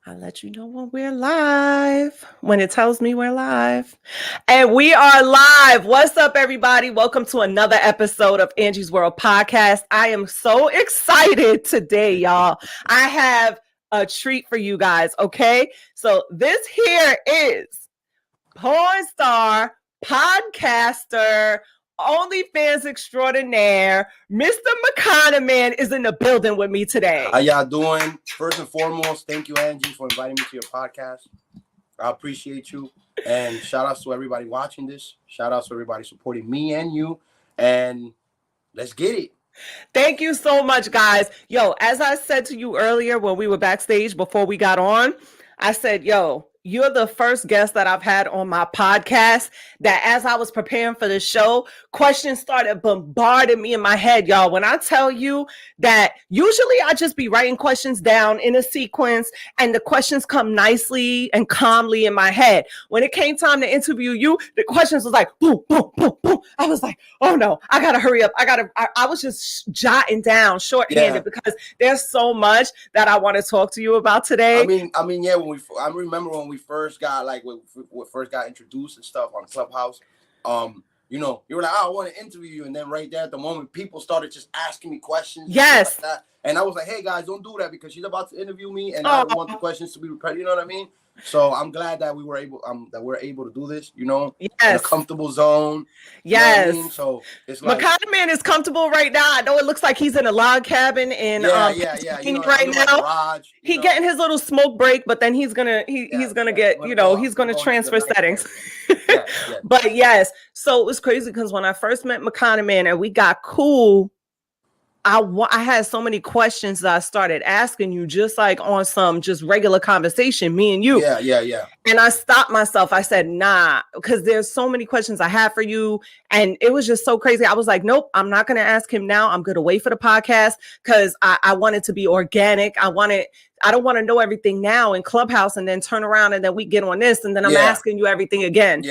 I'll let you know when we're live, when it tells me we're live. And we are live. What's up, everybody? Welcome to another episode of Angie's World Podcast. I am so excited today, y'all. I have a treat for you guys, okay? So this here is porn star, podcaster, OnlyFans extraordinaire, Mr. MACANA Man is in the building with me today. How y'all doing? First and foremost, thank you, Angie, for inviting me to your podcast. I appreciate you. And shout outs to everybody watching this. Shout outs to everybody supporting me and you. And let's get it. Thank you so much, guys. Yo, as I said to you earlier when we were backstage before we got on, I said, yo, you're the first guest that I've had on my podcast that as I was preparing for the show, questions started bombarding me in my head, y'all. When I tell you that usually I just be writing questions down in a sequence and the questions come nicely and calmly in my head. When it came time to interview you, the questions was like, boom, boom, boom, boom. I was like, oh no, I got to hurry up. I was just jotting down shorthanded because there's so much that I want to talk to you about today. I mean, yeah, I remember when we first got first got introduced and stuff on Clubhouse, you know, you were like, I want to interview you. And then right there at the moment, people started just asking me questions. Yes. Like that. And I was like, hey guys, don't do that because she's about to interview me and I don't want the questions to be prepared. You know what I mean? So I'm glad that we're able to do this, you know, in a comfortable zone. Yes. You know what I mean? So it's like MACANA Man is comfortable right now. I know it looks like he's in a log cabin in You know, right now. garage, He getting his little smoke break, but then he's gonna get, you know, he's gonna transfer settings. But yes, so it was crazy because when I first met MACANA Man and we got cool, I had so many questions that I started asking you just like on some just regular conversation, me and you. Yeah. And I stopped myself. I said, nah, because there's so many questions I have for you. And it was just so crazy. I was like, nope, I'm not going to ask him now. I'm going to wait for the podcast because I want it to be organic. I don't want to know everything now in Clubhouse and then turn around and then we get on this and then I'm asking you everything again.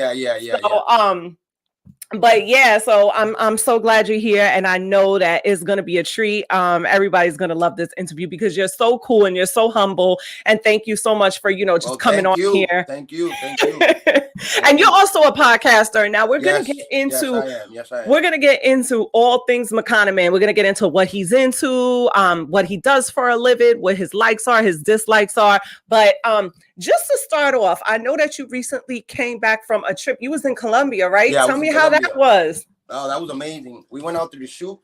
But yeah, so I'm so glad you're here, and I know that it's gonna be a treat. Everybody's gonna love this interview because you're so cool and you're so humble. And thank you so much for just coming on here. Thank you. And you're also a podcaster. Now we're gonna get into we're gonna get into all things MACANA Man. We're gonna get into what he's into, what he does for a living, what his likes are, his dislikes are. But just to start off, I know that you recently came back from a trip. You was in Colombia, right? Yeah, tell me how that was. Oh, that was amazing. We went out there to shoot.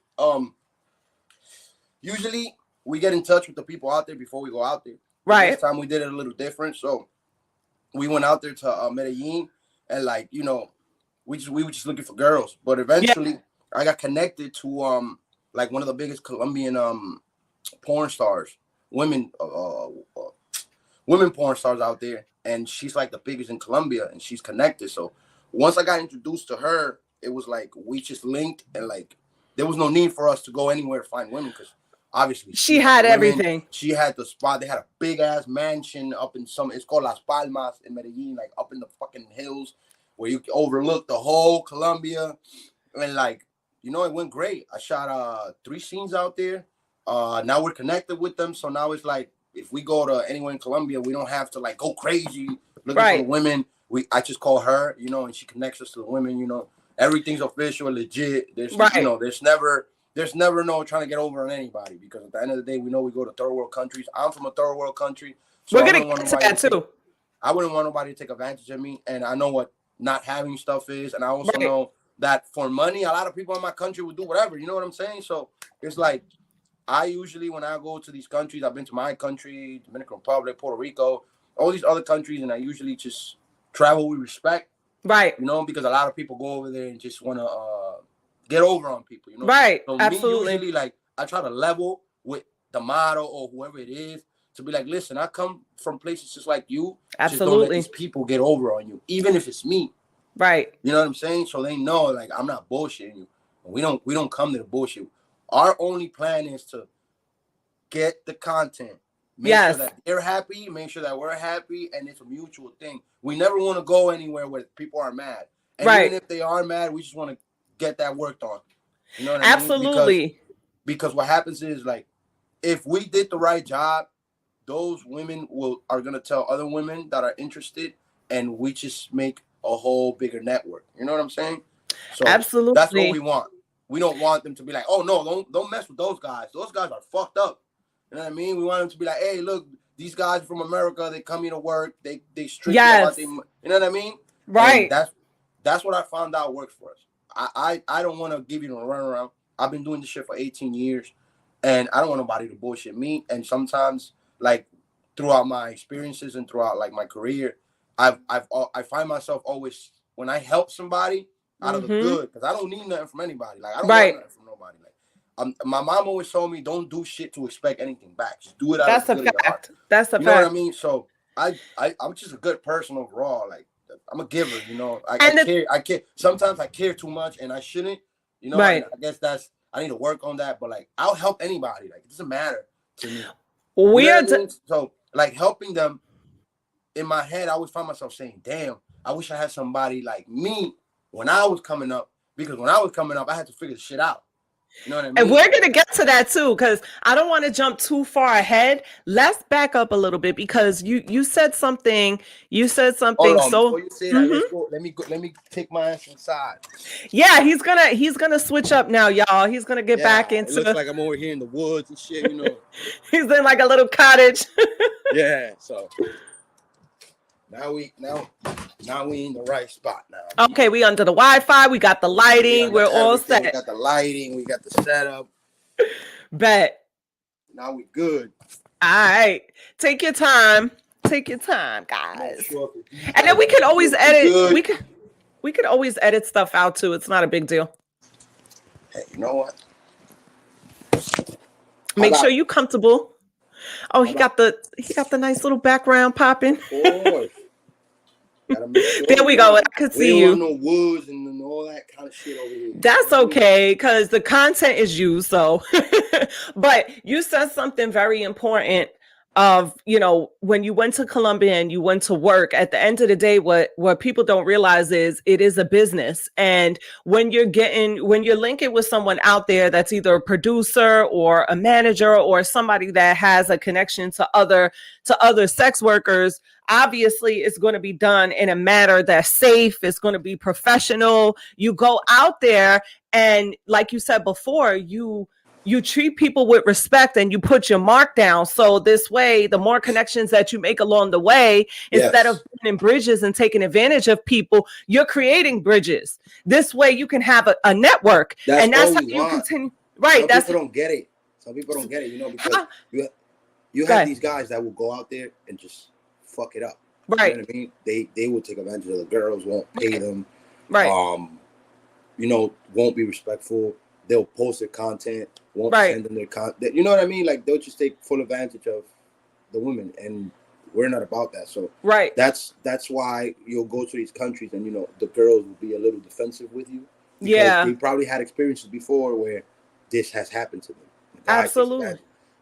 Usually we get in touch with the people out there before we go out there. Right. This time we did it a little different. So we went out there to Medellin and we were just looking for girls. But eventually I got connected to one of the biggest Colombian porn stars, women porn stars out there, and she's like the biggest in Colombia, and she's connected. So once I got introduced to her, it was like we just linked, and like there was no need for us to go anywhere to find women because obviously she had everything. She had the spot. They had a big ass mansion up in it's called Las Palmas in Medellin, like up in the fucking hills where you overlook the whole Colombia, and it went great. I shot 3 scenes out there. Now we're connected with them, so now it's like, if we go to anywhere in Colombia, we don't have to go crazy looking for the women. I just call her, and she connects us to the women. Everything's official, legit. There's there's never no trying to get over on anybody because at the end of the day, we know we go to third world countries. I'm from a third world country, so we're gonna get to that too. I wouldn't want nobody to take advantage of me, and I know what not having stuff is, and I also know that for money, a lot of people in my country would do whatever. You know what I'm saying? So it's like, I usually, when I go to these countries, I've been to my country, Dominican Republic, Puerto Rico, all these other countries, and I usually just travel with respect. Right. Because a lot of people go over there and just want to get over on people, Right. So absolutely. Me, usually, I try to level with the model or whoever it is to be like, listen, I come from places just like you. Absolutely. Just don't let these people get over on you, even if it's me. Right. You know what I'm saying? So they know, I'm not bullshitting you. We don't come to the bullshit. Our only plan is to get the content, make sure that they're happy, make sure that we're happy, and it's a mutual thing. We never want to go anywhere where people are mad. And even if they are mad, we just want to get that worked on. You know what I mean? Absolutely. Because what happens is, if we did the right job, those women are gonna tell other women that are interested, and we just make a whole bigger network. You know what I'm saying? So that's what we Absolutely. want. We don't want them to be like, oh no, don't mess with those guys. Those guys are fucked up. You know what I mean? We want them to be like, hey, look, these guys from America, they come here to work. They strictly about them. You know what I mean? Right. And that's what I found out works for us. I don't want to give you the runaround. I've been doing this shit for 18 years, and I don't want nobody to bullshit me. And sometimes, like, throughout my experiences and throughout like my career, I find myself always, when I help somebody out of the good, because I don't need nothing from anybody. Like, I don't want nothing from nobody. Like, my mom always told me, don't do shit to expect anything back. Just do it out of the good of your heart. That's a fact. You know what I mean? So I'm just a good person overall. Like, I'm a giver, you know. I care. Sometimes I care too much, and I shouldn't. You know, I guess I need to work on that. But like, I'll help anybody. Like, it doesn't matter to me. So like, helping them, in my head, I always find myself saying, "Damn, I wish I had somebody like me when I was coming up." Because when I was coming up, I had to figure shit out. You know what I mean? And we're going to get to that too, because I don't want to jump too far ahead. Let's back up a little bit, because you said something. You said something. Before you say that, let's go. Let me take my ass inside. Yeah, he's gonna switch up now, y'all. He's gonna get back into. It looks like I'm over here in the woods and shit. You know, he's in like a little cottage. Yeah. So now we in the right spot now. Okay, we under the Wi-Fi. We got the lighting. We're all set. We got the lighting. We got the setup. Bet. Now we good. All right. Take your time. Take your time, guys. And then we can always edit. We could always edit stuff out too. It's not a big deal. Hey, you know what? Make sure you're comfortable. Oh, he got the nice little background popping. There we go. I could see you. No woods and all that kind of shit over here. That's okay, because the content is you. So, but you said something very important. Of, you know, when you went to Colombia and you went to work, at the end of the day, what people don't realize is it is a business. And when you're linking with someone out there that's either a producer or a manager or somebody that has a connection to other sex workers, obviously it's going to be done in a manner that's safe. It's going to be professional. You go out there and, like you said before, you treat people with respect and you put your mark down. So this way, the more connections that you make along the way, instead of burning bridges and taking advantage of people, you're creating bridges. This way you can have a network. That's how you continue. Right. Some people don't get it. You know, because you have these guys that will go out there and just fuck it up. Right. You know what I mean? They will take advantage of the girls, won't pay them. Right. You know, won't be respectful. They'll post their content, won't send them their content. You know what I mean? Like, they'll just take full advantage of the women, and we're not about that. So that's why you'll go to these countries, and, you know, the girls will be a little defensive with you. Yeah. They probably had experiences before where this has happened to them. Absolutely.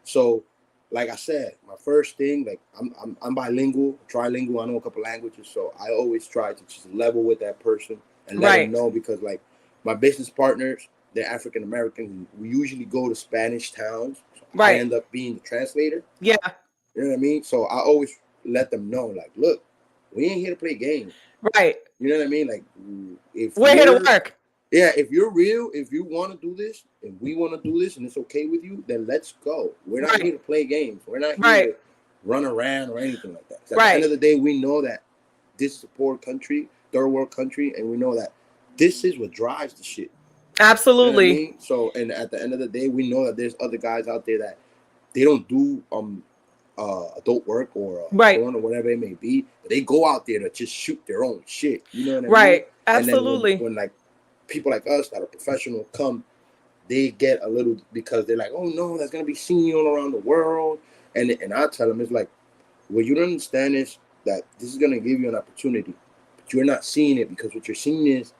So, like I said, my first thing, like, I'm bilingual, trilingual. I know a couple languages, so I always try to just level with that person and let them know, because, like, my business partners, they're African American. We usually go to Spanish towns. So I end up being the translator. Yeah. You know what I mean? So I always let them know, like, look, we ain't here to play games. Right. You know what I mean? Like, if we're here to work. Yeah, if you're real, if you want to do this, if we want to do this and it's okay with you, then let's go. We're not here to play games. We're not here to run around or anything like that. At the end of the day, we know that this is a poor country, third world country, and we know that this is what drives the shit. Absolutely. You know what I mean? So, and at the end of the day, we know that there's other guys out there that they don't do adult work or porn or whatever it may be. But they go out there to just shoot their own shit. You know what I mean? Right. Absolutely. And then when like people like us that are professional come, they get a little, because they're like, oh no, that's gonna be seen all around the world. And I tell them, it's like, what you don't understand is that this is gonna give you an opportunity, but you're not seeing it, because what you're seeing is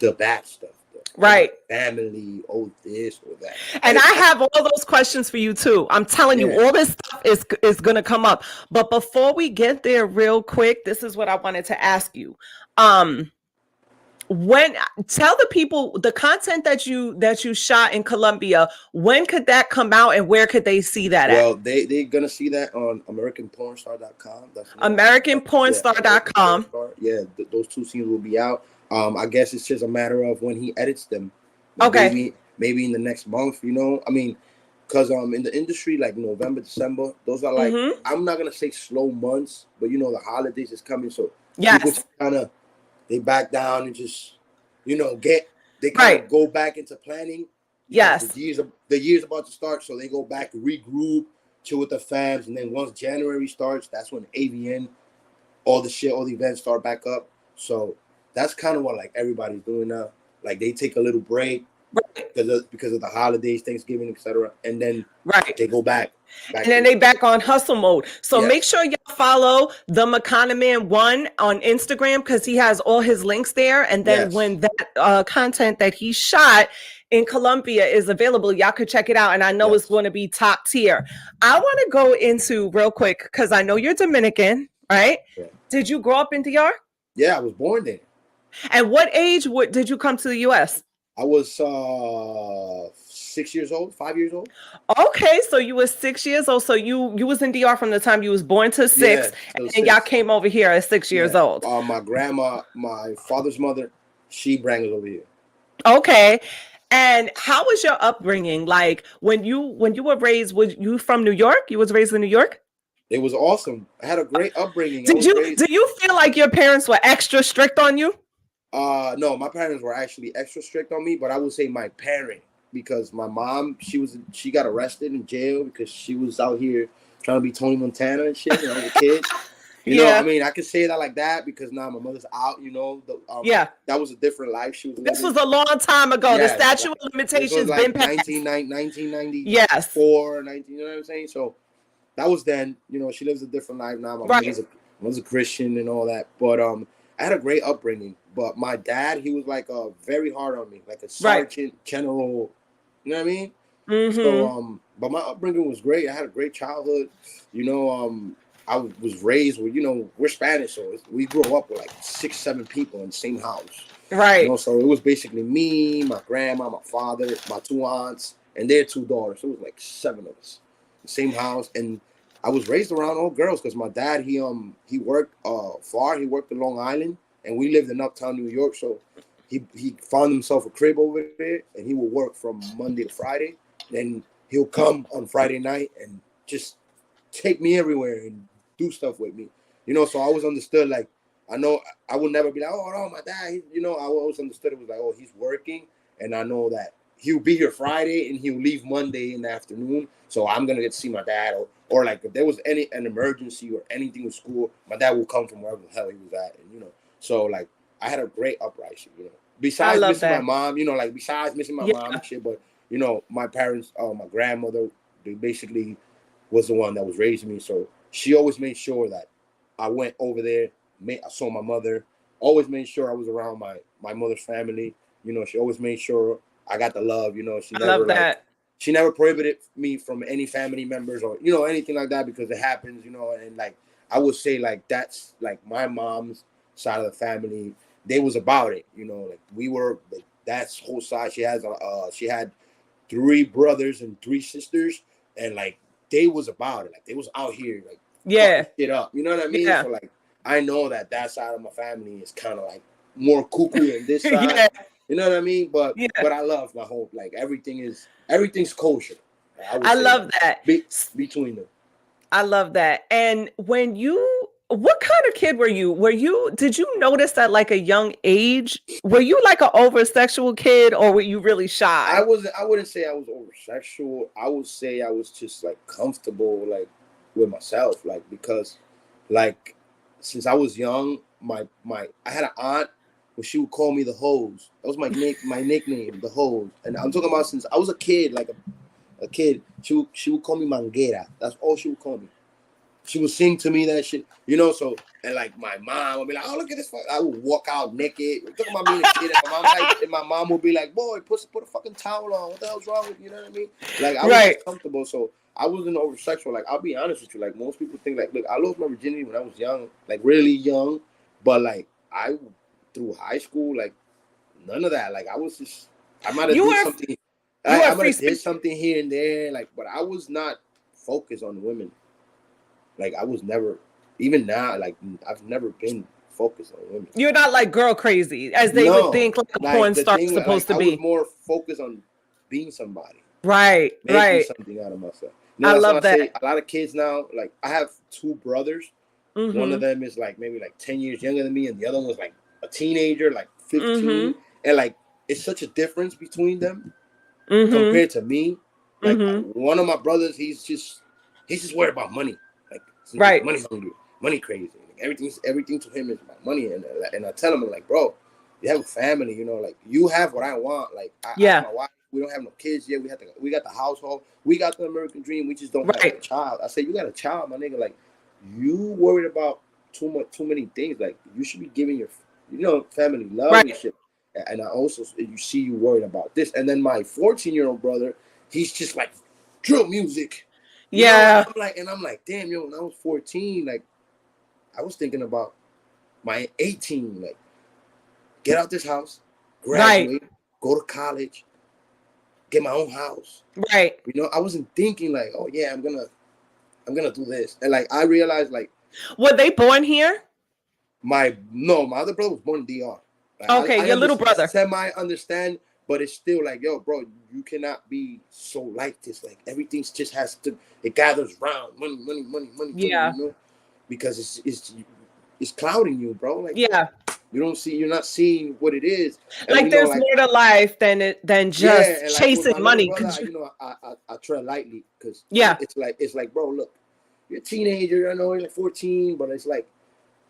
the bad stuff. Right. Family, this or that. And I have all those questions for you too. I'm telling you, all this stuff is going to come up. But before we get there real quick, this is what I wanted to ask you. when tell the people the content that you shot in Colombia, when could that come out and where could they see that at? Well, they're gonna see that on AmericanPornstar.com. That's the name of the yeah, American AmericanPornstar.com. Pornstar. Yeah, those two scenes will be out. I guess it's just a matter of when he edits them. Okay. Maybe in the next month. You know, I mean, because in the industry like November, December, those are like Mm-hmm. I'm not gonna say slow months, but you know the holidays is coming, so people Yes. kind of they back down and just they kind Right. of go back into planning because Yes. the year's about to start, so they go back, regroup, chill with the fans, and then once January starts, that's when AVN, all the events start back up. So that's kind of what like everybody's doing now. Like they take a little break Right. because of the holidays, Thanksgiving, etc., and then Right. they go back And then to they back on hustle mode. So make yes, sure y'all follow the MACANA Man 1 on Instagram because he has all his links there. And then yes, when that content that he shot in Colombia is available, y'all could check it out. And I know it's yes, going to be top tier. I want to go into real quick because I know you're Dominican, right? yeah. Did you grow up in DR? Yeah, I was born there. And what age did you come to the US? I was 6 years old, 5 years old. Okay, so you were 6 years old. So you was in DR from the time you was born to Yeah, six, till and y'all six. came over here at 6 years Yeah. old. My grandma, my father's mother, she brought us over here. Okay. And how was your upbringing? Like when you were raised, was you from New York? You was raised in New York? It was awesome. I had a great upbringing. I Did was you raised. do you feel like your parents were extra strict on you? No, my parents were actually extra strict on me, but I would say my parent because my mom, she got arrested in jail because she was out here trying to be Tony Montana and shit when I was a kid. You know, I Yeah. mean, I can say that like that because now my mother's out. You know, Yeah. that was a different life she was This living. was a long time ago. The Yes, statute like, of this was limitations been like passed. 1994, Yes. 19, you know what I'm saying? So that was then. You know, she lives a different life now. My Right. mother's a Christian and all that. But I had a great upbringing. But my dad, he was like very hard on me, like a sergeant general. You know what I mean? So Mm-hmm. but my upbringing was great. I had a great childhood. You know, I was raised with, you know, we're Spanish, so we grew up with like 6, 7 people in the same house. You Right. know, so it was basically me, my grandma, my father, my 2 aunts, and their 2 daughters. So it was like 7 of us, the same house. And I was raised around all girls because my dad he worked far. He worked in Long Island, and we lived in Uptown New York. So he found himself a crib over there, and he would work from Monday to Friday. Then he'll come on Friday night and just take me everywhere and do stuff with me. You know, so I always understood like I know I would never be like, oh no, my dad. You know, I always understood it was like, oh, he's working, and I know that he'll be here Friday and he'll leave Monday in the afternoon. So I'm gonna get to see my dad, or like if there was an emergency or anything with school, my dad will come from wherever the hell he was at, and you know, so like I had a great uprising. You know, I besides love missing my that. mom, you know, like besides missing my Yeah. mom and shit, but you know, my parents, my grandmother, they basically was the one that was raising me. So she always made sure that I went over there. I saw my mother. Always made sure I was around my mother's family. You know, she always made sure I got the love. You know, I love that. she never prohibited me from any family members or you know anything like that because it happens. You know, and like I would say like that's like my mom's side of the family. They was about it. You know, like we were. Like, that's whole side. She had 3 brothers and 3 sisters, and like they was about it. Like they was out here like Yeah. fucking shit up. You know what I mean? Yeah. So like I know that side of my family is kind of like more cuckoo than this side. Yeah. You know what I mean? But Yeah. I love my whole like everything's kosher. I would I say love that. between them. I love that. And what kind of kid were you? Did you notice at like a young age? Were you like an over sexual kid or were you really shy? I wouldn't say I was over sexual. I would say I was just like comfortable like with myself, like because like since I was young, my I had an aunt where she would call me the hose. That was my nickname, the hose. And I'm talking about since I was a kid, like a kid. She would call me Manguera. That's all she would call me. She would sing to me that shit, you know. So and like my mom would be like, "Oh, look at this!" I would walk out naked. We're talking about me and a kid, and my mom would be like, "Boy, put a fucking towel on. What the hell's wrong with you?" You know what I mean? Like I was Right. just comfortable, so I wasn't over sexual. Like I'll be honest with you, like most people think, like, look, I lost my virginity when I was young, like really young, but like I through high school, like none of that. Like I was just, I might have You did were something. you were I might free have did spirit. something here and there, like, but I was not focused on women. Like I was never, even now, like I've never been focused on women. You're not like girl crazy, as they would No, think like a like porn the star is thing, supposed like to I was be. more focused on being somebody, Right, making right. something out of myself. I That's what I love say. that. A lot of kids now, like I have two brothers. One of Mm-hmm. them is like maybe like 10 years younger than me, and the other one was like a teenager, like 15. Mm-hmm. And like it's such a difference between them Mm-hmm. compared to me. Like Mm-hmm. one of my brothers, he's just worried about money. Like he's just Right. money hungry, money crazy. Like, everything to him is about money. And I tell him, I'm like, bro, you have a family, you know, like you have what I want. Like I have Yeah. my wife. We don't have no kids yet. We got the household. We got the American dream. We just don't have a Right. child. I say, you got a child, my nigga. Like you worried about too many things. Like you should be giving your, family love and Right. shit. And I also you see you worried about this. And then my 14-year-old brother, he's just like drill music, Yeah. And I'm like, damn, yo, when I was 14, like I was thinking about my 18, like get out this house, Right. graduate, go to college, get my own house. Right. I wasn't thinking like, oh yeah, I'm gonna do this. And like I realized like Were they born here? my other brother was born in DR. Like, Okay, your little I brother. semi understand, but it's still like, yo, bro, you cannot be so like this. Like everything just has to. It gathers round money, money, money, money, money. Yeah. Because it's clouding you, bro. Like Yeah. you're not seeing what it is. And Like there's like more to life than yeah, just and like with chasing my little money. brother, Could you? I tread lightly because Yeah. it's like, bro, look, you're a teenager. I know you're like 14, but it's like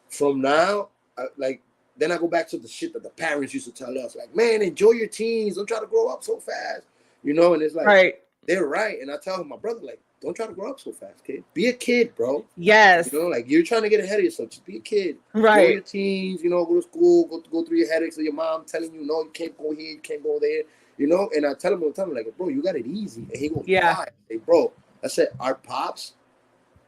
from now, like then I go back to the shit that the parents used to tell us, like, man, enjoy your teens, don't try to grow up so fast, and it's like Right. they're right. And I tell my brother, like, don't try to grow up so fast, kid. Be a kid, bro. Yes. Like you're trying to get ahead of yourself. Just be a kid. Right. Enjoy your teens, go to school, go through your headaches of your mom telling you, no, you can't go here, you can't go there, And I tell him all the time, like, bro, you got it easy. And he goes, Yeah. why? Hey, bro, I said, our pops,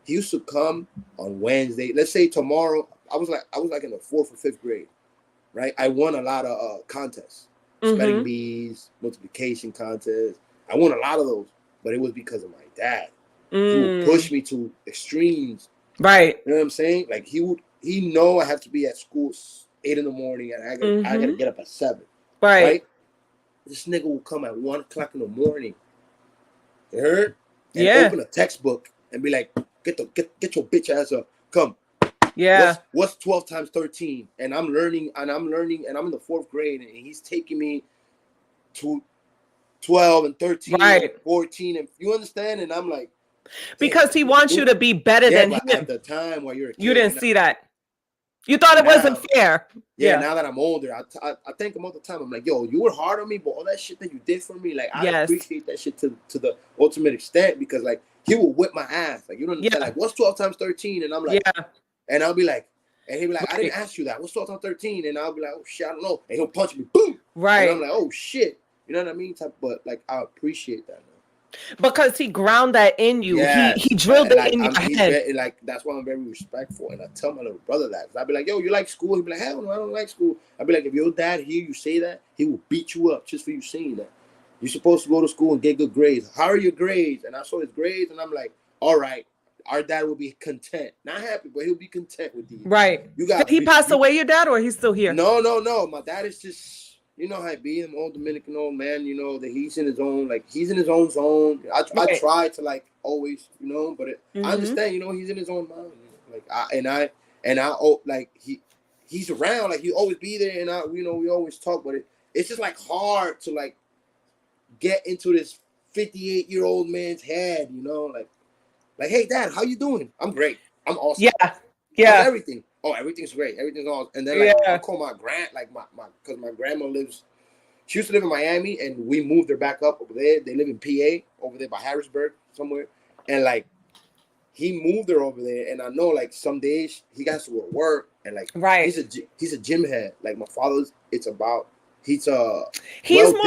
he used to come on Wednesday. Let's say tomorrow, I was like in the 4th or 5th grade, right? I won a lot of contests, spelling bees, multiplication contests. I won a lot of those, but it was because of my dad. He would push me to extremes. Right. You know what I'm saying? Like he know I have to be at school 8 in the morning, and I gotta get up at 7. Right? This nigga will come at 1 o'clock in the morning. You heard? And open a textbook and be like, get your bitch ass up. Come. Yeah. What's 12 times 13? And I'm learning, and I'm in the 4th grade, and he's taking me to 12 and 13 and 14, and you understand? And I'm like, because he wants you to be better than but him. at the time while you're a kid, you didn't see that. You thought it wasn't fair. Yeah, now that I'm older, I thank him all the time. I'm like, yo, you were hard on me, but all that shit that you did for me, like, I appreciate that shit to the ultimate extent, because like he will whip my ass. Like, you don't understand, like, what's 12 times 13? And I'm like, and I'll be like, and he'll be like, I didn't ask you that. What's 12 times 13? And I'll be like, oh shit, I don't know. And he'll punch me, boom. Right. And I'm like, oh shit. You know what I mean? But like, I appreciate that. Because he ground that in you. Yes. He drilled it in your head. Like, that's why I'm very respectful. And I tell my little brother that. I'll be like, yo, you like school? He'll be like, hell no, I don't like school. I'll be like, if your dad hear you say that, he will beat you up just for you saying that. You're supposed to go to school and get good grades. How are your grades? And I saw his grades, and I'm like, all right, our dad will be content. Not happy, but he'll be content with these. Right. Did he pass away, your dad, or he's still here? No. My dad is just... You know how it be, an old Dominican old man, that he's in his own, like, he's in his own zone. I try to, like, always, but I understand, he's in his own mind. Like, he's around, like, he always be there, and we always talk, but it's just, like, hard to, like, get into this 58-year-old man's head, like, hey, Dad, how you doing? I'm great. I'm awesome. Yeah. I'm everything. Oh, everything's great. Everything's awesome. And then, like, I call my because my grandma she used to live in Miami, and we moved her back up over there. They live in PA, over there by Harrisburg, somewhere. And, like, he moved her over there, and I know, like, some days he has to go to work, and, like, he's a gym head. Like, my father's, he's more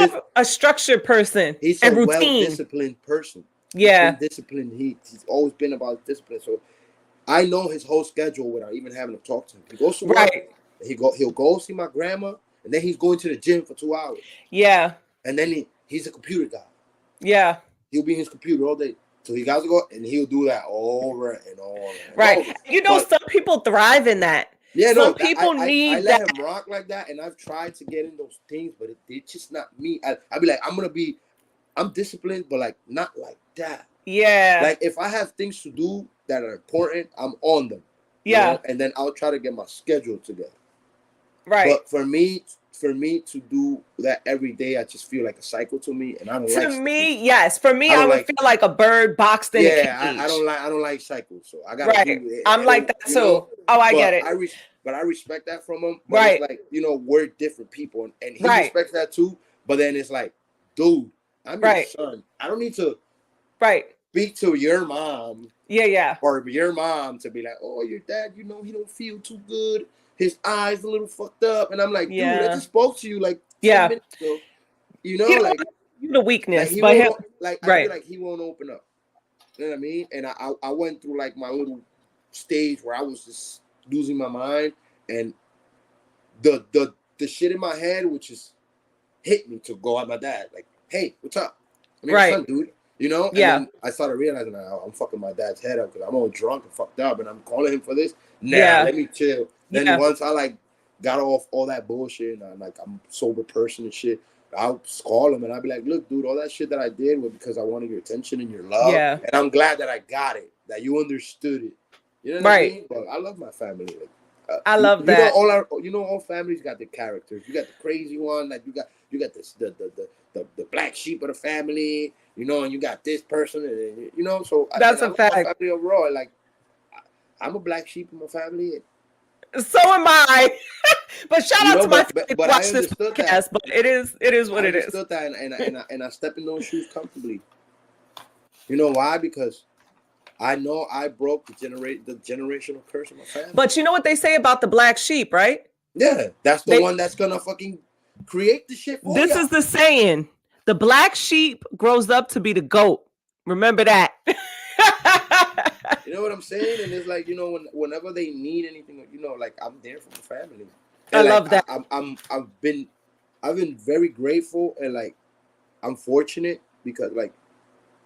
of a structured person. He's a well-disciplined person. Yeah. He's been disciplined. He's always been about discipline. So I know his whole schedule without even having to talk to him. He goes to work. He'll go see my grandma, and then he's going to the gym for 2 hours. Yeah. And then he's a computer guy. Yeah. He'll be in his computer all day. So he got to go, and he'll do that over and over. And right. over. You know, some people thrive in that. Yeah, some people need I let him rock like that, and I've tried to get in those things, but it's just not me. I'll be like, I'm disciplined, but like not like that. Yeah. Like if I have things to do that are important, I'm on them. Yeah. You know? And then I'll try to get my schedule together. Right. But for me to do that every day, I just feel like a cycle to me, and I don't like. To me, yes. For me, I would feel like a bird boxed in a cage. I don't like cycles, so I gotta do it. I'm like that too. Know? Oh, I get it. But I respect that from him. But it's like, you know, we're different people, and he respects that too. But then it's like, dude, I'm your son. I don't need to speak to your mom. Yeah. Or your mom to be like, oh, your dad, you know, he don't feel too good. His eyes a little fucked up, and I'm like, dude, I just spoke to you like 10 minutes ago. You know, like the weakness, like, I feel like he won't open up. You know what I mean? And I went through like my little stage where I was just losing my mind, and the shit in my head, which is hit me to go at my dad, like, hey, what's up? I mean, son, dude. You know? And then I started realizing I'm fucking my dad's head up because I'm all drunk and fucked up, and I'm calling him for this. Let me chill. Then once I like got off all that bullshit, and I'm a sober person and shit, I'll call him and I'll be like, look, dude, all that shit that I did was because I wanted your attention and your love. Yeah. And I'm glad that I got it, that you understood it. You know what I mean? But I love my family. Like, I love that. All families got their characters. You got the crazy one, like you got this the black sheep of the family, you know, and you got this person, and you know, so that's a fact. My family overall, like I'm a black sheep in my family. So am I. But shout out to my family who watch this podcast. But it is what it is. I understood that, and I step in those shoes comfortably. You know why? Because I know I broke the generational curse of my family. But you know what they say about the black sheep, right? Yeah, that's the one that's gonna fucking create the shit for This is the saying. The black sheep grows up to be the goat. Remember that. You know what I'm saying? And it's like, you know, whenever they need anything, you know, like I'm there for my family. And I love that. I've been very grateful, and like I'm fortunate because like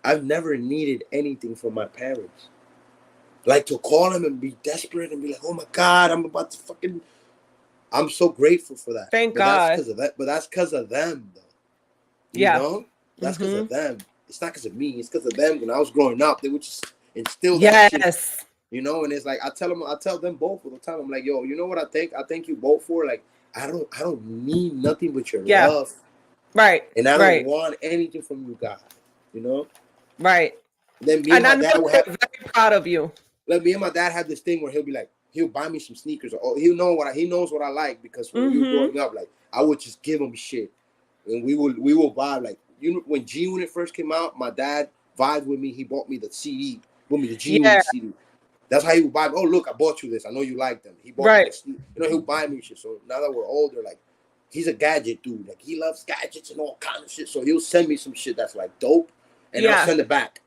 I've never needed anything from my parents. Like to call them and be desperate and be like, oh my God, I'm about to fucking. I'm so grateful for that. Thank God. That's because of them, though. You know? That's because of them. It's not because of me. It's because of them. When I was growing up, they would just instill that shit. You know, and it's like I tell them both all the time. I'm like, yo, you know what I thank you both for? Like, I don't need nothing but your love. Right. And I don't want anything from you guys. You know? Right. Then me and my dad will have very proud of you. Like me and my dad have this thing where he'll be like, he'll buy me some sneakers, or he knows what I like, because when we were growing up, like I would just give him shit, and we will vibe. Like, you know, when G Unit first came out, my dad vibed with me. He bought me the CD, bought me the G Unit CD. That's how he would buy me. Oh, look, I bought you this. I know you like them. He bought me the, you know, he'll buy me shit. So now that we're older, like he's a gadget dude. Like he loves gadgets and all kind of shit. So he'll send me some shit that's like dope, and I'll send it back.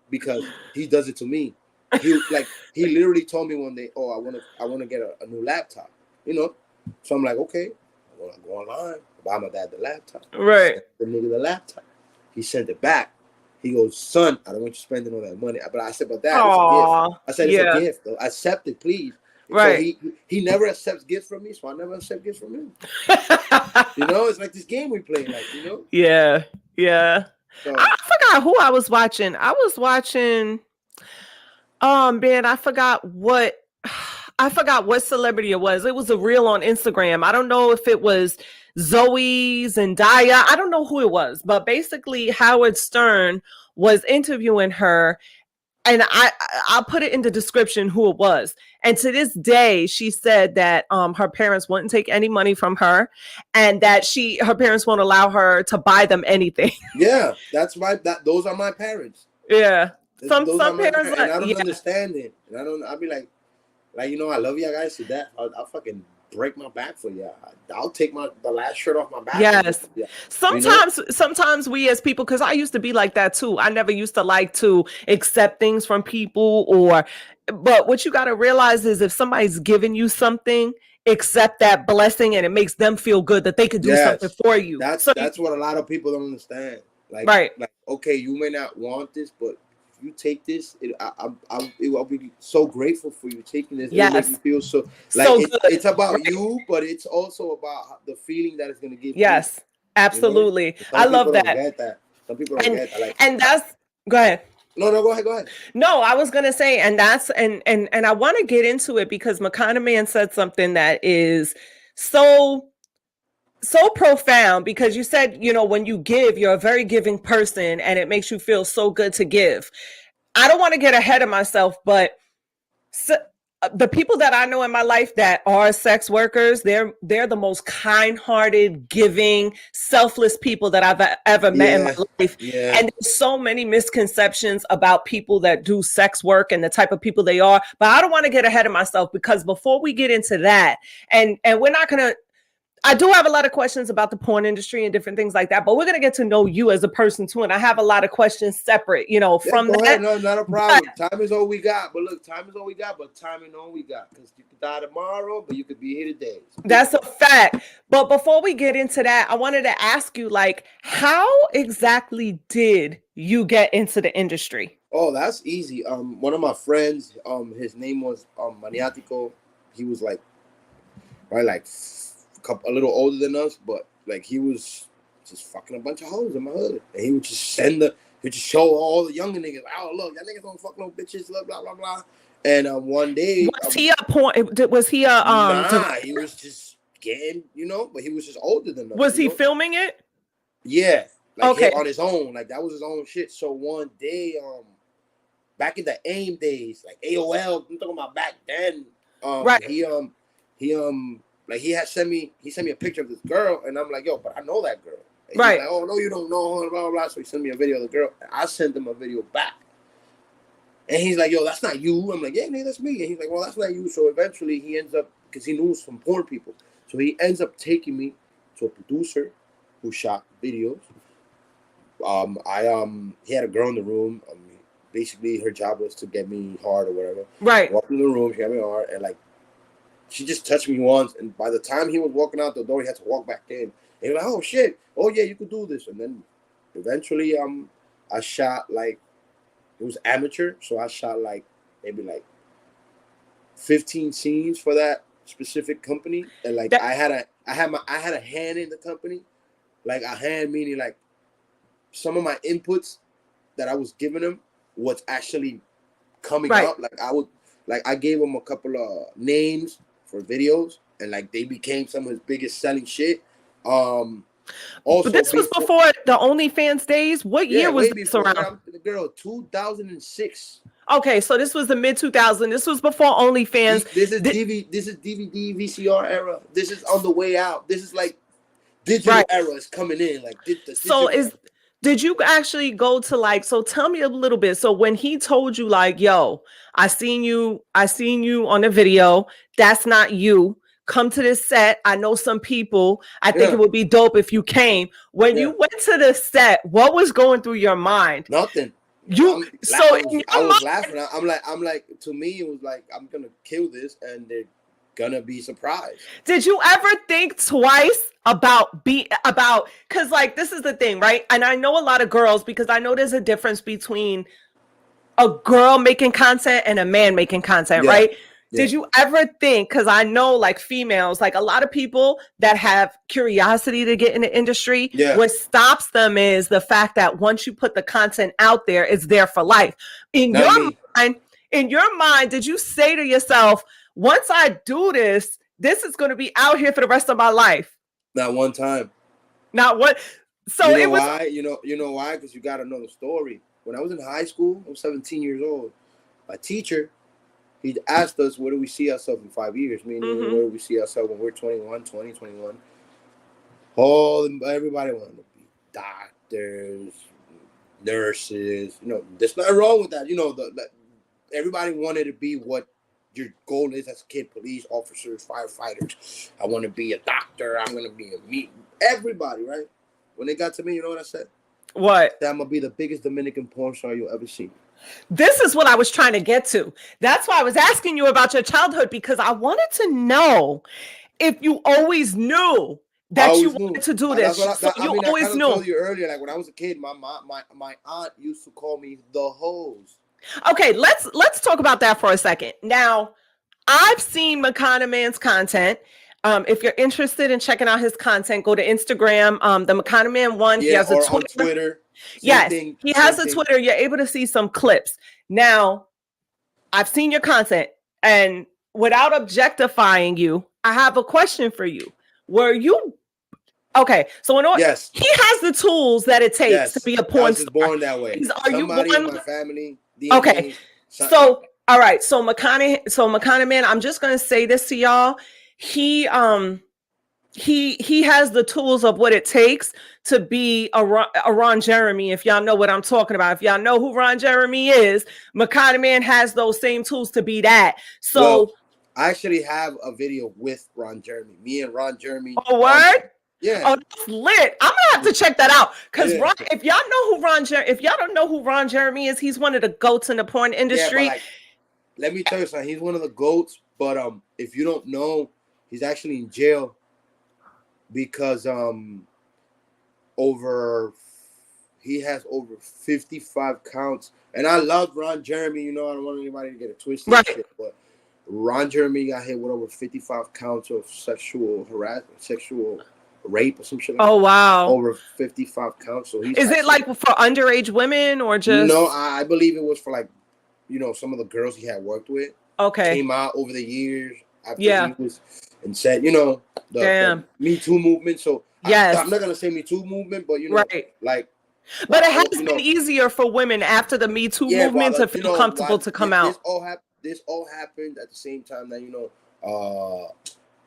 Because he does it to me. He literally told me one day, oh, I want to get a new laptop, you know. So I'm like, okay, I'm gonna go online, buy my dad the laptop. Right. The nigga the laptop. He sent it back. He goes, son, I don't want you spending all that money. But I said, but Dad, it's a gift. I said, it's a gift, though. Accept it, please. Right. So he never accepts gifts from me, so I never accept gifts from him. You know, it's like this game we play, like, you know. Yeah. So, I forgot who I was watching. Oh man, I forgot what celebrity it was. It was a reel on Instagram. I don't know if it was Zoe Zendaya. I don't know who it was, but basically Howard Stern was interviewing her, and I'll put it in the description who it was. And to this day, she said that her parents wouldn't take any money from her, and that her parents won't allow her to buy them anything. Yeah, that's right. Those are my parents. Yeah. Some parents, and I don't understand it. And I'll be like, you know, I love you guys to death. I'll fucking break my back for you. I'll take the last shirt off my back. Yes. Sometimes we as people, because I used to be like that too. I never used to like to accept things from people, but what you got to realize is if somebody's giving you something, accept that blessing, and it makes them feel good that they could do something for you. That's what a lot of people don't understand. Like, okay, you may not want this, but if you take this, I'll be so grateful for you taking this. It'll make you feel so it's about you, but it's also about the feeling that it's gonna give you. Absolutely. You know? I love that. Get that. Some people don't get that. Like, and that's go ahead. No, go ahead. No, I was gonna say, and that's and I want to get into it because MACANA Man said something that is so profound, because you said, you know, when you give, you're a very giving person and it makes you feel so good to give. I don't want to get ahead of myself, but the people that I know in my life that are sex workers, they're the most kind-hearted, giving, selfless people that I've ever met in my life. And there's so many misconceptions about people that do sex work and the type of people they are. But I don't want to get ahead of myself, because before we get into that, and we're not gonna, I do have a lot of questions about the porn industry and different things like that, but we're going to get to know you as a person too. And I have a lot of questions separate, you know, from that. Ahead. No, not a problem. Time is all we got. But look, time is all we got, but time is all we got. Because you could die tomorrow, but you could be here today. So that's a fact. But before we get into that, I wanted to ask you, like, how exactly did you get into the industry? Oh, that's easy. One of my friends, his name was Maniatico. He was like, right, like a little older than us, but like he was just fucking a bunch of hoes in my hood, and he would just he'd just show all the younger niggas, oh look, y'all niggas don't fuck no bitches, blah blah blah blah. And one day, was he a porn? Was he a Nah, he was just getting, you know, but he was just older than us. Was he filming it? Yeah, like on his own, like that was his own shit. So one day, back in the AIM days, like AOL, I'm talking about back then. Right. He had sent me a picture of this girl, and I'm like, yo, but I know that girl. And right. He's like, oh no, you don't know her, blah blah blah. So he sent me a video of the girl, and I sent him a video back. And he's like, yo, that's not you. I'm like, yeah, nigga, that's me. And he's like, well, that's not you. So eventually he ends up, because he knew some porn people, so he ends up taking me to a producer who shot videos. He had a girl in the room. Basically her job was to get me hard or whatever. Right. Walked in the room, she got me hard, and like, she just touched me once, and by the time he was walking out the door, he had to walk back in. And he was like, oh shit, oh yeah, you could do this. And then eventually I shot, like, it was amateur, so I shot like maybe like 15 scenes for that specific company. And like I had a hand in the company. Like a hand meaning like some of my inputs that I was giving him was actually coming out. Like I gave him a couple of names for videos, and like they became some of his biggest selling shit. Also, but this was before the OnlyFans days. What year was this around? The girl, 2006. Okay, so this was the mid 2000s. This was before OnlyFans. This is DVD, VCR era. This is on the way out. This is like digital era is coming in. Like did you actually go to like? So tell me a little bit. So when he told you like, yo, I seen you on the video. That's not you. Come to this set. I know some people. I think it would be dope if you came. When you went to the set, what was going through your mind? Nothing. I was laughing. I'm like, to me, it was like, I'm gonna kill this, and they're gonna be surprised. Did you ever think twice about because like this is the thing, right? And I know a lot of girls, because I know there's a difference between a girl making content and a man making content, right? Yeah. Did you ever think, because I know like females, like a lot of people that have curiosity to get in the industry, what stops them is the fact that once you put the content out there, it's there for life. In your mind, did you say to yourself, once I do this, this is going to be out here for the rest of my life? Not one time. Not one. So you know why? You know why? Because you got to know the story. When I was in high school, I was 17 years old. My teacher, he asked us, where do we see ourselves in 5 years? Meaning, where do we see ourselves when we're 21, 20, 21? Everybody wanted to be doctors, nurses. You know, there's nothing wrong with that. You know, everybody wanted to be what your goal is as a kid: police officers, firefighters. I want to be a doctor. I'm going to be everybody, right? When they got to me, you know what I said? What? That I'm going to be the biggest Dominican porn star you'll ever see. This is what I was trying to get to. That's why I was asking you about your childhood, because I wanted to know if you always knew I that you always knew. wanted to do That's this. what So I you mean. I always kind of knew. told you earlier. Like when I was a kid, my aunt used to call me the hose. Okay, let's talk about that for a second. Now, I've seen MACANA Man's content. If you're interested in checking out his content, go to Instagram. The MACANA Man one. He Yeah, has a or Twitter. on Twitter. Same Yes, thing. he Same has a thing. Twitter. You're able to see some clips. Now, I've seen your content, and without objectifying you, I have a question for you. Were you okay? So in order, Yes. he has the tools that it takes to Yes. be a I porn was just star. born that way. Are you Somebody in one? my family. DNA, Okay. So all right. So MACANA Man, I'm just gonna say this to y'all. He has the tools of what it takes to be a Ron Jeremy. If y'all know what I'm talking about, if y'all know who Ron Jeremy is, MACANA Man has those same tools to be that. So well, I actually have a video with Ron Jeremy. Me and Ron Jeremy. a word. Yeah. Oh, that's lit. I'm gonna have to check that out. Because Yeah. Ron, if y'all don't know who Ron Jeremy is, he's one of the goats in the porn industry. Yeah, but like, let me tell you something. He's one of the goats. But if you don't know, he's actually in jail because he has over 55 counts. And I love Ron Jeremy. You know, I don't want anybody to get it twisted. Right. Shit, but Ron Jeremy got hit with over 55 counts of sexual harassment, sexual rape or some shit. Oh wow! Over 55 counts. So he's it like for underage women or just? No, I believe it was for like, some of the girls he had worked with. Okay. Came out over the years after he was and said, the Me Too movement. So yes, I'm not gonna say Me Too movement, but right, like. But it has been easier for women after the Me Too movement to feel comfortable to come out. This all happened at the same time that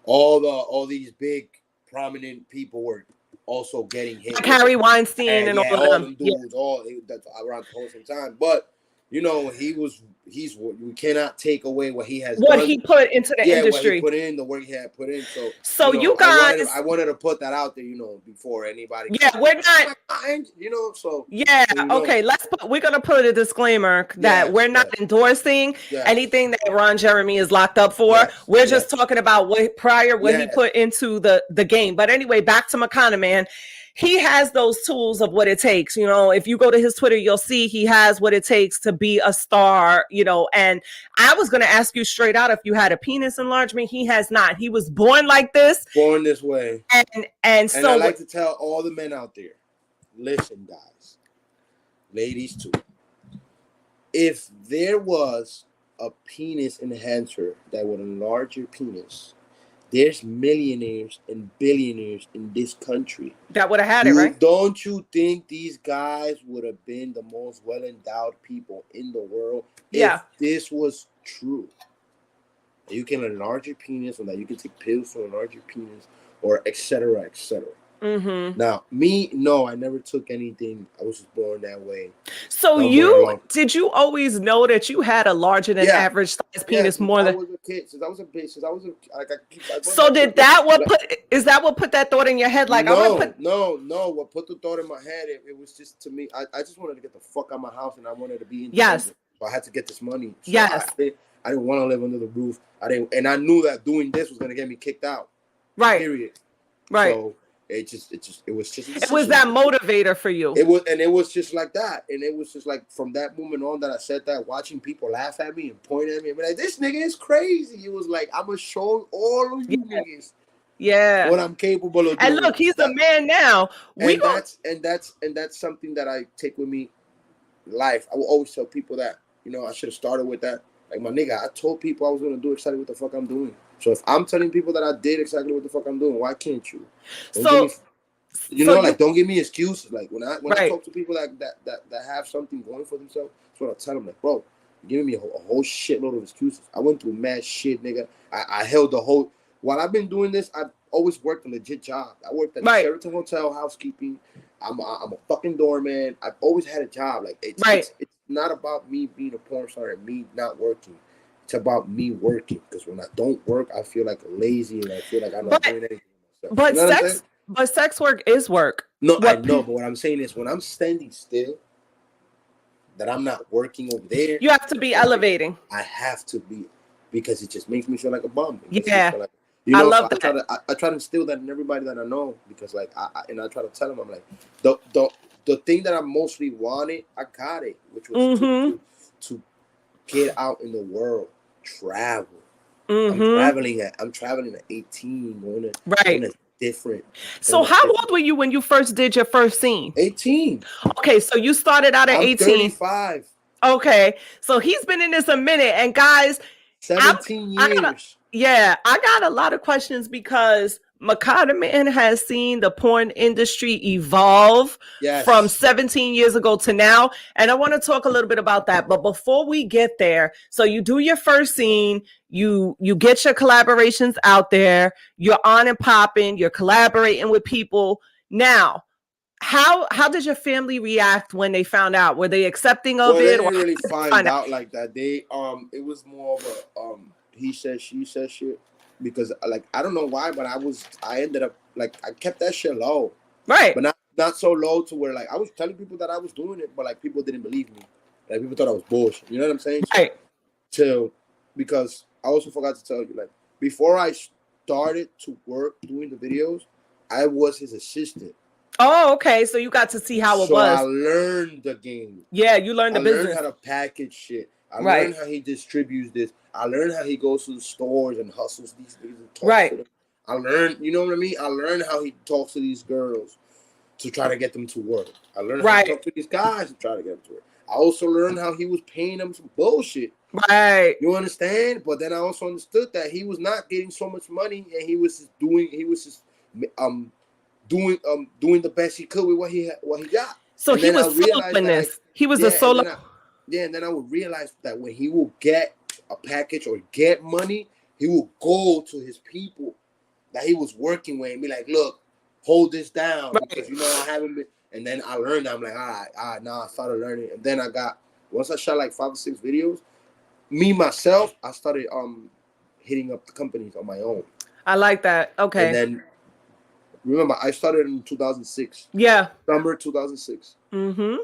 all these big prominent people were also getting hit. Like Harry Weinstein and all of them dudes, that's around the same time. But we cannot take away what he has done. He put into the industry. What he put in, the work he had put in. So you guys, I wanted to put that out there, before anybody. Yeah, we're not. So yeah, okay. We're gonna put a disclaimer that we're not endorsing anything that Ron Jeremy is locked up for. We're just talking about what he put into the game. But anyway, back to MACANA Man. He has those tools of what it takes. If you go to his Twitter, you'll see he has what it takes to be a star, and I was going to ask you straight out if you had a penis enlargement. He has not. He was born like this. Born this way. And so I like to tell all the men out there, listen, guys, ladies too. If there was a penis enhancer that would enlarge your penis, there's millionaires and billionaires in this country that would have had it, right? Don't you think these guys would have been the most well-endowed people in the world if this was true? You can enlarge your penis, and that you can take pills to enlarge your penis, or etc., etc. Mm-hmm. Now, no, I never took anything. I was just born that way. So did you always know that you had a larger than average size penis? More than I was a kid, since I was so did that is that what put that thought in your head? Like no. What put the thought in my head? It was just, to me. I just wanted to get the fuck out of my house, and I wanted to be independent. Yes. So I had to get this money. So yes. I didn't want to live under the roof. And I knew that doing this was gonna get me kicked out. Right. Period. Right. So it was that motivator for you. It was just like that. And it was just like from that moment on that I said that, watching people laugh at me and point at me and be like, this nigga is crazy. It was like, I'm gonna show all of you niggas what I'm capable of doing. And look, he's a man now. That's something that I take with me life. I will always tell people that, I should have started with that. Like, my nigga, I told people I was gonna do exactly what the fuck I'm doing. So if I'm telling people that I did exactly what the fuck I'm doing, why can't you? Don't give me excuses. Like when I talk to people that have something going for themselves, that's what I tell them. Like, bro, you're giving me a whole shitload of excuses. I went through mad shit, nigga. I held the whole. While I've been doing this, I've always worked a legit job. I worked at the Sheraton Hotel housekeeping. I'm a fucking doorman. I've always had a job. Like it's not about me being a porn star and me not working. It's about me working, because when I don't work, I feel like lazy and I feel like I'm not doing anything myself. But sex work is work. No, I know. But what I'm saying is, when I'm standing still, that I'm not working over there. You have to be elevating. I have to be, because it just makes me feel like a bum. Yeah, like, I so love that. I try to instill that in everybody that I know, because like I try to tell them, I'm like, the thing that I mostly wanted, I got it, which was to get out in the world, travel. I'm traveling at 18, going to different. So how old were you when you first did your first scene? 18. Okay, so you started out at 18. 35. Okay, so he's been in this a minute, and guys, 17 years. I got a lot of questions, because MACANA Man has seen the porn industry evolve from 17 years ago to now. And I want to talk a little bit about that. But before we get there, so you do your first scene, you get your collaborations out there, you're on and popping, you're collaborating with people. Now, how did your family react when they found out? Were they accepting of it? They didn't really find out like that. They it was more of a he said, she said shit, because like I don't know why, but I ended up like I kept that shit low, right? But not so low to where like I was telling people that I was doing it, but like people didn't believe me. Like people thought I was bullshit. You know what I'm saying? Right. So, because I also forgot to tell you, like before I started to work doing the videos, I was his assistant. Oh, okay. So you got to see how it was. So I learned the game. Yeah, you learned the business. I learned how to package shit. I learned how he distributes this. I learned how he goes to the stores and hustles these niggas and talks to them. I learned, you know what I mean? I learned how he talks to these girls to try to get them to work. I learned how to talk to these guys to try to get them to work. I also learned how he was paying them some bullshit. Right. You understand? But then I also understood that he was not getting so much money, and he was just doing the best he could with what he got. So he was soloing this. He was a solo. And then I would realize that when he will get a package or get money, he will go to his people that he was working with and be like, look, hold this down, because you know I haven't been. And then I learned that. I'm like, all right, now I started learning. And then once I shot like 5 or 6 videos, myself, I started hitting up the companies on my own. I like that. Okay. And then remember, I started in 2006. Yeah. Summer 2006. Mm-hmm.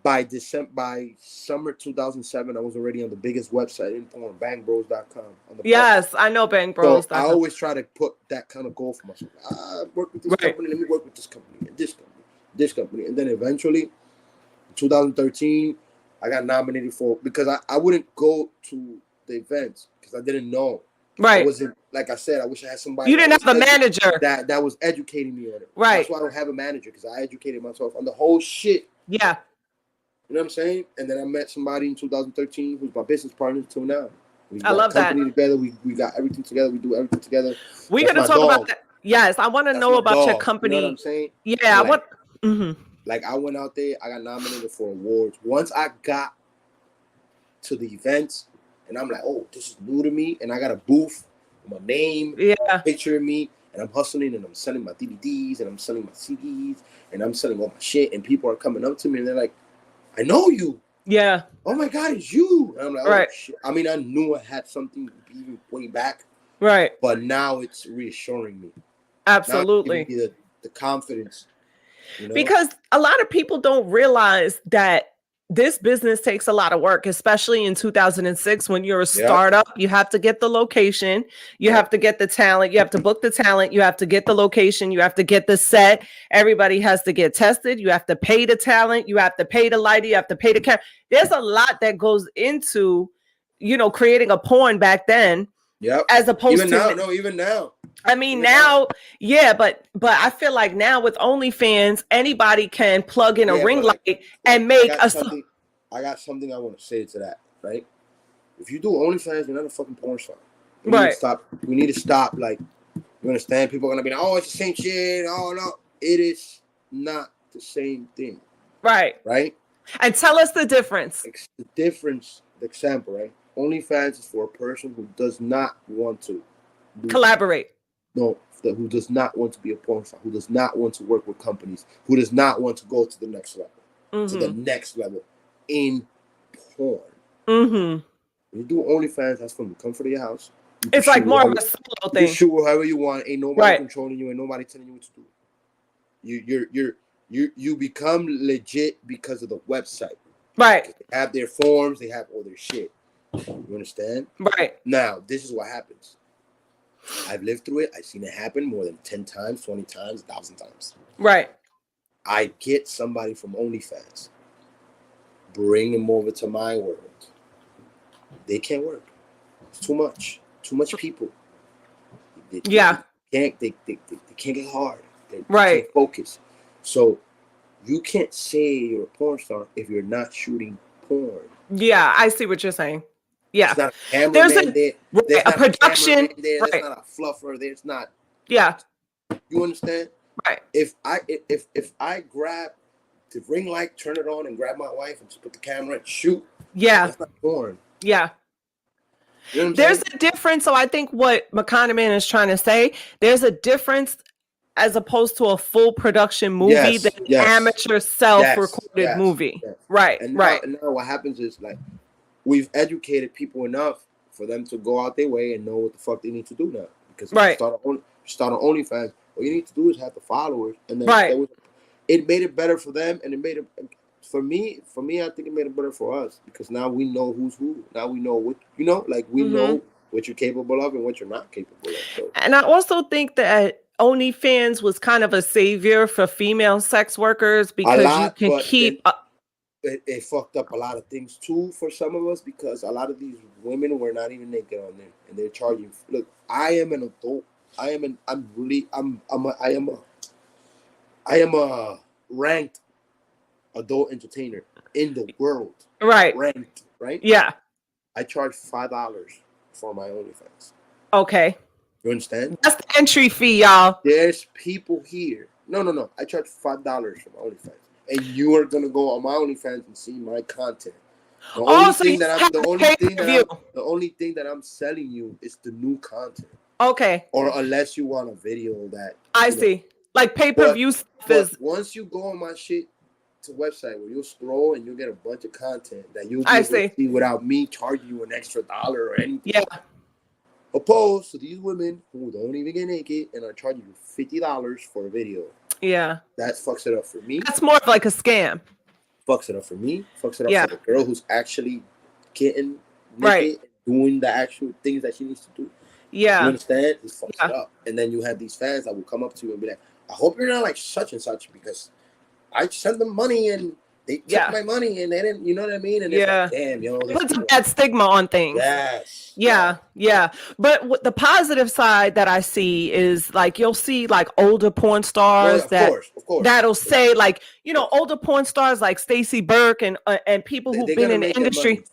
By summer 2007, I was already on the biggest website in porn, bangbros.com. Yes, I know bangbros.com. So I always try to put that kind of goal for myself. I work with this company, let me work with this company, and this company. And then eventually, in 2013, I got nominated because I wouldn't go to the events because I didn't know. Right. It wasn't, like I said, I wish I had somebody. You didn't have a manager. That was educating me on it. Right. That's why I don't have a manager, because I educated myself on the whole shit. Yeah. You know what I'm saying? And then I met somebody in 2013 who's my business partner till now. I love that. We got a company together. We got everything together. We do everything together. We're going to talk about that. Yes, I want to know about your company. You know what I'm saying? Yeah, I want. Like I went out there, I got nominated for awards. Once I got to the events, and I'm like, oh, this is new to me, and I got a booth, my name, picture of me, and I'm hustling, and I'm selling my DVDs, and I'm selling my CDs, and I'm selling all my shit, and people are coming up to me, and they're like, I know you. Yeah. Oh my God, it's you. And I'm like, oh shit. I mean, I knew I had something even way back. Right. But now it's reassuring me. Absolutely. Now it's giving me the confidence. You know? Because a lot of people don't realize that this business takes a lot of work, especially in 2006 when you're a startup. You have to get the location, you have to get the talent, you have to book the talent, you have to get the location, you have to get the set. Everybody has to get tested. You have to pay the talent, you have to pay the lighter, you have to pay the camera. There's a lot that goes into, creating a porn back then. Yeah. As opposed even to now, even now. I mean, now, but I feel like now with OnlyFans, anybody can plug in a ring light and make I got something I want to say to that, right? If you do OnlyFans, you're not a fucking porn star. We need to stop. Like, you understand? People are gonna be like, oh, it's the same shit. Oh no, it is not the same thing. Right. Right. And tell us the difference. The difference. The example, right? OnlyFans is for a person who does not want to collaborate. No, who does not want to be a porn star, who does not want to work with companies, who does not want to go to the next level, to the next level in porn. When you do OnlyFans, that's from the comfort of your house. It's like more of a solo thing. You shoot however you want. Ain't nobody controlling you. Ain't nobody telling you what to do. You become legit because of the website. Right. They have their forms, they have all their shit. You understand? Right. Now, this is what happens. I've lived through it. I've seen it happen more than 10 times, 20 times, 1,000 times. Right. I get somebody from OnlyFans, bring them over to my world. They can't work. It's too much. Too much people. They can't get hard. They can't focus. So you can't say you're a porn star if you're not shooting porn. Yeah, I see what you're saying. Yeah. There's not a cameraman there. There's a not production. A cameraman there. There's not a fluffer. There's not. Yeah. You understand? Right. If I grab the ring light, turn it on, and grab my wife and just put the camera and shoot. Yeah. That's not porn. Yeah. You know there's a difference. So I think what MACANA Man is trying to say, there's a difference as opposed to a full production movie than an amateur self-recorded movie. Yes. Right. And right. Now what happens is like we've educated people enough for them to go out their way and know what the fuck they need to do now. Because if you start on OnlyFans, all you need to do is have the followers, and then it made it better for them, and it made it for me. I think it made it better for us because now we know who's who. Now we know what we know what you're capable of and what you're not capable of. So. And I also think that OnlyFans was kind of a savior for female sex workers because you can keep. It fucked up a lot of things too for some of us because a lot of these women were not even naked on there, and they're charging. Look, I am an adult. I am a ranked adult entertainer in the world. Right. Ranked, right? Yeah. I charge $5 for my OnlyFans. Okay. You understand? That's the entry fee, y'all. There's people here. No. I charge $5 for my OnlyFans. And you are gonna go on my OnlyFans and see my content. The only thing that I'm selling you is the new content. Okay. Or unless you want a video that I see. Like pay-per-view stuff is. Once you go on my shit to website where you'll scroll and you'll get a bunch of content that you'll be able to see without me charging you an extra $1 or anything. Yeah. Opposed to these women who don't even get naked and are charging you $50 for a video. Yeah. That fucks it up for me. That's more of like a scam. Fucks it up for me. Fucks it up for the girl who's actually getting naked and doing the actual things that she needs to do. Yeah. You understand? It fucks it up. And then you have these fans that will come up to you and be like, I hope you're not like such and such because I sent them money and they took my money and they didn't, you know what I mean? And it's like, damn, it puts a bad stigma on things. Yes. Yeah. But the positive side that I see is like you'll see like older porn stars of course. That'll say like, older porn stars like Stacey Burke and people who've been in the industry.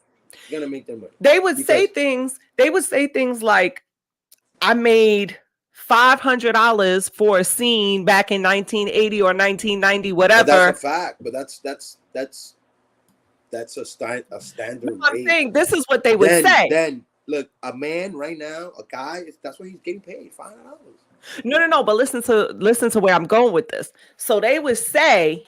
They're gonna make their money. They would say things like, I made $500 for a scene back in 1980 or 1990, whatever. But that's a fact. But that's a standard. I'm saying this is what they would say. Then look, a man right now, a guy, that's what he's getting paid, $500. No. But listen to where I'm going with this. So they would say.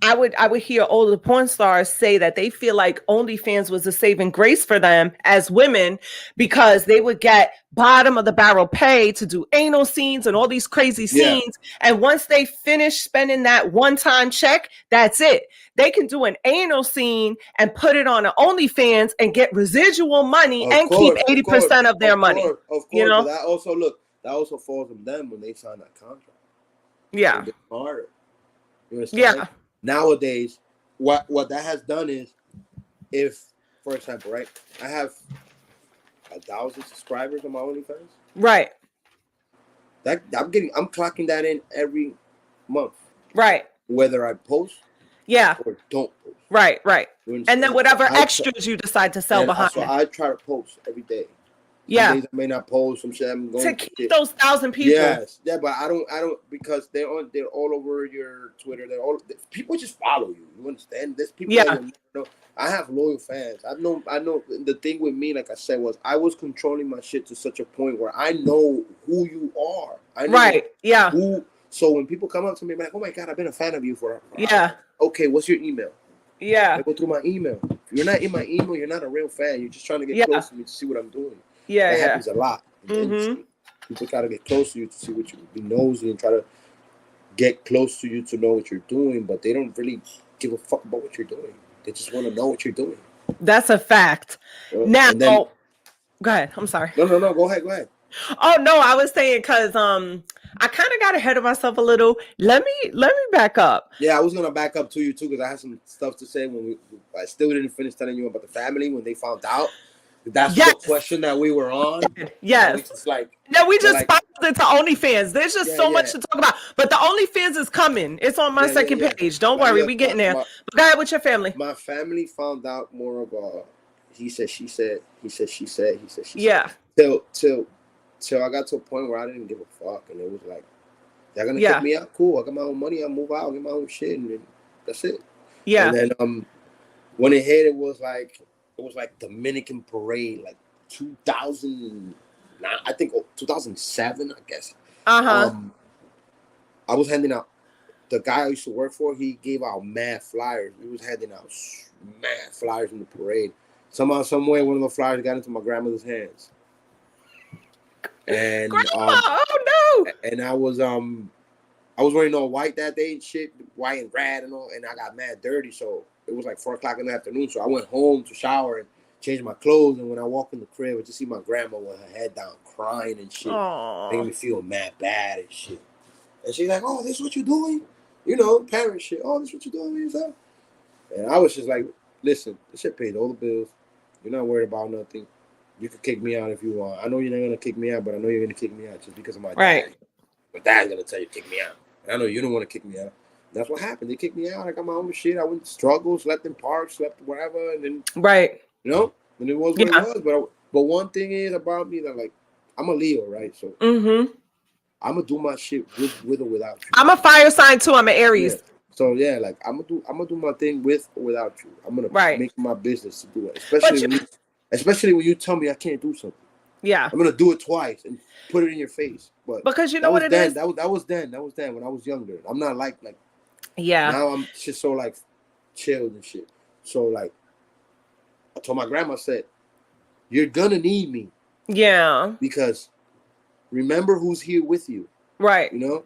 I would hear older porn stars say that they feel like OnlyFans was a saving grace for them as women because they would get bottom of the barrel pay to do anal scenes and all these crazy scenes. And once they finish spending that one-time check, that's it. They can do an anal scene and put it on an OnlyFans and get residual money keep 80% of their money. Of course. But that also falls on them when they sign that contract. Yeah. It's harder. You understand? Yeah. Nowadays, what that has done is, if, for example, right, I have 1,000 subscribers on my OnlyFans. Right. That I'm clocking that in every month. Right. Whether I post. Or don't post. Right. And then whatever extras you decide to sell behind. So I try to post every day. Some days I may not post some shit. I'm going to keep those 1,000 people. Yes, but I don't because they're all over your Twitter. People just follow you. You understand? There's people. I have loyal fans. I know. The thing with me, like I said, was I was controlling my shit to such a point where I know who you are. I know who. So when people come up to me like, "Oh my God, I've been a fan of you for." Okay, what's your email? I go through my email. If you're not in my email, you're not a real fan. You're just trying to get close to me to see what I'm doing. That happens a lot. People try to get close to you to see what you be nosy and try to get close to you to know what you're doing, but they don't really give a fuck about what you're doing. They just want to know what you're doing. That's a fact. Now, And then, go ahead. I'm sorry. no. Go ahead. Oh no, I was saying because I kind of got ahead of myself a little. Let me back up. Yeah, I was gonna back up to you too because I had some stuff to say I still didn't finish telling you about the family when they found out. That's the question that we were on. Yes. It's like we just spiraled into OnlyFans. There's just so much to talk about. But the OnlyFans is coming. It's on my second page. Don't worry, we getting there. But go ahead with your family. My family found out more of he said, she said, he said, she said, he said, she said. Till I got to a point where I didn't give a fuck, and it was like, they're gonna kick me out. Cool, I got my own money. I move out, get my own shit, and then that's it. Yeah. And then when it hit, it was like Dominican parade, like 2009, I think 2007, I guess. I was handing out. The guy I used to work for, he gave out mad flyers. He was handing out mad flyers in the parade. Somehow, some way, one of the flyers got into my grandmother's hands. And oh no! And I was wearing all white that day and shit, white and red and all, and I got mad dirty. So it was like 4 o'clock in the afternoon. So I went home to shower and change my clothes. And when I walked in the crib, I just see my grandma with her head down, crying and shit, making me feel mad bad and shit. And she's like, "Oh, this is what you're doing, you know, parent shit. Oh, this is what you're doing yourself." And I was just like, "Listen, this shit paid all the bills. You're not worried about nothing. You can kick me out if you want. I know you're not gonna kick me out, but I know you're gonna kick me out just because of my dad. My dad's gonna tell you to kick me out. And I know you don't want to kick me out." That's what happened. They kicked me out. I got my own shit. I went to struggle, slept in parks, slept wherever, and then you know, and it was what it was. But one thing is about me that, like, I'm a Leo, right? So I'm gonna do my shit with or without you. I'm a fire sign too. I'm an Aries. Yeah. So yeah, like I'm gonna do my thing with or without you. I'm gonna make my business to do it, especially when you tell me I can't do something. Yeah, I'm gonna do it twice and put it in your face. But because you know what it is. That was then when I was younger. I'm not like yeah. Now I'm just so like chilled and shit. So like I told my grandma, I said, "You're gonna need me." Yeah. Because remember who's here with you. Right. You know,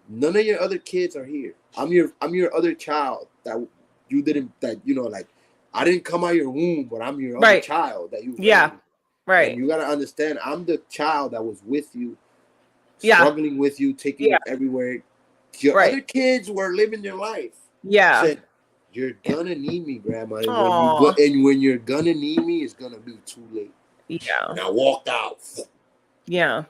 none of your other kids are here. I'm your other child that you didn't, that, you know, like, I didn't come out of your womb, but I'm your other child that you raised. Right. And you gotta understand, I'm the child that was with you, struggling with you, taking you everywhere. Your other kids were living their life. Yeah. Said, "You're gonna need me, Grandma. And when you're gonna need me, it's gonna be too late." Yeah. And I walked out. Yeah.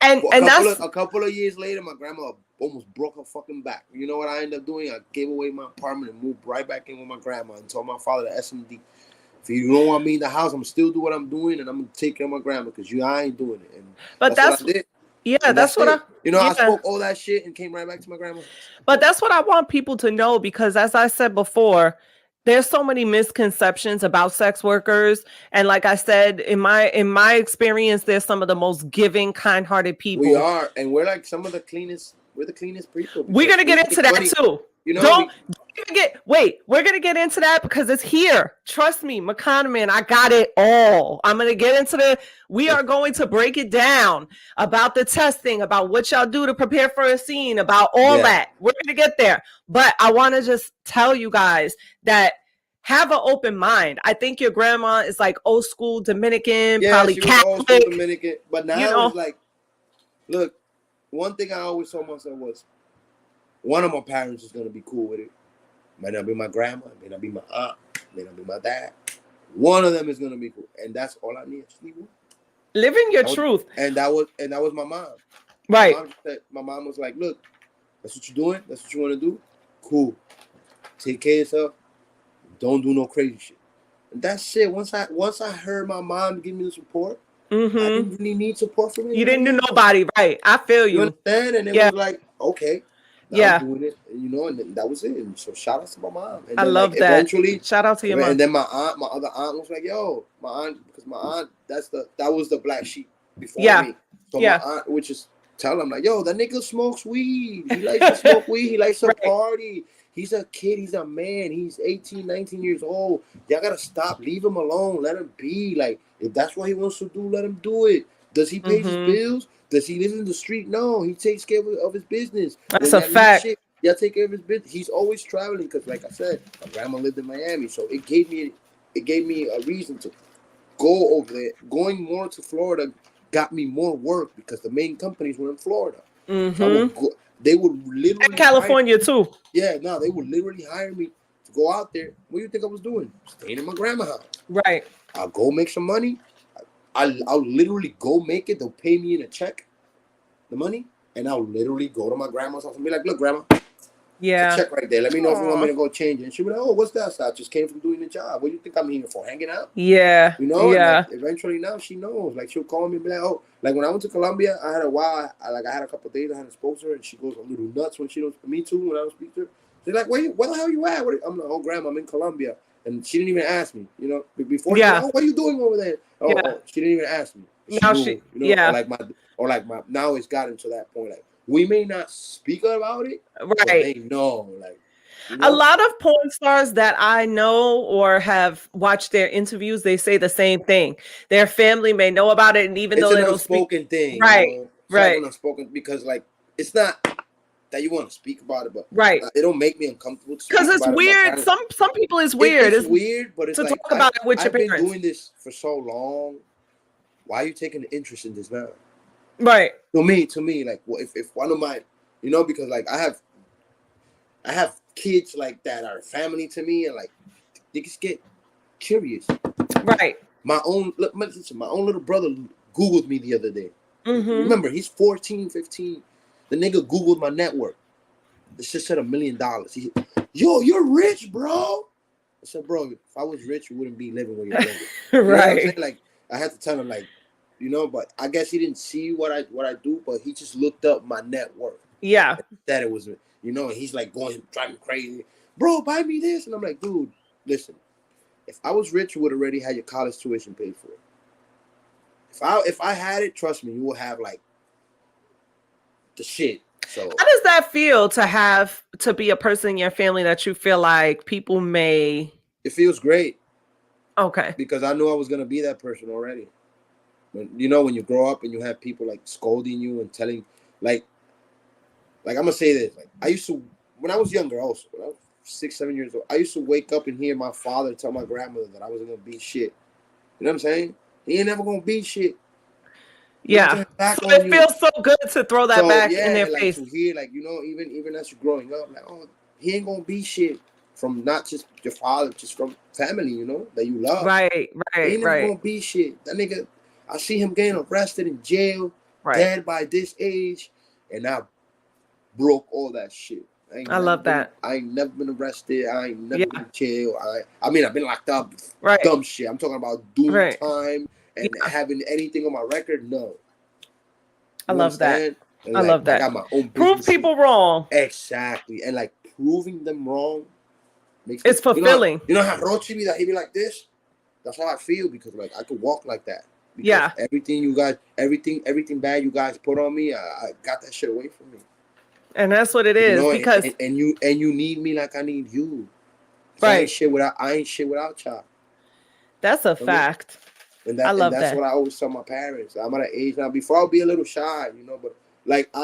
And that's a couple of years later, my grandma almost broke her fucking back. You know what I ended up doing? I gave away my apartment and moved right back in with my grandma and told my father, the SMD, "If you don't want me in the house, I'm still do what I'm doing, and I'm gonna take care of my grandma because I ain't doing it." And that's what I did. Yeah, that's what I spoke all that shit and came right back to my grandma. But that's what I want people to know, because as I said before, there's so many misconceptions about sex workers. And like I said, in my experience, they're some of the most giving, kind-hearted people. We are, and we're like some of the cleanest. We're the cleanest people. We're gonna get into that too. You know, we're gonna get into that because it's here. Trust me, MACANA Man, I got it all. I'm gonna get into we are going to break it down about the testing, about what y'all do to prepare for a scene, about all that. We're gonna get there. But I want to just tell you guys that have an open mind. I think your grandma is like old school Dominican, probably Catholic. Old school Dominican, but now it's like, look, one thing I always told myself was, one of my parents is gonna be cool with it. Might not be my grandma, may not be my aunt, may not be my dad. One of them is gonna be cool, and that's all I need. Living your truth. And that was my mom. Right. My mom was like, "Look, that's what you're doing. That's what you want to do. Cool. Take care of yourself. Don't do no crazy shit." And that shit. Once I heard my mom give me the support, I didn't really need support from me. You didn't do nobody, right? I feel you. You understand? And it was like, okay. I'm doing it, you know, and that was it. And so shout out to my mom. And I love that. Eventually, shout out to your mom. And then my other aunt was like, "Yo, my aunt," because my aunt, that was the black sheep before me. So my aunt would just tell him like, "Yo, that nigga smokes weed. He likes to smoke weed. He likes to party. He's a kid. He's a man. He's 18, 19 years old. Y'all gotta stop. Leave him alone. Let him be. Like, if that's what he wants to do, let him do it. Does he pay his bills? Does he live in the street? No, he takes care of his business. That's a fact. Yeah, take care of his business. He's always traveling because, like I said, my grandma lived in Miami, so it gave me a reason to go over there. Going more to Florida got me more work because the main companies were in Florida. So I would go. They would literally And California too. Yeah, no, they would literally hire me to go out there. What do you think I was doing? Staying in my grandma's house. Right. I'll go make some money. I'll literally go make it. They'll pay me in a check, the money, and I'll literally go to my grandma's house and be like, "Look, grandma, yeah, it's a check right there. Let me know if you want me Aw. to go change it." And she'll be like, "Oh, what's that?" So I just came from doing the job. What do you think I'm here for? Hanging out? Yeah. You know? Yeah. And like, eventually now she knows. Like she'll call me and be like, "Oh, like when I went to Colombia, I had a while. I had a couple of days. I hadn't spoken to her, and she goes a little nuts when she don't. Me too. When I don't speak to her, she's like, "Where the hell you at?" I'm like, "Oh, grandma, I'm in Colombia." And she didn't even ask me, you know. Before, Yeah. like, "Oh, what are you doing over there?" Oh, she didn't even ask me. She Now knew, she, you know, yeah, or like my. Now it's gotten to that point. Like we may not speak about it, but right. they know. Like you A know, lot of porn stars that I know or have watched their interviews, they say the same thing. Their family may know about it, and even it's though an they don't speak, unspoken thing, you right, know. It's like right, an unspoken because like it's not that you want to speak about it, but right. it don't make me uncomfortable to Because speak it's about it with my weird. parents. Some people is weird. It's It's weird, but it's to like talk about it with your I've been parents. doing this for so long. Why are you taking an interest in this now? Right. To me, like well, if one of my, you know, because like I have kids like that are family to me, and like they just get curious. Right. My own little brother Googled me the other day. Mm-hmm. Remember, he's 14, 15. The nigga Googled my network. This shit said $1 million. He said, "Yo, you're rich, bro." I said, "Bro, if I was rich, you wouldn't be living where you're living." You know what I'm Right. saying? Like, I had to tell him, like, you know, but I guess he didn't see what I do, but he just looked up my net worth. Yeah. That it was, you know, and he's like driving crazy. "Bro, buy me this." And I'm like, "Dude, listen. If I was rich, you would already had your college tuition paid for. If I had it, trust me, you will have like the shit." So How does that feel to be a person in your family that you feel like people may? it feels great Okay. because I knew I was gonna be that person already. When you know when you grow up and you have people like scolding you and telling like I'm gonna say this, like I used to when I was younger also, when I was 6, 7 years old, I used to wake up and hear my father tell my grandmother that I wasn't gonna be shit. You know what I'm saying? He ain't never gonna be shit. Yeah. Back So on it you. feels so good to throw that So back in yeah, their and like face. to hear, like you know, even as you're growing up, like oh, he ain't gonna be shit from not just your father, just from family, you know, that you love. Right. He Right. ain't never Right. gonna be shit. That nigga, I see him getting arrested in jail, Right. dead by this age, and I broke all that shit. I love that. I ain't never been arrested. I ain't never Yeah. been in jail. I mean, I've been locked up, Right. dumb shit. I'm talking about doing Right. time and Yeah. having anything on my record. No, I you love that. understand? And I like, love I that. got my own Prove business. people wrong. Exactly, and like proving them wrong makes It's me, fulfilling. You know how Rochi be that he be like this? That's how I feel because like I could walk like that. Because Yeah. everything you guys, everything bad you guys put on me, I got that shit away from me. And that's what it You is know, because and you need me like I need you. I ain't right. shit without y'all. That's a You know what I mean? fact. I And love that's that. what I always tell my parents. I'm at an age now. Before I'll be a little shy, you know, but like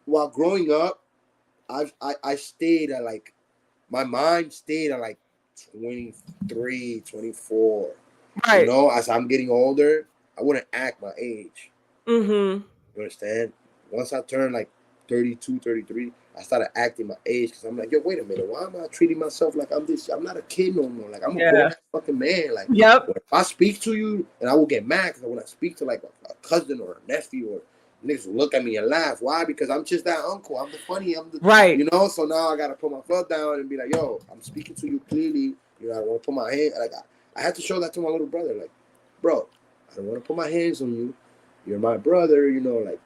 while growing up, I stayed at like my mind stayed at like 23, 24. You Right. know, as I'm getting older, I wouldn't act my age. Mm-hmm. You understand? Once I turned like 32, 33, I started acting my age because I'm like, yo, wait a minute, why am I treating myself like I'm this? I'm not a kid no more. Like I'm a grown Yeah. ass fucking man. Like Yep. if I speak to you, and I will get mad because when I speak to like a cousin or a nephew or niggas will look at me and laugh. Why? Because I'm just that uncle. I'm the funny. Right. You know. So now I gotta put my foot down and be like, yo, I'm speaking to you clearly. You know, I don't want to put my hand like I had to show that to my little brother. Like, bro, I don't want to put my hands on you. You're my brother. You know, like.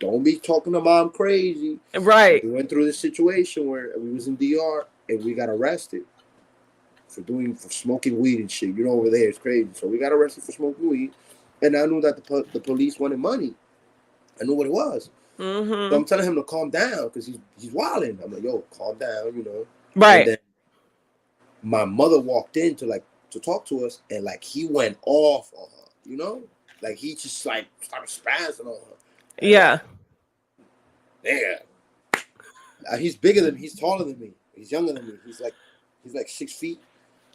Don't be talking to mom crazy. Right. We went through this situation where we was in DR and we got arrested for smoking weed and shit. You know, over there it's crazy. So we got arrested for smoking weed, and I knew that the police wanted money. I knew what it was. Mm-hmm. So I'm telling him to calm down because he's wilding. I'm like, yo, calm down, you know. Right. And then my mother walked in to talk to us, and like he went off on her, you know, like he just like started spazzing on her. And yeah. like, he's taller than me. He's younger than me. He's like 6 feet.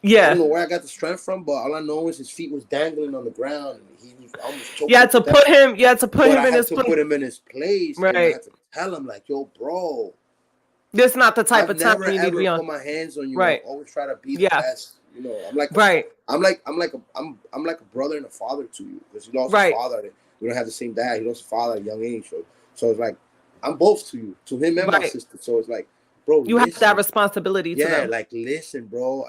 I don't know where I got the strength from, but all I know is his feet was dangling on the ground, and he was almost choking. You had to put him in his place. Put him in his place, right? And I had to tell him like, "Yo, bro, this is not the type of time you need to be on." Put my hands on you. Right. I always try to be the best. You know, I'm like I'm like a brother and a father to you because you lost a father. We don't have the same dad. He lost a father at a young age, so it's like I'm both to you, to him and my sister. So it's like, bro, you have that responsibility to them. Like, listen, bro,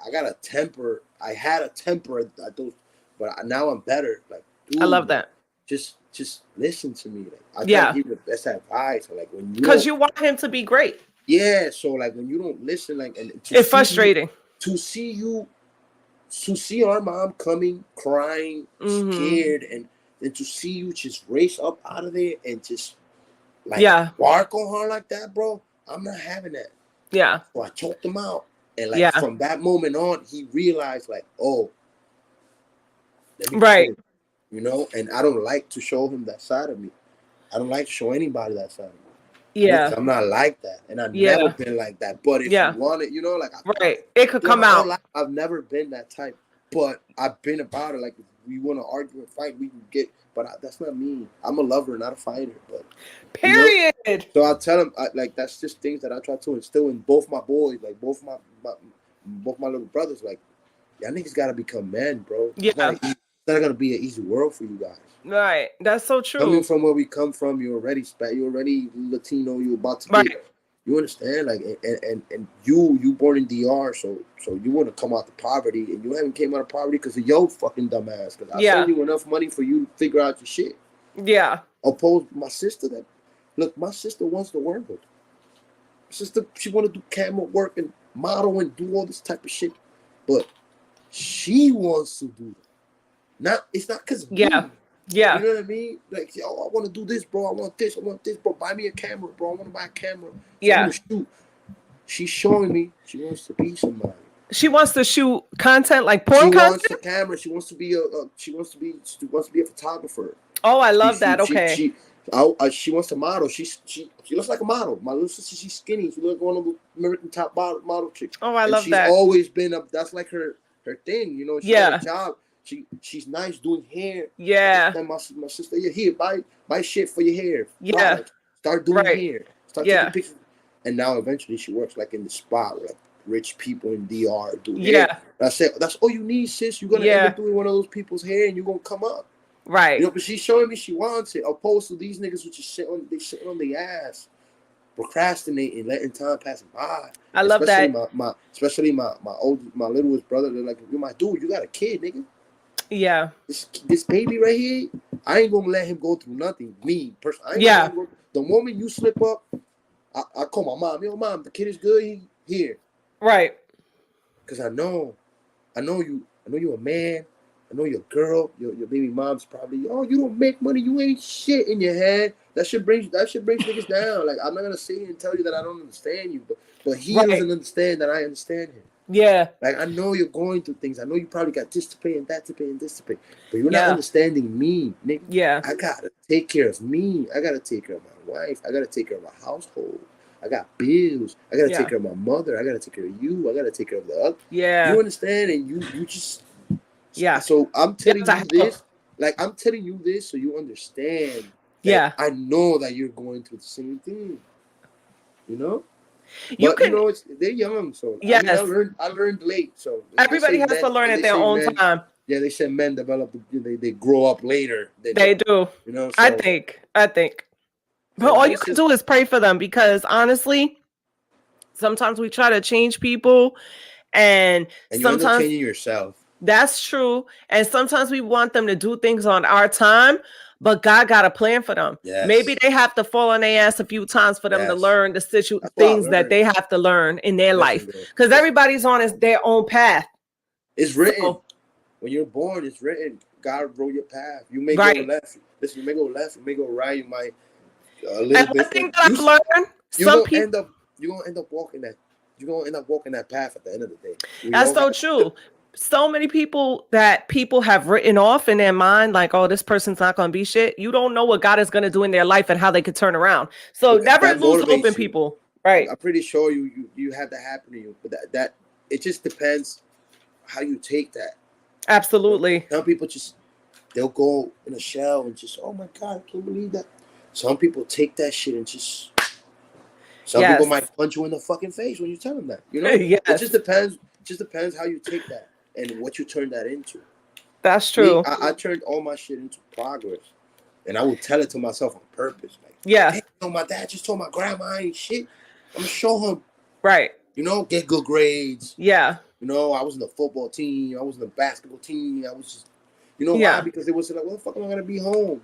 I got a temper. I had a temper at those, but now I'm better. Like, dude, I love that. Just listen to me. Like, I try to give you the best advice. So, like, when because you want him to be great. Yeah. So like when you don't listen, like, and it's frustrating to see our mom coming, crying, scared, and to see you just race up out of there and just like bark on her like that, bro. I'm not having that. Yeah. So I choked him out. And like from that moment on, he realized like, oh, right. Chill, you know, and I don't like to show him that side of me. I don't like to show anybody that side of me. Yeah. Because I'm not like that. And I've never been like that. But if you want it, you know, like it could come out. I've never been that type. But I've been about it. Like if we want to argue and fight, we can get. But that's not me. I'm a lover, not a fighter. But period. You know? So I'll tell him like that's just things that I try to instill in both my boys, like both my little brothers. Like y'all niggas gotta become men, bro. Yeah. It's not gonna be an easy world for you guys. Right. That's so true. Coming from where we come from, you're already Latino. You're about to be. You understand, like, and you born in DR, so you want to come out of poverty, and you haven't came out of poverty because of your fucking dumbass. Because I send you enough money for you to figure out your shit. Yeah. Opposed to my sister, my sister wants the world. My sister, she want to do camera work and model and do all this type of shit, but she wants to do it. It's not because Yeah. You know what I mean? Like, yo, I want to do this, bro. I want this, bro. Buy me a camera, bro. I want to buy a camera. I want to shoot. She's showing me she wants to be somebody. She wants to shoot content like porn content. She wants a camera. She wants to be a photographer. Oh, I love that. Okay. She wants to model. She looks like a model. My little sister, she's skinny. She looks like one of the American top model chicks. Oh, I love that. She's always been up. That's like her thing. You know. She has a job. She's nice doing hair. Yeah. And my sister, here, buy shit for your hair. Yeah. Start doing hair. Start taking pictures. And now eventually she works like in the spot with like rich people in DR doing hair. And I said, that's all you need, sis. You're gonna end up doing one of those people's hair and you're gonna come up. Right. You know, but she's showing me she wants it, opposed to these niggas who just sitting on their ass, procrastinating, letting time pass by. I love that. Especially my littlest brother, they're like, you're my dude, you got a kid, nigga. Yeah. This baby right here, I ain't gonna let him go through nothing. Me personally. The moment you slip up, I call my mom. Yo, mom, the kid is good. He here. Right. Because I know you a man. I know your girl. Your baby mom's probably. Oh, you don't make money. You ain't shit in your head. That shit brings niggas down. Like I'm not gonna sit here and tell you that I don't understand you, but he doesn't understand that I understand him. Yeah. Like, I know you're going through things. I know you probably got this to pay and that to pay and this to pay. But you're not understanding me, nigga. Yeah. I got to take care of me. I got to take care of my wife. I got to take care of my household. I got bills. I got to take care of my mother. I got to take care of you. I got to take care of the other. Yeah. You understand? And you just... Yeah. So I'm telling you this. Like, I'm telling you this so you understand. That I know that you're going through the same thing. You know? They're young, so yes. I learned late. So everybody has to learn at their own time. Yeah, they said men develop. They grow up later. They do. You know, so, I think. But all you can do is pray for them because honestly, sometimes we try to change people, and you sometimes end up changing yourself. That's true. And sometimes we want them to do things on our time. But God got a plan for them. Yes. Maybe they have to fall on their ass a few times for them to learn the things that they have to learn in their life. Because everybody's on their own path. It's written. When you're born, it's written. God wrote your path. You may go left. Listen, you may go left. You may go right. You might a little bit. I think that I've learned. You're gonna end up walking that. You're gonna end up walking that path at the end of the day. That's so true. So many people have written off in their mind, like, oh, this person's not going to be shit. You don't know what God is going to do in their life and how they could turn around. So never lose hope in people. Right. I'm pretty sure you had that happen to you, but that it just depends how you take that. Absolutely. Some people just they'll go in a shell and just, oh my God, I can't believe that. Some people take that shit and just. Some people Yes. might punch you in the fucking face when you tell them that. Yes. It just depends. Just depends how you take that and what you turn that into. That's true. I turned all my shit into progress, and I would tell it to myself on purpose. Like, Yeah. hey, my dad just told my grandma I ain't shit. I'm gonna show him. Right. Get good grades. Yeah. I was in the football team. I was in the basketball team. I was just, why? Yeah. Because it was like, what the fuck am I gonna be home?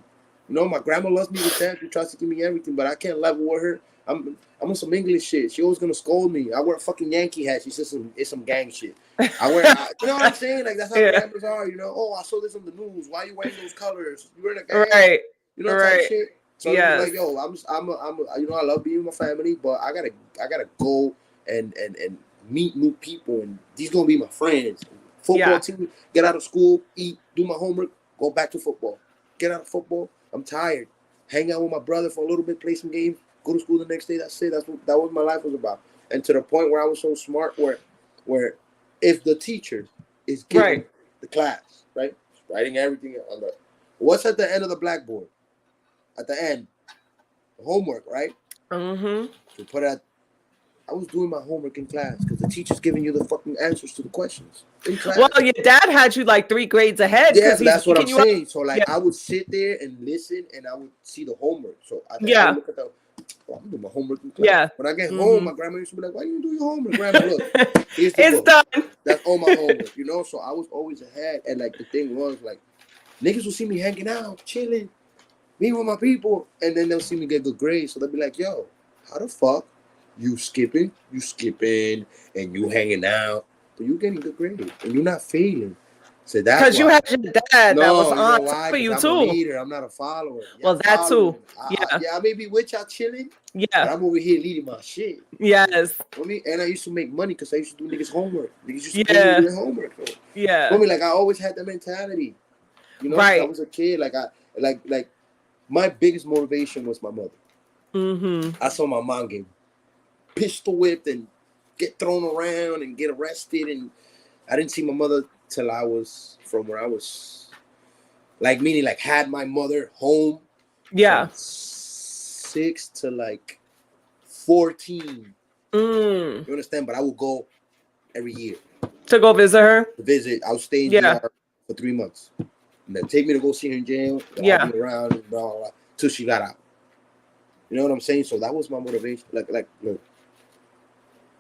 My grandma loves me to death. She tries to give me everything, but I can't level with her. I'm on some English shit. She always gonna scold me. I wear a fucking Yankee hat. She says it's some gang shit. You know what I'm saying? Like that's how grandmas are. Oh, I saw this on the news. Why are you wearing those colors? You wearing a gang? Right. Type shit. So yes. It's like, yo, I love being with my family, but I gotta go and meet new people, and these gonna be my friends. Football team, get out of school, eat, do my homework, go back to football. Get out of football, I'm tired. Hang out with my brother for a little bit, play some games, go to school the next day. That's it. That was my life was about. And to the point where I was so smart, where if the teacher is giving the class, right, writing everything on the what's at the end of the blackboard, at the end, the homework, right? Mm-hmm. So put it at. I was doing my homework in class because the teacher's giving you the fucking answers to the questions in class. Well, your dad had you like 3 grades ahead. Yeah, that's what I'm saying. So like I would sit there and listen, and I would see the homework. So I would look at I'm doing my homework in class. Yeah. When I get home, my grandma used to be like, "Why you do your homework, grandma? Look, here's the it's book. done. That's all my homework, So I was always ahead, and like the thing was like, niggas will see me hanging out, chilling, being with my people, and then they'll see me get good grades. So they'll be like, "Yo, how the fuck you skipping, and you hanging out, but you getting good grades, and you're not failing." So that's because you had your dad that was on top of you I'm too. a leader. I'm not a follower. Well, that too. I may be with y'all chilling. Yeah. But I'm over here leading my shit. Yes. And I used to make money because I used to do niggas' homework. Niggas used to pay me to do their homework. So. Yeah. Like I always had that mentality. Right. I was a kid. Like my biggest motivation was my mother. Mm-hmm. I saw my mom get pistol whipped and get thrown around and get arrested, and I didn't see my mother till I was meaning had my mother home. Yeah. From 6 to like 14. You understand? But I would go every year to go visit her. I would stay in DR for 3 months, and then take me to go see her in jail. I'd be around and blah, blah, blah, till she got out. You know what I'm saying? So that was my motivation. Look,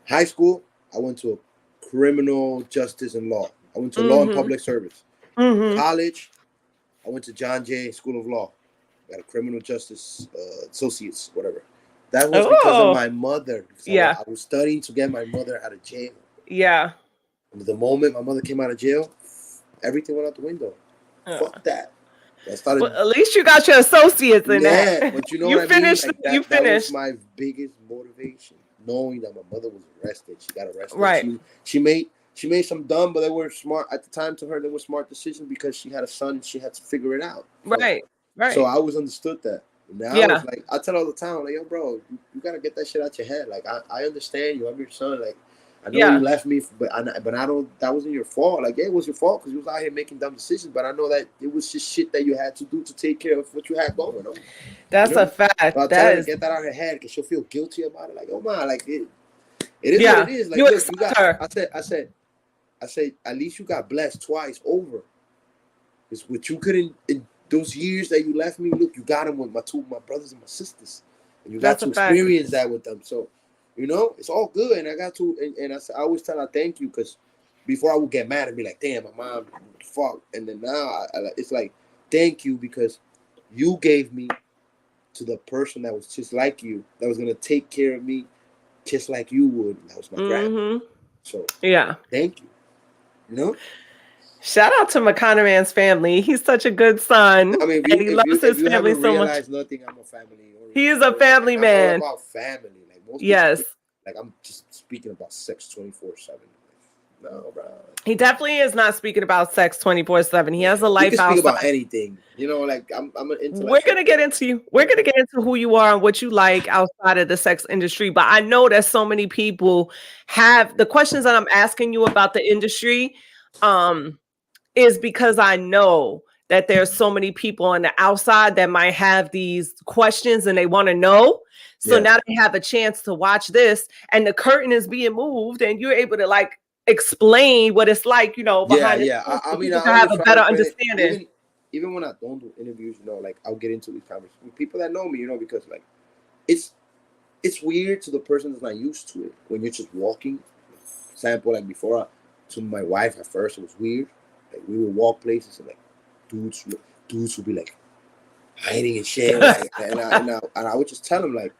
high school, I went to a criminal justice and law. I went to law and public service. College, I went to John Jay School of Law. Got a criminal justice associates, whatever. That was because of my mother. I was studying to get my mother out of jail. Yeah. And the moment my mother came out of jail, everything went out the window. Fuck that. Well, at least you got your associates in that. Yeah, but you know you what finished, I mean? That was my biggest motivation, knowing that my mother was arrested. She got arrested. Right. She made some dumb, but they were smart at the time. To her, they were smart decisions because she had a son and she had to figure it out. So, right. So I always understood that. Now I was like, I tell all the time, like, yo, bro, you gotta get that shit out your head. Like, I understand you. I'm your son. Like, I know you left me, but I don't. That wasn't your fault. Like, yeah, it was your fault because you was out here making dumb decisions. But I know that it was just shit that you had to do to take care of what you had going on. That's a fact. So I'll tell her to get that out of her head because she'll feel guilty about it. Like, oh man, like it is what it is. Like, look, you got her. I said, at least you got blessed twice over. It's what you couldn't in those years that you left me. Look, you got them with my brothers and my sisters, and you got to experience that with them. So. It's all good, and I got to, and I always tell her thank you because before I would get mad and be like, damn, my mom, what the fuck, and then now it's like, thank you because you gave me to the person that was just like you, that was gonna take care of me just like you would. And that was my grandma. So thank you. Shout out to MACANA Man's family. He's such a good son. I mean, and he loves his family so much. Nothing, I'm a family. He is a family man. I'm all about family. Like most yes. People, like I'm just speaking about sex 24/7. No, bro. He definitely is not speaking about sex 24/7. He has a We life can speak outside. about anything. You know, like I'm an intellectual. We're gonna get into you. We're gonna get into who you are and what you like outside of the sex industry. But I know that so many people have the questions that I'm asking you about the industry. Is because I know that there's so many people on the outside that might have these questions and they want to know. So Yeah. now they have a chance to watch this, and the curtain is being moved, and you're able to like explain what it's like, behind Yeah. the scenes I so mean, I people can have always a try better to explain it. understanding. Even when I don't do interviews, like I'll get into these conversations with people that know me, because like it's weird to the person that's not used to it when you're just walking. Example, like before, to my wife at first it was weird. Like we would walk places and like dudes would be like hiding and shit, like, and I would just tell them like,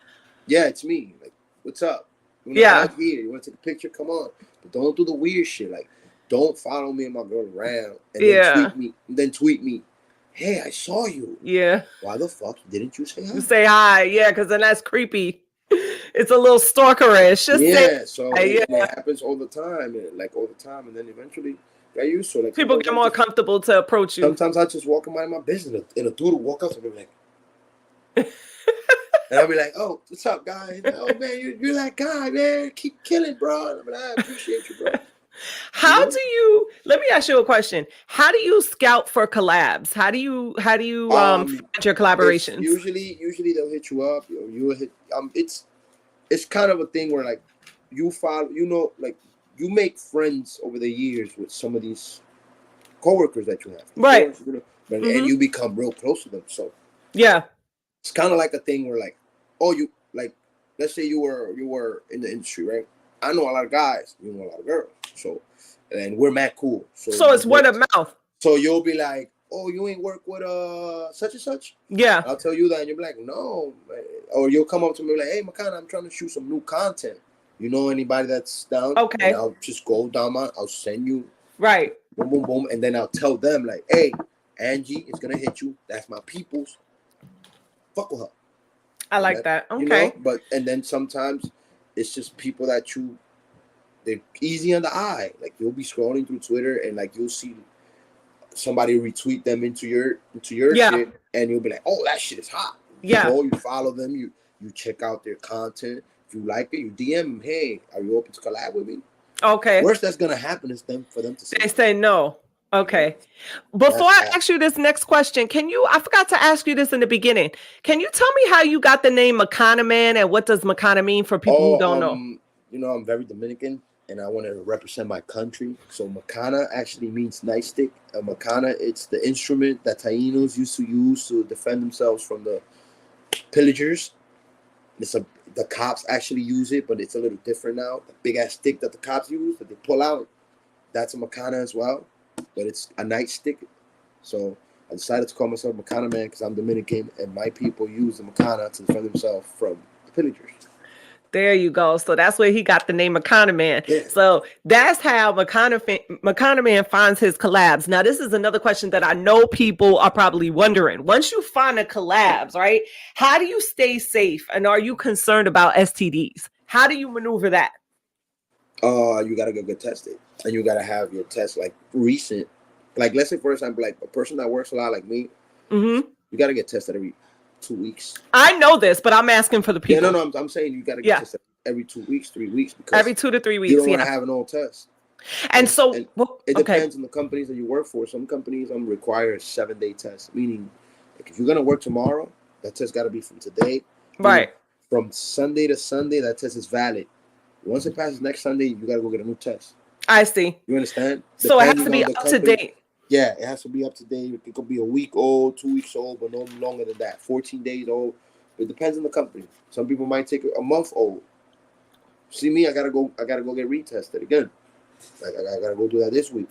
yeah, it's me. Like, what's up? I'm out here. You want to take a picture? Come on, but don't do the weird shit. Like, don't follow me and my girl around and then tweet me. Hey, I saw you. Yeah. Why the fuck didn't you say hi? You say hi, yeah, because then that's creepy. It's a little stalkerish. Just say so hi, it happens all the time, and then eventually got used to it. Like, people get more comfortable to approach you. Sometimes I just walk in my business and a dude will walk up and be like, and I'll be like, oh, what's up, guy? Oh man, you're that guy, man. Keep killing, bro. And I'm like, I appreciate you, bro. Let me ask you a question. How do you scout for collabs? How do you find your collaborations? Usually they'll hit you up. You'll hit it's kind of a thing where like you follow, like you make friends over the years with some of these coworkers that you have. Right. And you become real close to them. So yeah. It's kind of like a thing where like, oh, you like, let's say you were in the industry, right? I know a lot of guys, you know a lot of girls. So, and we're mad cool. So it's word of mouth. So you'll be like, oh, you ain't work with such and such? Yeah. I'll tell you that, and you'll be like, no. Or you'll come up to me like, hey, Macana, I'm trying to shoot some new content. You know anybody that's down? Okay. And I'll just go down I'll send you. Right. Boom, boom, boom. And then I'll tell them like, hey, Angie is going to hit you. That's my people's. Fuck with her. I like that. Okay. But and then sometimes it's just people that they're easy on the eye. Like you'll be scrolling through Twitter and like you'll see somebody retweet them into your shit, and you'll be like, oh, that shit is hot. Yeah. You follow them, you check out their content. If you like it, you DM them, hey, are you open to collab with me? Okay. Worst that's gonna happen is for them to say they say no. Okay. Before I ask you this next question, I forgot to ask you this in the beginning. Can you tell me how you got the name MACANA Man and what does MACANA mean for people who don't know? I'm very Dominican and I want to represent my country. So Macana actually means nightstick. Macana, it's the instrument that Tainos used to use to defend themselves from the pillagers. The cops actually use it, but it's a little different now. The big ass stick that the cops use that they pull out, that's a Macana as well. But it's a nightstick. So I decided to call myself MACANA Man because I'm Dominican and my people use the Macana to defend themselves from the pillagers. There you go. So that's where he got the name MACANA Man. Yeah. So that's how MACANA Man finds his collabs. Now, this is another question that I know people are probably wondering. Once you find a collabs, right? How do you stay safe? And are you concerned about STDs? How do you maneuver that? You got to go get tested. And you got to have your test like recent. Like, let's say, for example, like a person that works a lot like me, you got to get tested every 2 weeks. I know this, but I'm asking for the people. Yeah, no, I'm saying you got to get tested every 2 weeks, 3 weeks. Because every 2 to 3 weeks. You don't want to have an old test. And it depends on the companies that you work for. Some companies require a 7-day test, meaning like, if you're going to work tomorrow, that test got to be from today. Right. From Sunday to Sunday, that test is valid. Once it passes next Sunday, you got to go get a new test. I see. You understand? So it has to be up to date. Yeah, it has to be up to date. It could be a week old, 2 weeks old, but no longer than that. 14 days old. It depends on the company. Some people might take a month old. See me, I gotta go get retested again. Like I gotta go do that this week.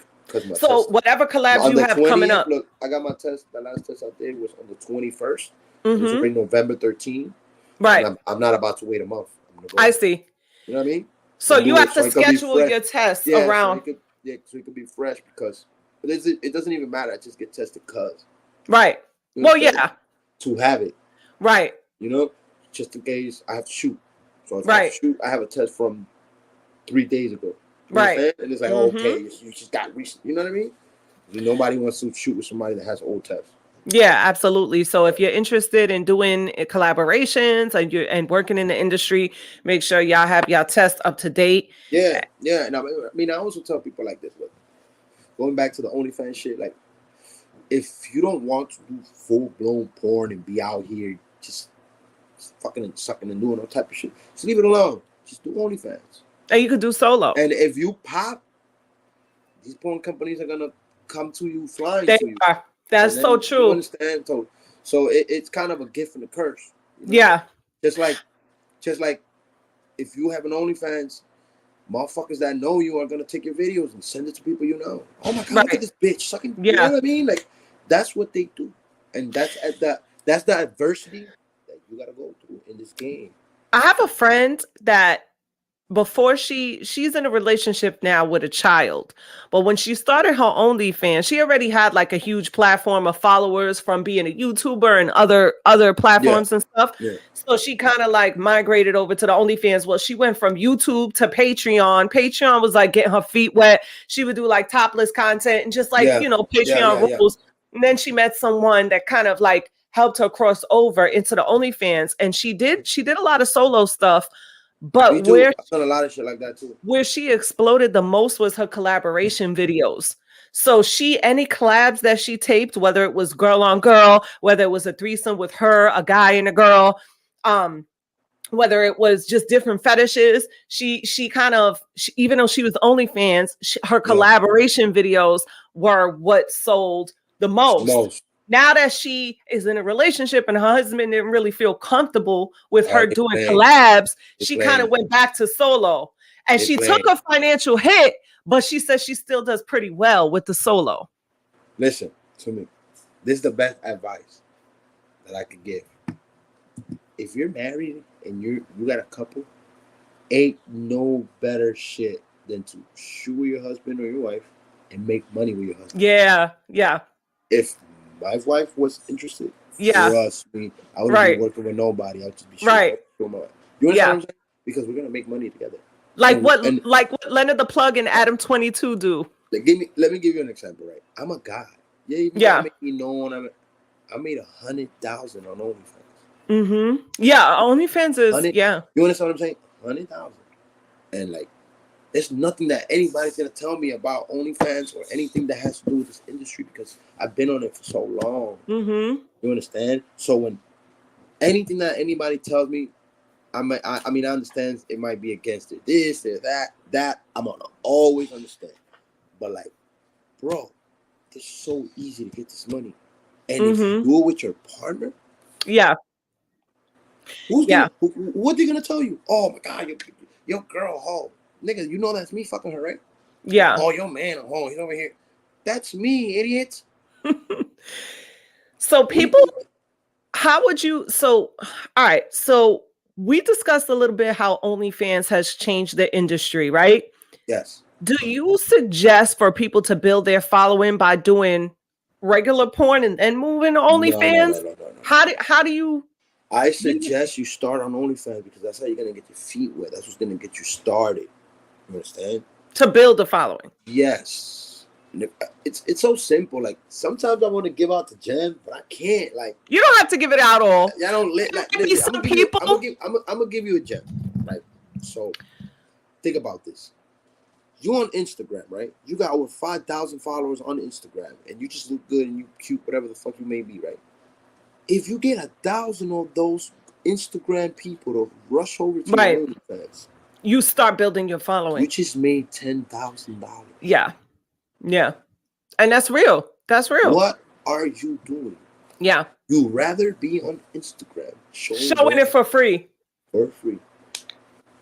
So whatever collabs you have coming up. Look, I got my test. The last test I did was on the 21st. Which will be November 13th. Right. I'm not about to wait a month. I see. You know what I mean? So you have to schedule your tests around. So it could be fresh because it doesn't even matter. I just get tested because. Right. Well, yeah. To have it. Right. You know, just in case I have to shoot. So if I have to shoot, I have a test from 3 days ago. You Right. understand? And it's like, okay, you just got recent. You know what I mean? Nobody wants to shoot with somebody that has old tests. Yeah, absolutely. So if you're interested in doing collaborations and you're working in the industry, make sure y'all have y'all tests up to date. Yeah. And I mean, I also tell people like this, look, going back to the OnlyFans shit, like, if you don't want to do full blown porn and be out here just fucking and sucking and doing all type of shit, just leave it alone. Just do OnlyFans. And you could do solo. And if you pop, these porn companies are gonna come to you, flying They to you. are. That's so true. You understand? So it's kind of a gift and a curse. You know? Yeah. Just like if you have an OnlyFans, motherfuckers that know you are gonna take your videos and send it to people you know. Oh my god, look at this bitch sucking. Yeah. You know what I mean? Like, that's what they do, and that's the adversity that you gotta go through in this game. I have a friend that before she's in a relationship now with a child, but when she started her OnlyFans, she already had like a huge platform of followers from being a YouTuber and other platforms and stuff. Yeah. So she kind of like migrated over to the OnlyFans. Well, she went from YouTube to Patreon. Patreon was like getting her feet wet. She would do like topless content and just like, Patreon rules. And then she met someone that kind of like helped her cross over into the OnlyFans. And she did a lot of solo stuff. But I've done a lot of shit like that too. Where she exploded the most was her collaboration videos. So any collabs that she taped, whether it was girl on girl, whether it was a threesome with her, a guy and a girl, whether it was just different fetishes, she even though she was OnlyFans, her collaboration videos were what sold the most. Now that she is in a relationship and her husband didn't really feel comfortable with her doing collabs, she kind of went back to solo. And she took a financial hit, but she says she still does pretty well with the solo. Listen to me. This is the best advice that I could give. If you're married and you got a couple, ain't no better shit than to shoot with your husband or your wife and make money with your husband. Yeah. If my wife was interested, trust me, I wouldn't be working with nobody. I would just be shooting. You understand what I'm saying? Because we're gonna make money together. Like what Leonard the Plug and Adam 22 do. Let me give you an example, right? I'm a guy. Yeah. Make me known. I made 100,000 on OnlyFans. Yeah, OnlyFans is You understand what I'm saying? 100,000, and like, there's nothing that anybody's gonna tell me about OnlyFans or anything that has to do with this industry because I've been on it for so long. You understand? So when anything that anybody tells me, I understand it might be against it. This, that. I'm gonna always understand. But like, bro, it's so easy to get this money, and if you do it with your partner, what they gonna tell you? Oh my god, your girl, oh nigga, you know that's me fucking her, right? Yeah. Oh, your man, oh, he's over here. That's me, idiot. So people, how would you? So, all right. So we discussed a little bit how OnlyFans has changed the industry, right? Yes. Do you suggest for people to build their following by doing regular porn and then moving to OnlyFans? No. How do you? I suggest you start on OnlyFans because that's how you're gonna get your feet wet. That's what's gonna get you started. You understand? To build the following. Yes. It's so simple. Like, sometimes I want to give out the gem, but I can't. Like, you don't have to give it out all. I don't let like listen, I'm gonna give you a gem. Right. So think about this. You on Instagram, right? You got over 5,000 followers on Instagram, and you just look good and you cute, whatever the fuck you may be, right? If you get 1,000 of those Instagram people to rush over to your OnlyFans, you start building your following. You just made $10,000. Yeah, and that's real. That's real. What are you doing? Yeah, you rather be on Instagram showing it for free,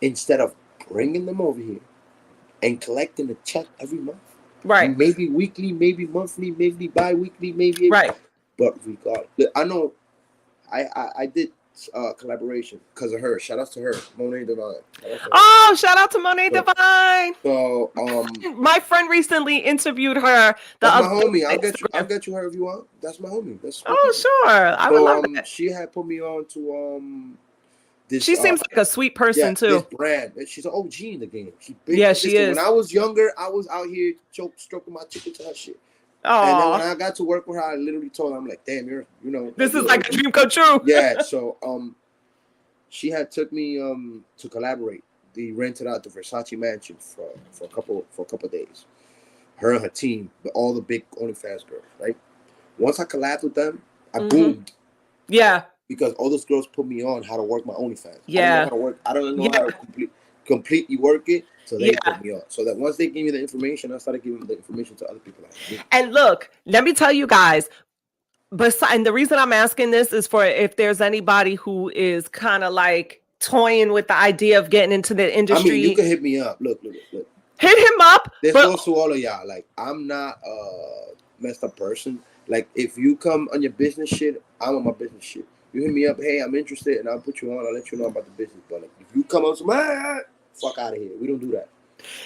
instead of bringing them over here and collecting a check every month. Right. Maybe weekly, maybe monthly, maybe bi-weekly, maybe right. But regardless, I know I did collaboration because of her. Shout out to her, Monet Divine. Shout out to Monet Divine. So my friend recently interviewed her. That's my homie. I'll get you her if you want. That's my homie. That's sure. I would love that. She had put me on to this. She seems like a sweet person too. This brand. She's an OG in the game. She's big. Yeah, she is. When I was younger, I was out here stroking my chicken to her shit. Oh. And then when I got to work with her, I literally told her, I'm like, damn, this is like a dream come true. Yeah. So she had took me to collaborate. They rented out the Versace mansion for a couple of days. Her and her team, all the big OnlyFans girls, right? Once I collabed with them, I boomed. Yeah. Because all those girls put me on how to work my OnlyFans. Yeah. I don't know how to completely work it. So they put me on. So that once they gave me the information, I started giving the information to other people. And look, let me tell you guys, and the reason I'm asking this is for if there's anybody who is kind of like toying with the idea of getting into the industry. I mean, you can hit me up. Look. Hit him up. This goes to all of y'all. Like, I'm not a messed up person. Like, if you come on your business shit, I'm on my business shit. You hit me up, hey, I'm interested, and I'll put you on. I'll let you know about the business. But like, if you come on some, fuck out of here. We don't do that.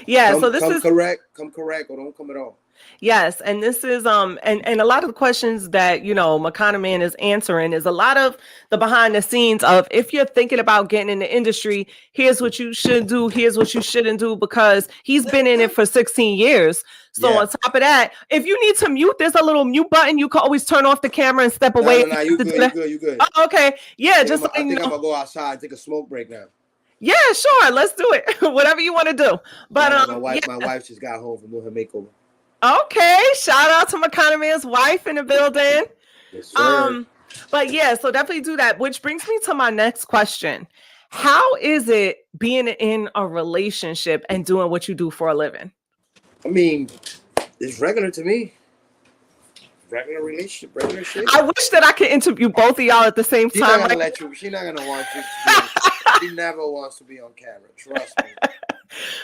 Yeah, come correct, or don't come at all. Yes, and this is and a lot of the questions that MACANA Man is answering is a lot of the behind the scenes of if you're thinking about getting in the industry, here's what you should do, here's what you shouldn't do, because he's been in it for 16 years. So on top of that, if you need to mute, there's a little mute button. You can always turn off the camera and step away. No, you good. Oh, okay, yeah, I think I'm gonna go outside and take a smoke break now. Yeah, sure, let's do it. Whatever you want to do. But my wife just got home from doing her makeover. Okay, shout out to MACANA Man's wife in the building. Yes, sir. But yeah, so definitely do that. Which brings me to my next question. How is it being in a relationship and doing what you do for a living? I mean, it's regular to me. Regular relationship, regular shit. I wish that I could interview both of y'all at the same time. She's not gonna want you. She never wants to be on camera. Trust me.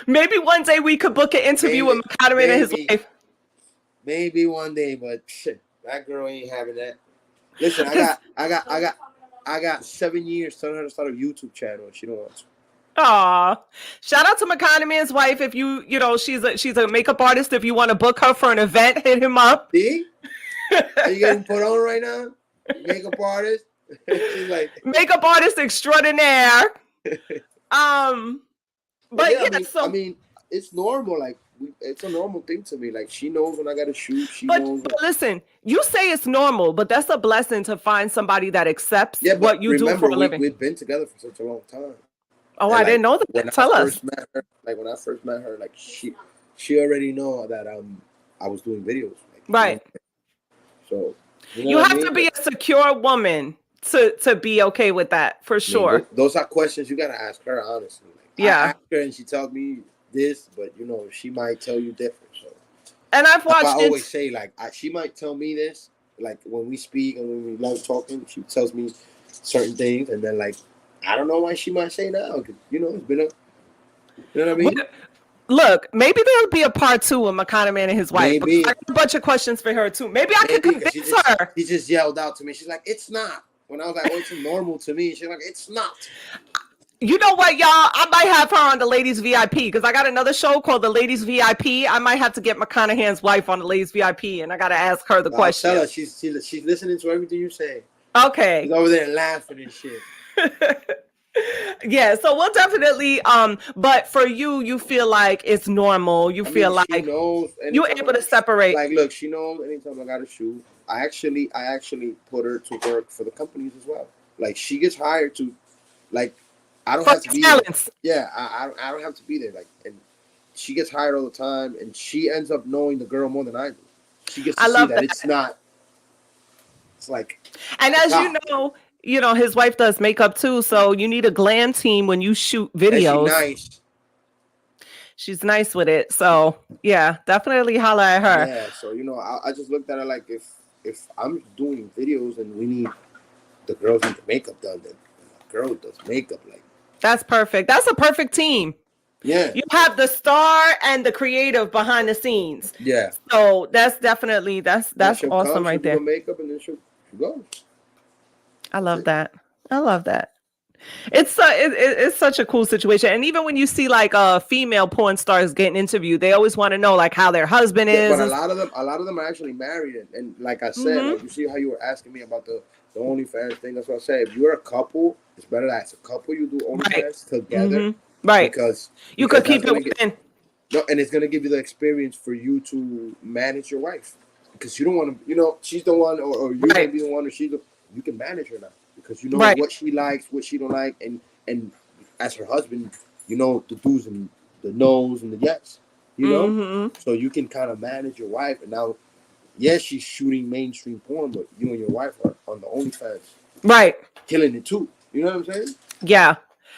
Maybe one day we could book an interview with MACANA Man and his wife. Maybe one day, but shit, that girl ain't having that. Listen, I got 7 years telling her to start a YouTube channel, and she don't want to. Aw, shout out to MACANA Man's wife. If she's a makeup artist. If you want to book her for an event, hit him up. See? Are you getting put on right now? Makeup artist. She's like makeup artist extraordinaire. But yeah, I mean, it's normal. Like, it's a normal thing to me. Like, she knows when I got to shoot. But listen, you say it's normal, but that's a blessing to find somebody that accepts what you do for a living. We've been together for such a long time. Oh, I didn't know that. Tell us. When I first met her, like she already know that I was doing videos. Like, right. So you have to be a secure woman to be okay with that, for sure. Those are questions you gotta ask her, honestly. Like, I ask her and she tells me this, but she might tell you different. So, and I've watched. I always say, like, she might tell me this, like, when we speak and when we love talking, she tells me certain things, and then, like, I don't know why she might say now, because it's been you know what I mean. Look, maybe there'll be a part 2 with MACANA Man and his wife. Maybe. I have a bunch of questions for her too. Maybe I could convince her. She just yelled out to me. She's like, "It's not." When I was like, "Oh, it's normal to me," she's like, "It's not." You know what, y'all? I might have her on the Ladies VIP because I got another show called the Ladies VIP. I might have to get MACANA Man's wife on the Ladies VIP, and I got to ask her the question. Tell her she's listening to everything you say. Okay. She's over there laughing and shit. Yeah, so we'll definitely but for you feel like it's normal. You feel like you're able to separate. Like, look, she knows anytime I gotta shoot. I actually put her to work for the companies as well. Like, she gets hired to, like, I don't have to be there. Yeah, I don't have to be there. Like, and she gets hired all the time, and she ends up knowing the girl more than I do. She gets to see that it's not. It's like, and as you know, his wife does makeup too, so you need a glam team when you shoot videos. She's nice. She's nice with it, so yeah, definitely holler at her. Yeah, so I just looked at her like, if I'm doing videos and we need the girls need the makeup done, then the girl does makeup. Like, that's perfect. That's a perfect team. Yeah, you have the star and the creative behind the scenes. Yeah, so that's definitely that's awesome right there. Makeup and then she'll go. I love that. It's such a cool situation. And even when you see like female porn stars getting interviewed, they always want to know like how their husband is. But a lot of them are actually married, and like I said, like, you see how you were asking me about the the OnlyFans thing. That's what I say. If you're a couple, it's better that as a couple you do OnlyFans together, Right. because You could that's keep gonna it get within. no, and it's gonna give you the experience for you to manage your wife, because you don't want to, you know, she's the one, or you may Right. be the one, or you can manage her now, because you know Right. what she likes, what she don't like, and as her husband, you know the do's and the no's and the yes, you know, Mm-hmm. so you can kind of manage your wife. And now, yes, she's shooting mainstream porn, but you and your wife are on the OnlyFans, Right. killing it too. You know what I'm saying? Yeah.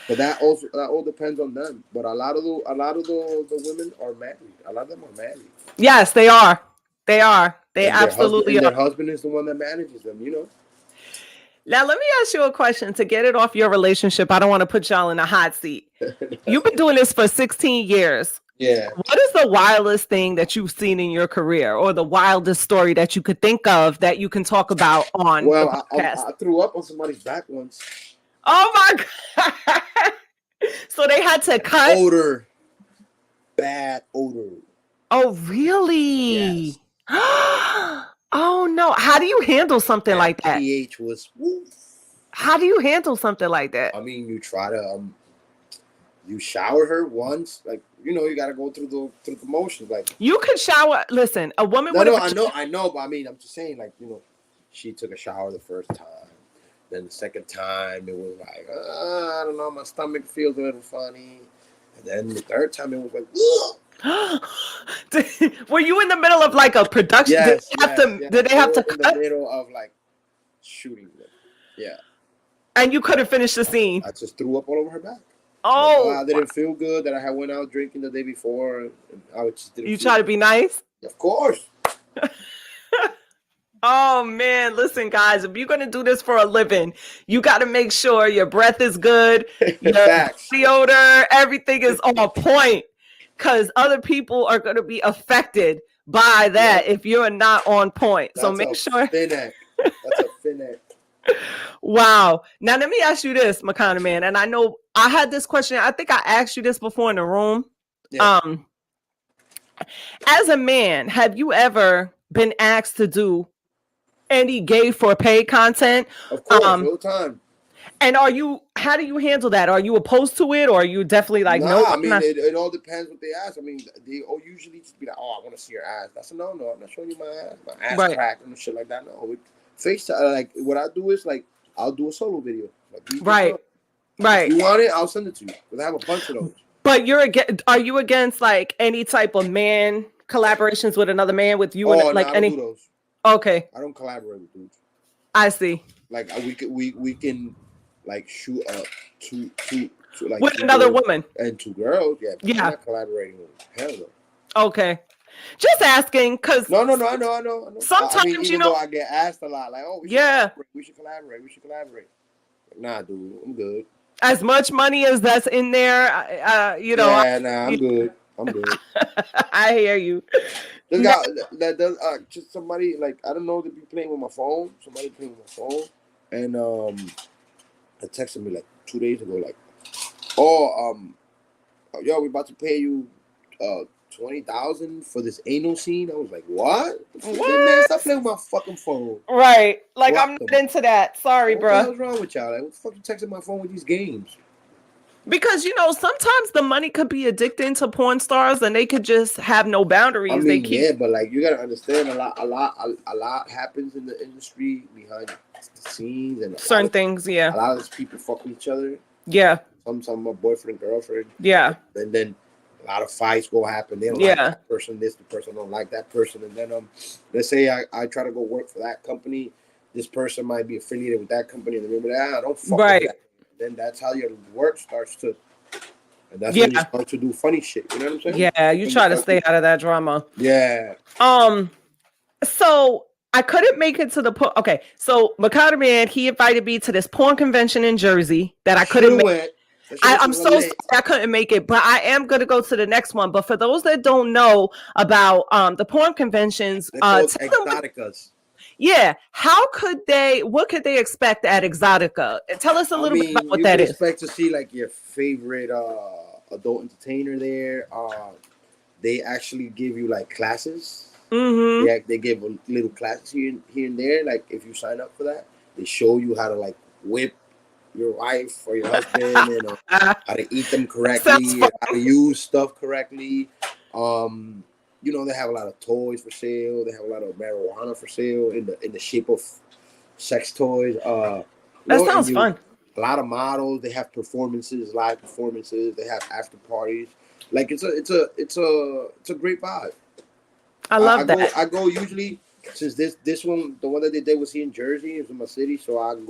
But that all depends on them. But a lot of the women are married. A lot of them are married. Yes, they are. They are. They absolutely Their are. husband is the one that manages them. You know. Now, let me ask you a question to get it off your relationship. I don't want to put y'all in a hot seat. You've been doing this for 16 years. Yeah. What is the wildest thing that you've seen in your career, or the wildest story that you could think of that you can talk about on the Well, podcast? I threw up on somebody's back once. Oh my God. So they had to cut. Odor. Bad odor. Oh, really? Yes. Oh no. How do you handle something That like that? pH was. Woo. How do you handle something like that? I mean, you try to you shower her once, like, you know, you got to go through the motions, like. You could shower. Listen, a woman No, would. I know, but I mean, I'm just saying, like, you know, she took a shower the first time, then the second time it was like, I don't know, my stomach feels a little funny, and then the third time it was like, Were you in the middle of like a production? yes, Did they have to in cut? the middle of like shooting them. Yeah, And you couldn't finish the scene. I just threw up all over her back. Oh, I didn't feel good that I had went out drinking the day before. And I just didn't. You try to be nice? Of course. Oh man, listen, guys, if you're gonna do this for a living, you got to make sure your breath is good, your body odor, everything is on point, because other people are gonna be affected by that if you're not on point. So make sure. That's a finette. Wow. Now let me ask you this, MACANA Man, and I know I had this question. I think I asked you this before in the room. Yeah. As a man, have you ever been asked to do any gay for paid content? Of course, all the time. And how do you handle that? Are you opposed to it, or are you definitely like, no? I mean, it all depends what they ask. I mean, they usually just be like, oh, I want to see your ass. That's a no. I'm not showing you my ass crack and shit like that. No, FaceTime. Like, what I do is, like, I'll do a solo video. Like, right. If you want it, I'll send it to you. Because I have a bunch of those. But are you against like any type of man collaborations with another man, with you? Oh, and like I don't do those. Okay. I don't collaborate with dudes. I see. Like, we can like shoot up two like with another woman and two girls. Yeah. Yeah. I'm not collaborating with hell no. Okay. Just asking, because no, I know. Sometimes I mean, even though I get asked a lot, like, oh, we should collaborate. Like, nah, dude, I'm good. As much money as that's in there, you know. Yeah, I'm good. I hear you. This guy that does just somebody, like, I don't know, they be playing with my phone. Somebody playing with my phone, and they texted me like 2 days ago, like, oh, yo, we about to pay you 20,000 for this anal scene. I was like, what? Man, stop playing with my fucking phone. Right. Like, I'm not into that. Sorry, bro. What's wrong with y'all? Like, what the fuck you texting my phone with these games? Because, you know, sometimes the money could be addicting to porn stars and they could just have no boundaries. I mean, yeah, but like, you gotta understand, a lot happens in the industry behind the scenes, and certain things. Yeah. A lot of these people fuck with each other. Yeah. Some my boyfriend, girlfriend. Yeah. And then a lot of fights go happen. They don't like that person. The person don't like that person. And then let's say I try to go work for that company. This person might be affiliated with that company, and remember that, don't fuck with that. Then that's how your work starts to, and that's when you start to do funny shit. You know what I'm saying? Yeah, you try to stay out of that drama. Yeah. So I couldn't make it to the okay. So MACANA Man, he invited me to this porn convention in Jersey that I couldn't make. I'm so sorry I couldn't make it, but I am going to go to the next one. But for those that don't know about the porn conventions, Exoticas. Yeah, what could they expect at Exotica? Tell us a little bit about what that is. You expect to see like your favorite adult entertainer there. They actually give you like classes. Mm-hmm. Yeah, they give little classes here and there. Like if you sign up for that, They show you how to like whip your wife or your husband, and how to eat them correctly, and how to use stuff correctly. You know, they have a lot of toys for sale. They have a lot of marijuana for sale in the shape of sex toys. That sounds fun. A lot of models. They have performances, live performances. They have after parties. Like it's a great vibe. I love that. I go usually, since this one, the one that they did was here in Jersey, it's in my city. So I've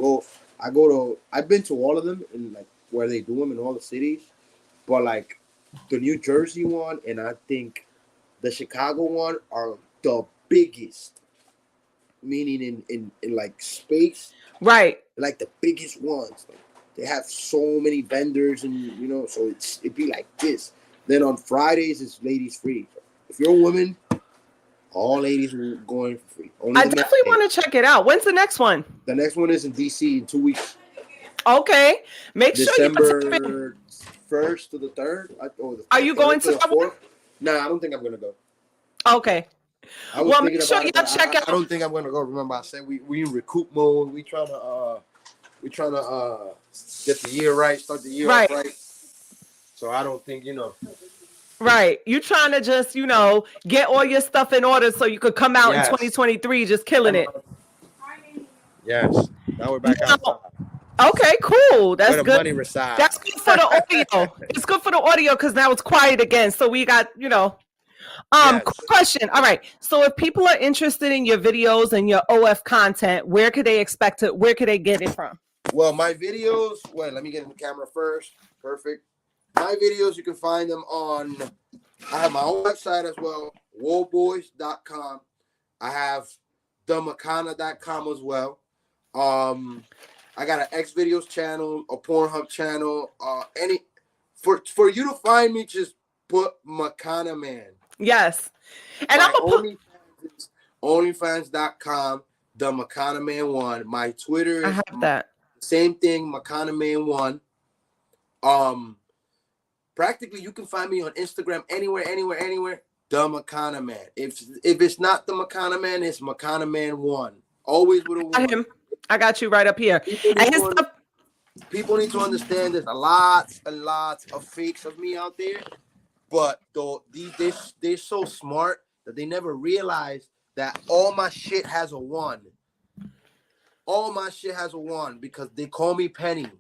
been to all of them and like where they do them in all the cities, but like the New Jersey one and I think the Chicago one are the biggest, meaning in like space, right? Like the biggest ones. Like, they have so many vendors, and you know, so it'd be like this. Then on Fridays it's ladies free. So if you're a woman, all ladies are going for free. I definitely want to check it out. When's the next one? The next one is in DC in 2 weeks. Okay, make December sure you 1st to the 3rd. Are you going to that one? Nah, I don't think I'm gonna go. Okay. Well, make sure y'all check out. I don't think I'm gonna go. Remember, I said we in recoup mode. We trying to get the year right, start the year off right. So I don't think, you know. Right. You trying to just, you know, get all your stuff in order so you could come out in 2023 just killing it. Yes. Now we're back outside. Okay, cool. That's where the good. Money resides. That's good for the audio. It's good for the audio because now it's quiet again. So we got, you know. Question. All right. So if people are interested in your videos and your OF content, where could they expect it? Where could they get it from? Well, my videos, let me get in the camera first. Perfect. My videos, you can find them on, I have my own website as well, woolboys.com. I have themacana.com as well. I got an X videos channel, a Pornhub channel. For you to find me, just put MACANA Man. Yes. And I'm gonna put OnlyFans.com, the MACANA Man 1. My Twitter is I have that. Same thing, MACANA Man 1. Practically you can find me on Instagram anywhere. The MACANA Man. If it's not the MACANA Man, it's MACANA Man 1. Always with a 1. I got you right up here. People need to understand there's a lot of fakes of me out there. But though they're so smart that they never realize that all my shit has a 1. All my shit has a 1 because they call me Penny.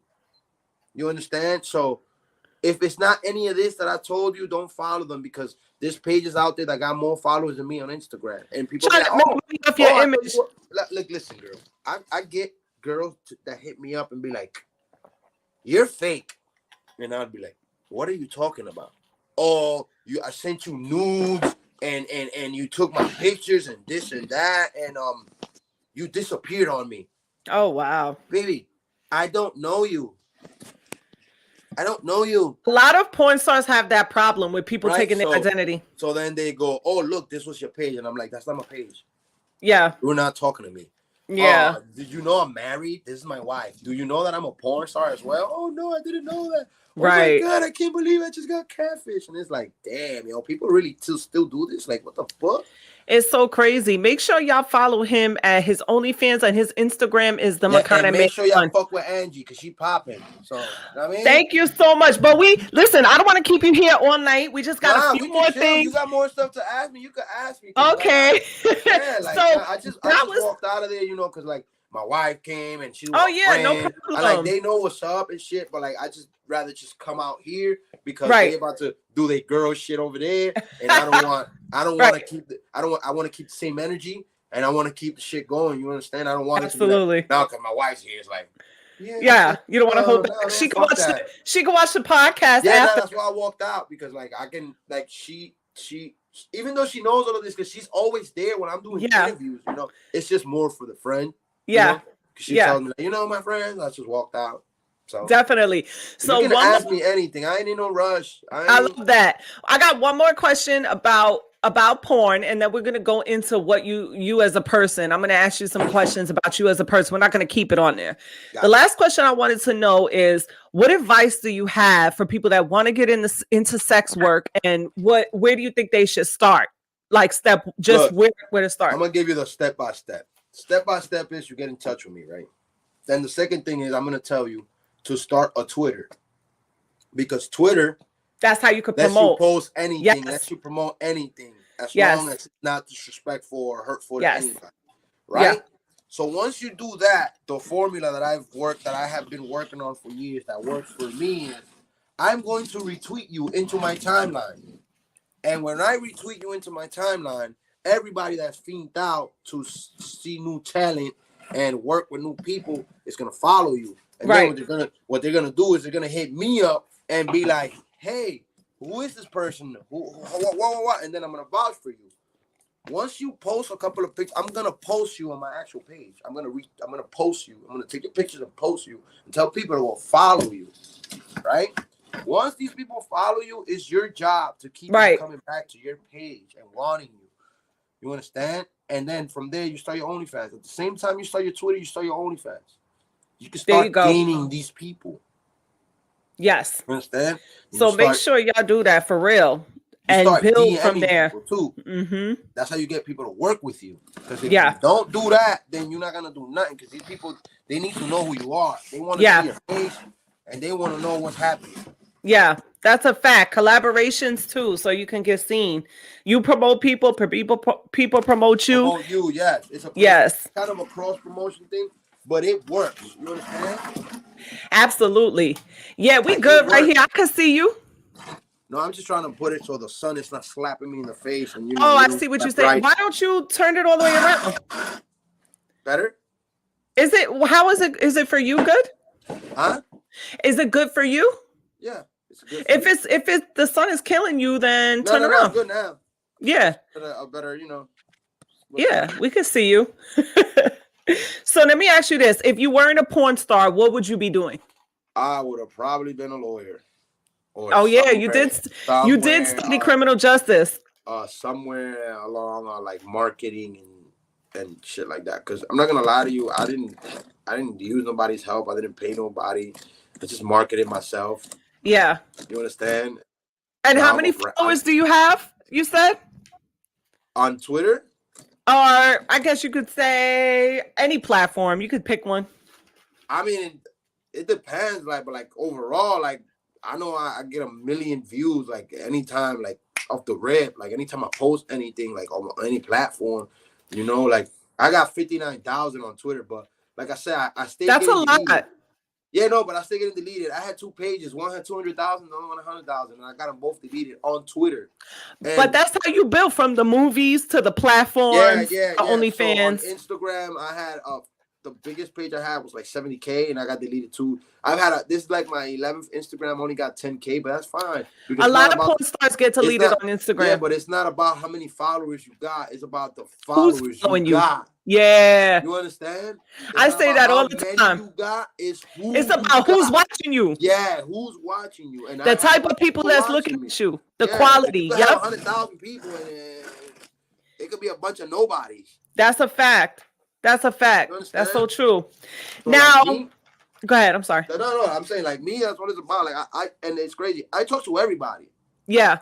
You understand? So if it's not any of this that I told you, don't follow them because there's pages out there that got more followers than me on Instagram. And people trying to make up your image. Look, listen, girl. I get girls that hit me up and be like, "You're fake," and I'd be like, "What are you talking about?" Oh, I sent you nudes and you took my pictures and this and that and you disappeared on me. Oh wow. Baby, I don't know you. I don't know you. A lot of porn stars have that problem with people taking their identity. So then they go, "Oh, look, this was your page." And I'm like, "That's not my page." Yeah. You're not talking to me. Yeah. Did you know I'm married? This is my wife. Do you know that I'm a porn star as well? Oh no, I didn't know that. Oh right. my God, I can't believe I just got catfish. And it's like, damn, people really still do this. Like, what the fuck? It's so crazy. Make sure y'all follow him at his OnlyFans and his Instagram is the MACANA Man. Make sure y'all fuck with Angie because she popping. So, you know what I mean? Thank you so much. But listen, I don't want to keep you here all night. We just got a few more things. You got more stuff to ask me. You can ask me. Okay. I just walked out of there, because like my wife came and she was no problem. They know what's up and shit, but like I just rather just come out here because they about to do their girl shit over there, and I want to keep I want to keep the same energy, and I want to keep the shit going. You understand? I don't want absolutely now because my wife's here. It's like you don't want to hold back. She can watch the podcast. Yeah, that's why I walked out because like I can like she even though she knows all of this because she's always there when I'm doing interviews. It's just more for the friend. Yeah, she tells me like, my friends. I just walked out. So definitely. So you can ask me anything. I ain't in no rush. I love that. I got one more question about porn, and then we're gonna go into what you as a person. I'm gonna ask you some questions about you as a person. We're not gonna keep it on there. The last question I wanted to know is, what advice do you have for people that want to get into sex work, and where do you think they should start? Like where to start? I'm gonna give you the step by step. Step by step is you get in touch with me, right? Then the second thing is I'm gonna tell you to start a Twitter, because Twitter, That's how you could lets you promote. post anything, Yes. lets you promote anything, as Yes. long as it's not disrespectful or hurtful to Yes. anybody, right? Yeah. So once you do that, the formula that I have been working on for years that works for me is I'm going to retweet you into my timeline. And when I retweet you into my timeline, everybody that's fiended out to see new talent and work with new people is gonna follow you. And Right. then what they're gonna do is they're gonna hit me up and be like, "Hey, who is this person? What?" And then I'm gonna vouch for you. Once you post a couple of pictures, I'm gonna post you on my actual page. I'm gonna post you. I'm gonna take your pictures and post you and tell people to go follow you, right? Once these people follow you, it's your job to keep them coming back to your page and wanting you. You understand? And then from there, you start your OnlyFans. At the same time you start your Twitter, you start your OnlyFans. You can start gaining these people. Yes. You understand? So make sure y'all do that for real. And build from there too. Mm-hmm. That's how you get people to work with you. Because if you don't do that, then you're not gonna do nothing. Because these people, they need to know who you are. They want to see your face, and they want to know what's happening. Yeah, that's a fact. Collaborations too, so you can get seen. You promote people, people promote you. Promote you, yes. It's kind of a cross promotion thing, but it works. You understand? Absolutely. Yeah, we good right here. I can see you. No, I'm just trying to put it so the sun is not slapping me in the face. And I see what you're saying. Why don't you turn it all the way around? Better? Is it? How is it? Is it for you good? Huh? Is it good for you? Yeah, it's good. If the sun is killing you, then turn around. I'm good now. Yeah. Better, Yeah, we can see you. So let me ask you this: if you weren't a porn star, what would you be doing? I would have probably been a lawyer. You did study criminal justice. Somewhere along like marketing and shit like that. Because I'm not gonna lie to you, I didn't use nobody's help. I didn't pay nobody. I just marketed myself. Yeah. You understand? And how many followers do you have? You said on Twitter. Or I guess you could say any platform. You could pick one. I mean, it depends. But overall, I know I get 1 million views anytime, off the rip. Anytime I post anything, on any platform, I got 59,000 on Twitter. But like I said, I stay. That's a lot. Yeah, no, but I still getting deleted. I had 2 pages. One had 200,000, the other one 100,000, and I got them both deleted on Twitter. But that's how you built from the movies to the platforms. Yeah. OnlyFans. So on Instagram, I had the biggest page I had was 70K, and I got deleted too. I've had this is my 11th Instagram. Only got 10K, but that's fine. A lot of porn stars get deleted on Instagram. Yeah, but it's not about how many followers you got. It's about the followers you got. Yeah. You understand? I say that all the time. You got is it's about who's watching you. Yeah, who's watching you. And the type of people that's looking at you. The quality. You have 100,000 people, and it could be a bunch of nobodies. That's a fact. That's so true. So now, go ahead. I'm sorry. No. I'm saying me. That's what it's about. And it's crazy. I talk to everybody. Yeah.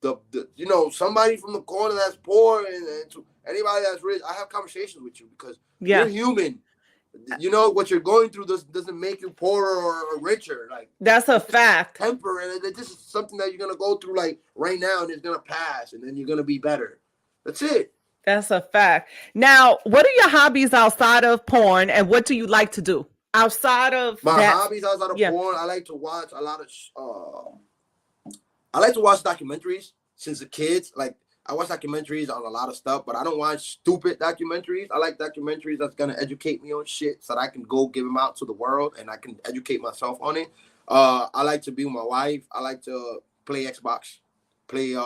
Somebody from the corner that's poor and to anybody that's rich. I have conversations with you because you're human. What you're going through doesn't make you poorer or richer. That's a fact. Temporary. This is something that you're gonna go through right now, and it's gonna pass, and then you're gonna be better. That's it. That's a fact. Now, what are your hobbies outside of porn, and what do you like to do outside of my hobbies outside of porn? I like to watch a lot of. I like to watch documentaries since a kid. I watch documentaries on a lot of stuff, but I don't watch stupid documentaries. I like documentaries that's gonna educate me on shit, so that I can go give them out to the world and I can educate myself on it. I like to be with my wife. I like to play Xbox, play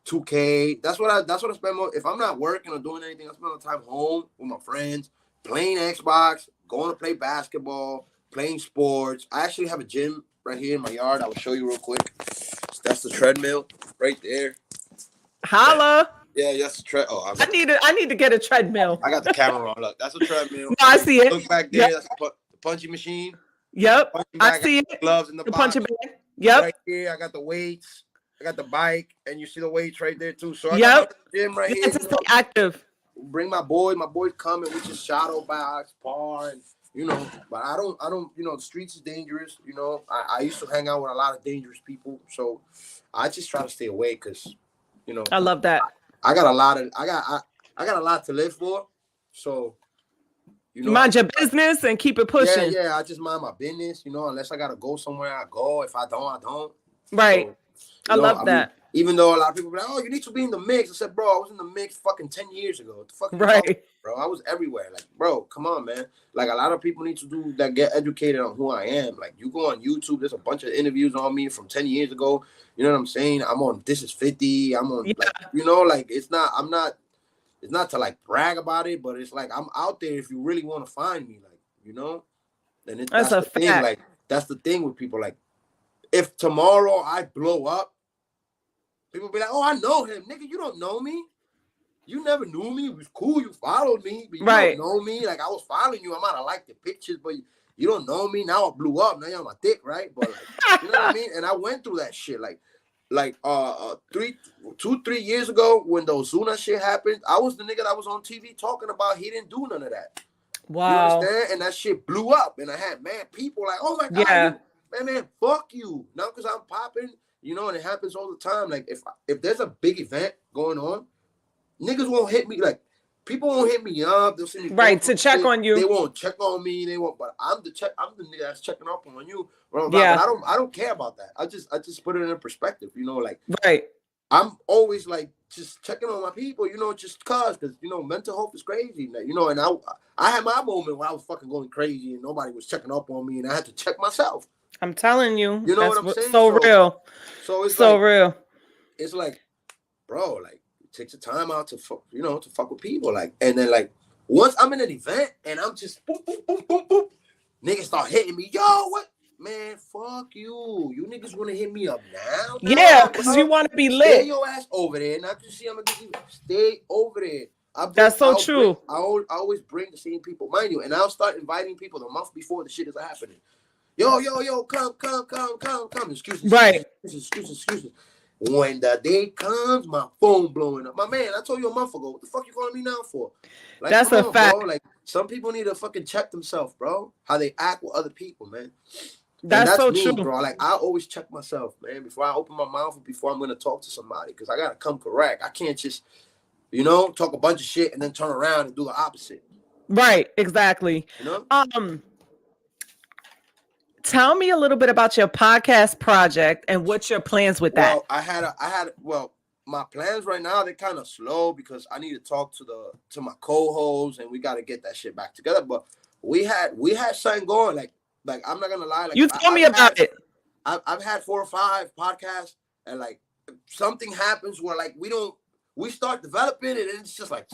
2K. That's what I spend more. If I'm not working or doing anything, I spend my time home with my friends, playing Xbox, going to play basketball, playing sports. I actually have a gym right here in my yard. I will show you real quick. That's the treadmill right there. Holla. Yeah, that's a treadmill. Oh, I need to get a treadmill. I got the camera on. Look, that's a treadmill. No, I see it. Look back there. That's the punching machine. Yep. I see it. Gloves in the punching bag. Yep. Right here, I got the weights. I got the bike, and you see the weights right there too. So I got the gym right here. Stay active. Bring my boys. My boys coming. We just shadow box, par, and you know. But I don't, you know, the streets is dangerous. You know, I used to hang out with a lot of dangerous people, so I just try to stay away because, you know, I love that. I got a lot of, I got a lot to live for, so. You know, Mind your business and keep it pushing. Yeah, I just mind my business, you know, unless I gotta go somewhere, I go. If I don't, I don't. Right. So, I love that. Mean, even though a lot of people be like, oh, you need to be in the mix. I said, bro, I was in the mix fucking 10 years ago. What the fuck you talking about, bro? I was everywhere. Like, bro, come on, man. Like, a lot of people need to do that, get educated on who I am. Like, you go on YouTube, there's a bunch of interviews on me from 10 years ago. You know what I'm saying? I'm on This Is 50. I'm on, like, you know, like, it's not to like brag about it, but it's like I'm out there if you really want to find me, like, you know. And that's the thing, like that's the thing with people. Like, if tomorrow I blow up, people be like, "Oh, I know him, nigga. You don't know me. You never knew me. It was cool. You followed me, but you don't know me. Like, I was following you. I might have liked the pictures, but you don't know me. Now I blew up. Now you're on my dick, right? But like, you know what I mean? And I went through that shit, like 3 years ago when the Ozuna shit happened, I was the nigga that was on TV talking about he didn't do none of that. Wow. You understand? And that shit blew up, and I had people like, oh my god, man, fuck you. Now because I'm popping, you know, and it happens all the time. Like, if there's a big event going on, niggas won't hit me. Like, people won't hit me up. They'll send me to check on you. They won't check on me. They won't. But I'm the nigga that's checking up on you. But I don't care about that. I just put it in perspective. You know, like I'm always like just checking on my people. You know, just because you know mental health is crazy. You know, and I had my moment where I was fucking going crazy and nobody was checking up on me, and I had to check myself. I'm telling you, you know what I'm saying? So real. So it's so like, real. It's like, bro, like, take the time out to fuck with people, like, and then like once I'm in an event and I'm just boom, boom, boom, boom, boom, niggas start hitting me, yo, what, man, fuck you, you niggas want to hit me up now? Yeah, because you want to be lit. Stay your ass over there, not to see I'm gonna get you. Stay over there. That's so true. I always bring the same people, mind you, and I'll start inviting people the month before the shit is happening. Yo, come. Excuses. Right. Excuses. When the day comes, my phone blowing up. My man, I told you a month ago. What the fuck you calling me now for? Like, that's a fact. Bro. Like, some people need to fucking check themselves, bro. How they act with other people, man. That's so me, true, bro. Like, I always check myself, man, before I open my mouth or before I'm gonna talk to somebody, because I gotta come correct. I can't just, you know, talk a bunch of shit and then turn around and do the opposite. Right. Exactly. You know. Tell me a little bit about your podcast project and what's your plans with that. Well, my plans right now, they're kind of slow because I need to talk to my co-hosts and we got to get that shit back together. But we had something going. Like I'm not gonna lie. Like, you told me about it. I've had 4 or 5 podcasts, and like something happens where like we start developing it, and it's just like,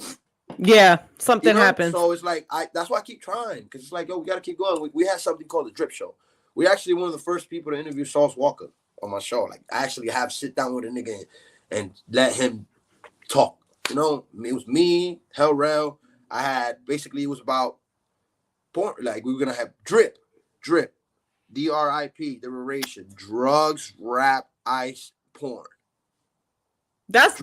yeah, something happens. So it's like that's why I keep trying, because it's like, yo, we got to keep going. We had something called the Drip Show. We actually one of the first people to interview Sauce Walker on my show. Like, I actually have sit down with a nigga and let him talk. You know, it was me, Hell Rel. I had basically, it was about porn. Like, we were gonna have drip, DRIP, derivation, drugs, rap, ice, porn. That's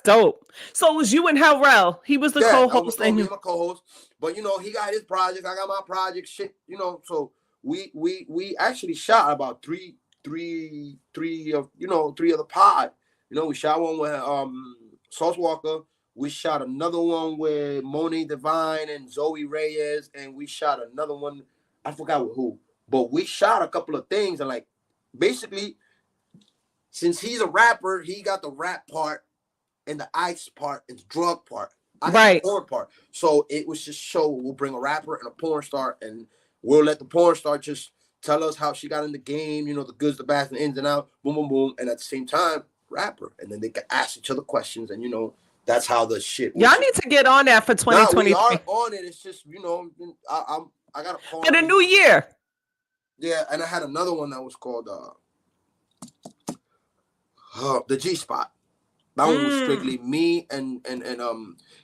dope. So it was you and Hell Rel. He was the co-host. And he was my co-host. But you know, he got his project. I got my project. Shit. You know, so. We actually shot about three of the pod. You know, we shot one with Sauce Walker. We shot another one with Monet Divine and Zoe Reyes, and we shot another one. I forgot with who, but we shot a couple of things, and like basically, since he's a rapper, he got the rap part and the ice part and the drug part. I got the porn part. So it was just show. We'll bring a rapper and a porn star, and we'll let the porn star just tell us how she got in the game, you know, the goods, the bads, and the ins and out, boom, boom, boom. And at the same time, rapper. And then they can ask each other questions. And, you know, that's how the shit Y'all need to get on that for 2023. We are on it. It's just, you know, I got a part. For the new year. Yeah, and I had another one that was called the G-Spot. That one was strictly me and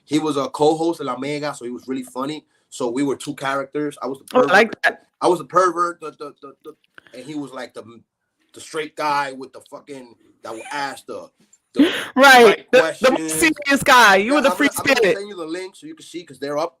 he was a co-host of La Mega, so he was really funny. So we were 2 characters. I was the pervert. I like that. I was the pervert, and he was like the straight guy with the fucking that would ask the right questions. The serious guy. You were the free spirit. I'm gonna send you the link so you can see, because they're up.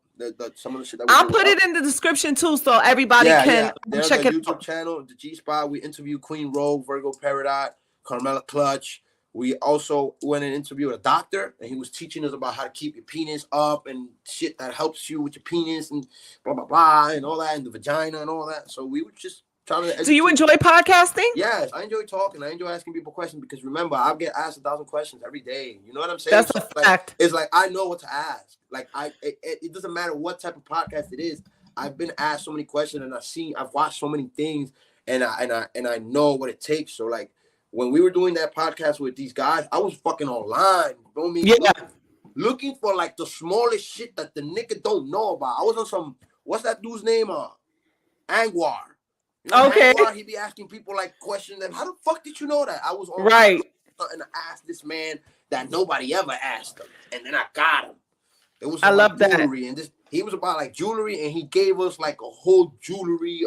some of the shit that we I'll do put up. it in the description too, so everybody can There's check a it YouTube out. channel, the G Spot. We interviewed Queen Rogue, Virgo Paradise, Carmela Clutch. We also went and interviewed a doctor, and he was teaching us about how to keep your penis up and shit that helps you with your penis and blah blah blah and all that, and the vagina and all that. So we were just trying to educate. Do you enjoy podcasting? Yes, I enjoy talking. I enjoy asking people questions because remember, I get asked 1,000 questions every day. You know what I'm saying? That's So a fact. it's like I know what to ask. Like it doesn't matter what type of podcast it is. I've been asked so many questions, and I've watched so many things, and I know what it takes. So like when we were doing that podcast with these guys, I was fucking online. You know me? Yeah. Looking for like the smallest shit that the nigga don't know about. I was on some, what's that dude's name? Angwar. You know, Okay. Angwar, he be asking people like questions. How the fuck did you know that? I was on Right. something to ask this man that nobody ever asked him, and then I got him. It was I love that. jewelry, and he was about like jewelry, and he gave us like a whole jewelry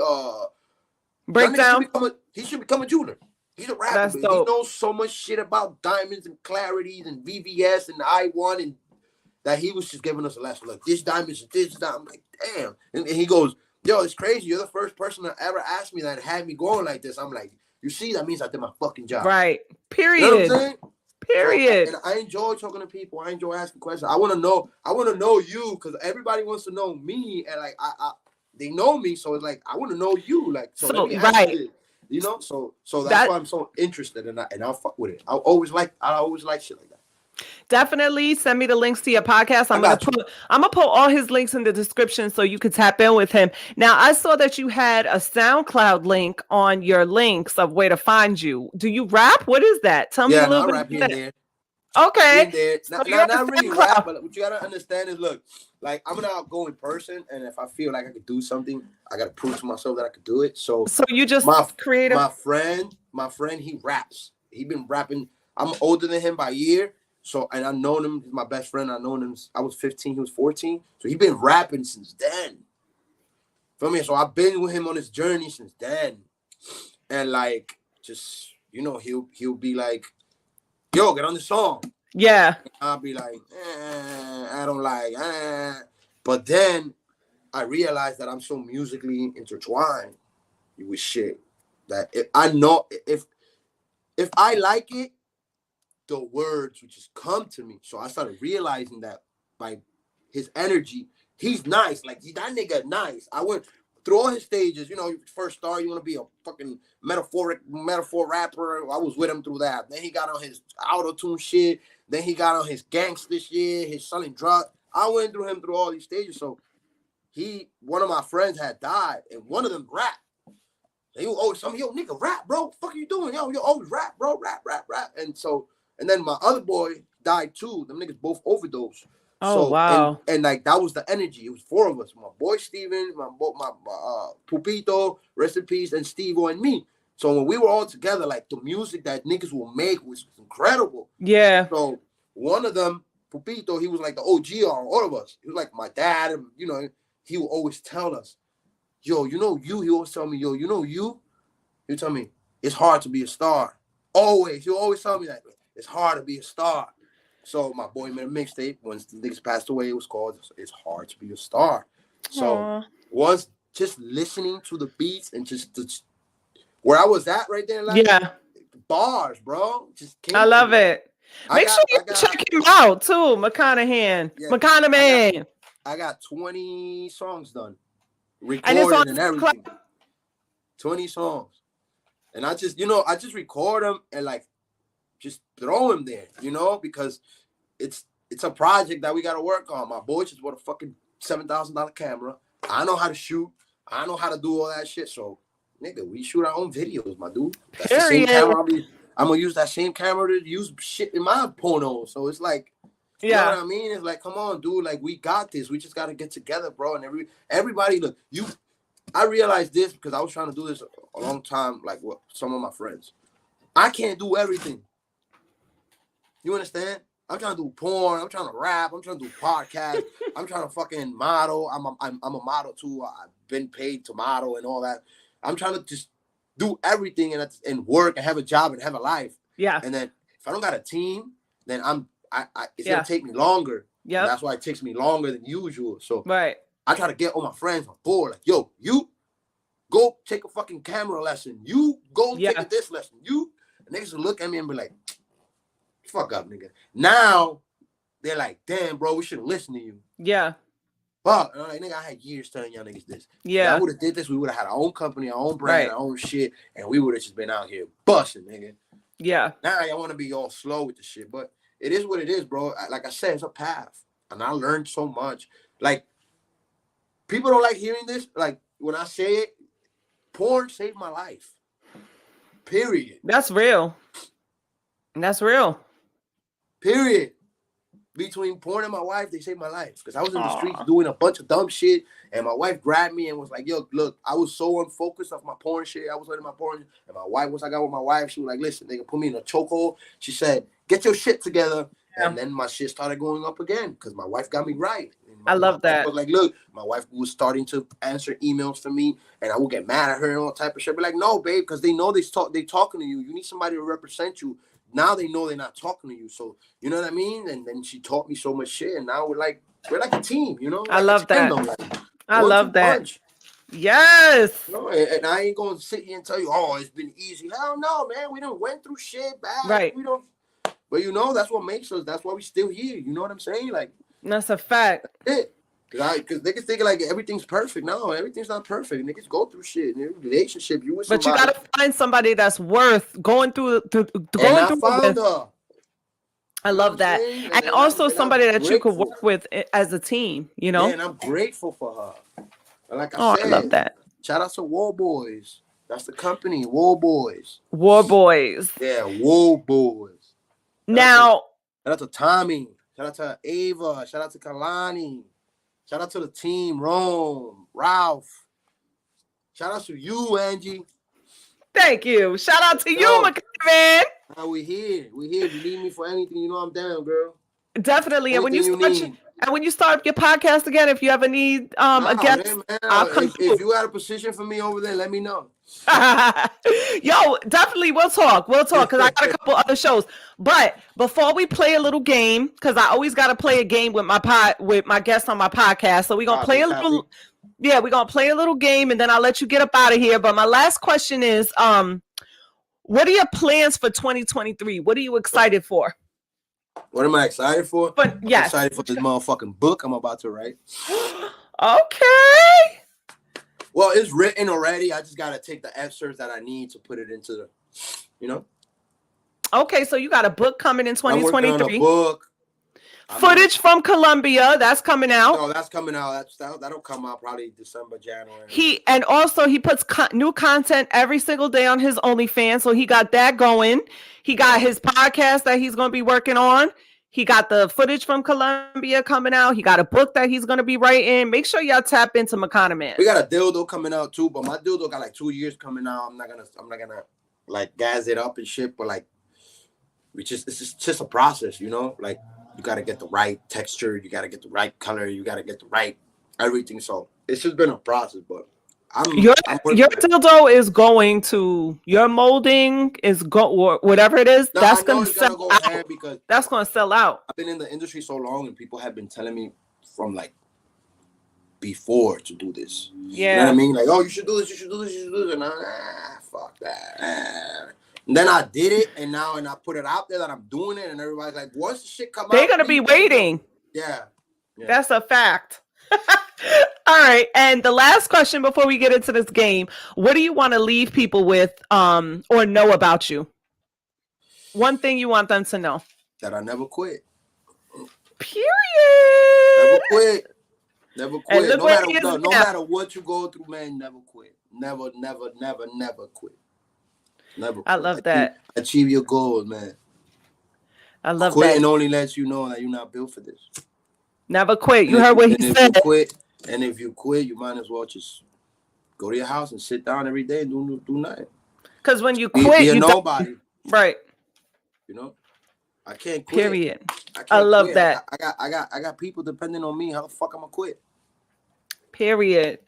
breakdown. He should become a jeweler. He's a rapper. That's He dope. knows so much shit about diamonds and clarities and VVS and I1, and that he was just giving us a lesson. Like, this diamond is this diamond. I'm like, damn. And he goes, yo, it's crazy. You're the first person that ever asked me that and had me going like this. I'm like, you see, that means I did my fucking job. Right. Period. You know what I'm saying? Period. So, and I enjoy talking to people. I enjoy asking questions. I want to know you, because everybody wants to know me, and like they know me, so it's like I want to know you. Like, so let me ask you this. You know, so that's why I'm so interested in that, and I'll fuck with it. I always like shit like that. Definitely send me the links to your podcast. I'm gonna put all his links in the description so you could tap in with him. Now, I saw that you had a SoundCloud link on your links of where to find you. Do you rap? What is that? Tell me a little bit. Rap here and there. Okay. There. So not really rap, but what you gotta understand is, look, like I'm an outgoing person, and if I feel like I could do something, I gotta prove to myself that I could do it. So you just creative. My friend, he raps. He been rapping. I'm older than him by a year. So, and I've known him, he's my best friend. I've known him, I was 15, he was 14. So he been rapping since then. Feel me? So I've been with him on his journey since then. And like, just, you know, he'll be like, yo, get on the song. Yeah. And I'll be like, I don't like, But then I realized that I'm so musically intertwined with shit that if I like it, the words would just come to me. So I started realizing that by his energy, he's nice. Like, that nigga nice. I went through all his stages. You know, you first start, you want to be a fucking metaphor rapper. I was with him through that. Then he got on his auto-tune shit. Then he got on his gangster shit, his selling drugs. I went through him through all these stages. So one of my friends had died, and one of them rapped. He was always telling me, yo, nigga, rap, bro. What the fuck are you doing? Yo, always rap, bro. Rap. And then my other boy died too. Them niggas both overdosed. Oh, wow. And like, that was the energy. It was four of us. My boy Steven, my Pupito, rest in peace, and Steve-O and me. So when we were all together, like, the music that niggas will make was incredible. Yeah. So one of them, Pupito, he was like the OG on all of us. He was like my dad. And, you know, he would always tell us, yo, you know you. He always tell me, yo, you know you. He tell me, it's hard to be a star. Always. He always tell me that. It's hard to be a star. So my boy made a mixtape. Once the niggas passed away, it was called It's Hard to Be a Star. So once just listening to the beats and just where I was at right there, like, bars, bro. I love it. Make sure you check him out too, MACANA Man. I got 20 songs done, recorded and everything. 20 songs, and I just record them and like just throw them there, you know, because it's a project that we got to work on. My boy just bought a fucking $7,000 camera. I know how to shoot. I know how to do all that shit. So, nigga, we shoot our own videos, my dude. That's the same camera. I'm gonna use that same camera to use shit in my porno. So it's like, you know what I mean? It's like, come on, dude. Like, we got this. We just got to get together, bro. And everybody, look, I realized this because I was trying to do this a long time, like with some of my friends. I can't do everything. You understand? I'm trying to do porn. I'm trying to rap. I'm trying to do podcasts. I'm trying to fucking model. I'm a model too. I've been paid to model and all that. I'm trying to just do everything and work and have a job and have a life. Yeah. And then if I don't got a team, then it's gonna take me longer. Yep. And that's why it takes me longer than usual. So Right. I try to get all my friends on board. Like, yo, you go take a fucking camera lesson. You go take a this lesson. You, and niggas will look at me and be like, fuck up, nigga. Now they're like, damn, bro, we should have listened to you. Yeah. Fuck, like, nigga, I had years telling y'all niggas this. Yeah. If I would have did this, we would have had our own company, our own brand, our own shit, and we would have just been out here busting, nigga. Yeah. Now y'all want to be all slow with the shit, but it is what it is, bro. Like I said, it's a path, and I learned so much. Like, people don't like hearing this. Like, when I say it, porn saved my life. Period. That's real. That's real. Period. Between porn and my wife, they saved my life. Because I was in the streets doing a bunch of dumb shit, and my wife grabbed me and was like, yo, look, I was so unfocused off my porn shit. I was letting my porn, and my wife, once I got with my wife, she was like, listen, nigga, put me in a chokehold. She said, get your shit together. Yeah. And then my shit started going up again because my wife got me right. I love that. I was like, look, my wife was starting to answer emails for me, and I would get mad at her and all type of shit. But like, no, babe, because they know they talking to you. You need somebody to represent you. Now they know they're not talking to you. So you know what I mean? And then she taught me so much shit, and now we're like a team, you know? I love that. Like, I love that. Punch. Yes. You know, and I ain't gonna sit here and tell you, oh, it's been easy. Hell no, man. We done went through shit bad. Right. We don't. But you know, that's what makes us. That's why we still here. You know what I'm saying? Like, that's a fact. That's it. Because niggas think like everything's perfect. No, everything's not perfect. Niggas go through shit. In a relationship, you with somebody. But you gotta find somebody that's worth going through. And I found her. I love that. And also somebody that you could work with as a team, you know? Yeah, and I'm grateful for her. And like I said, I love that. Shout out to War Boys. That's the company, War Boys. War Boys. Yeah, War Boys. Now. Shout out to Tommy. Shout out to Ava. Shout out to Kalani. Shout out to the team, Rome, Ralph. Shout out to you, Angie. Thank you. Shout out to you, MACANA Man. We here. We here. If you need me for anything, you know I'm down, girl. Definitely. And when you start your podcast again, if you ever need a guest, man. If you had a position for me over there, let me know. Yo, definitely we'll talk because I got a couple other shows. But before we play a little game, because I always got to play a game with my guests on my podcast, so we're gonna play a little. Yeah, we're gonna play a little game, and then I'll let you get up out of here. But my last question is, what are your plans for 2023? What are you excited for? What am I excited for? But yes, I'm excited for this motherfucking book I'm about to write. Okay. Well, it's written already. I just gotta take the excerpts that I need to put it into the, you know. Okay, so you got a book coming in 2023. I'm working on a book. Footage from Colombia, that's coming out. No, that's coming out. That'll come out probably December, January. He puts new content every single day on his OnlyFans, so he got that going. He got his podcast that he's going to be working on. He got the footage from Colombia coming out. He got a book that he's going to be writing. Make sure y'all tap into MACANA Man. We got a dildo coming out too, but my dildo got like 2 years coming out. I'm not gonna like gas it up and shit, but like it's just a process, you know? Like you got to get the right texture, you got to get the right color, you got to get the right everything. So it's just been a process, but your dildo is going to your molding is whatever it is. That's going to sell out because that's going to sell out. I've been in the industry so long, and people have been telling me from like before to do this. Yeah, you know what I mean? Like, oh, you should do this, you should do this, you should do this, and fuck that. And then I did it, and I put it out there that I'm doing it, and everybody's like, once the shit come out, they're gonna be waiting. Yeah, that's a fact. All right, and the last question before we get into this game, what do you want to leave people with or know about you? One thing you want them to know. That I never quit. Period. Never quit. Never quit. No matter what you go through, man, never quit. Never quit. Never. I love that. Achieve your goals, man. I love Quitting only lets you know that you're not built for this. Never quit. You heard what he said. If you quit, you might as well just go to your house and sit down every day and do nothing. Because when you quit, you're nobody. Right. You know, I can't quit. Period. I love that. I got people depending on me. How the fuck I'm gonna quit? Period.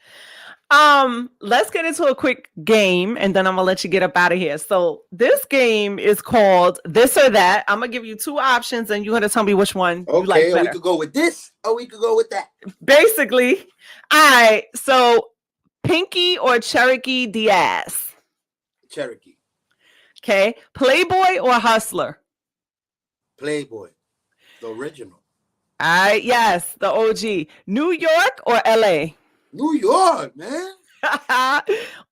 Let's get into a quick game and then I'm gonna let you get up out of here. So this game is called This or That. I'm gonna give you two options and you're gonna tell me which one you like Okay, better. we could go with this or we could go with that. Basically. All right. So Pinky or Cherokee Diaz? Cherokee. Okay. Playboy or Hustler? Playboy. The original. All right. Yes, the OG. New York or LA? New York, man.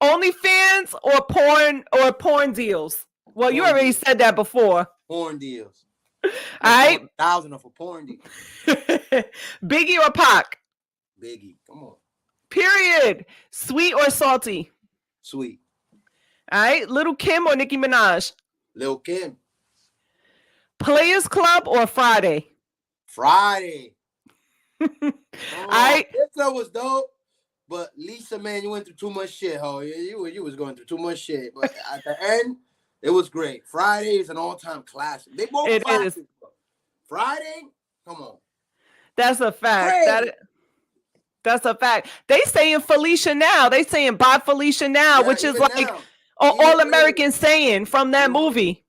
OnlyFans or porn deals? Well, you Porn already deals. said that before. Porn deals. All right. 1,000 of a porn deal. Biggie or Pac? Biggie. Come on. Period. Sweet or salty? Sweet. All right. Little Kim or Nicki Minaj? Lil Kim. Players Club or Friday? Friday. All right. That was dope. But Lisa, man, you went through too much shit, ho. You was going through too much shit. But at the end, it was great. Friday is an all-time classic. They both It classics. is. Friday, come on. That's a fact. Crazy. That's a fact. They saying Felicia now. They saying bye Felicia now, Yeah, which is even like now. all American saying from that Mhm. movie.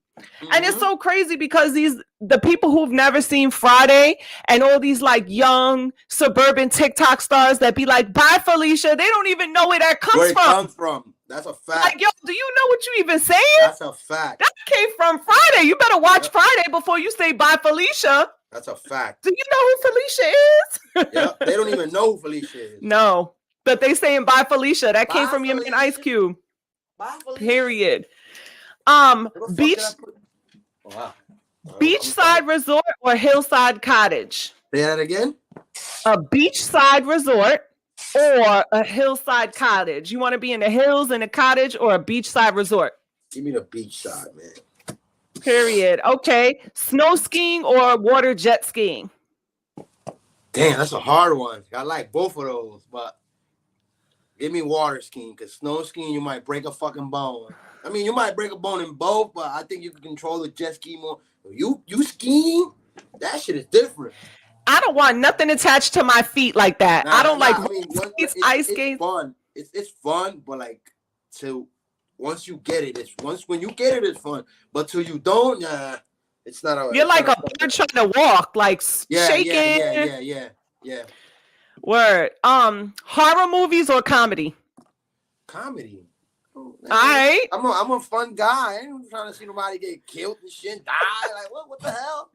And it's Mhm. so crazy because the people who've never seen Friday and all these like young suburban TikTok stars that be like, bye Felicia, they don't even know where that comes Where it from. comes from. That's a fact. Like, yo, do you know what you even saying? That's a fact. That came from Friday. You better watch Yep. Friday before you say bye Felicia. That's a fact. Do you know who Felicia is? Yeah, they don't even know who Felicia is. No, but they saying bye Felicia. That came Bye, from your man Felicia. Ice Cube. Bye, Felicia. Period. Where the fuck Beach did I put- Oh, wow. beachside resort or hillside cottage? Say that again? A beachside resort or a hillside cottage? You want to be in the hills in a cottage or a beachside resort? Give me the beach side, man. Period. Okay. Snow skiing or water jet skiing? Damn, that's a hard one. I like both of those, but give me water skiing, because snow skiing, you might break a fucking bone. I mean, you might break a bone in both, but I think you can control the jet ski more. You skiing, that shit is different. I don't want nothing attached to my feet like that. I don't like ice skates. It's fun. It's fun, but like once you get it, when you get it, it's fun. But till you don't, it's not a. You're like a bird trying to walk, like shaking. Yeah. Word. Horror movies or comedy? Comedy. Oh, All right. I'm a fun guy. I ain't trying to see nobody get killed and shit, die. Like what the hell?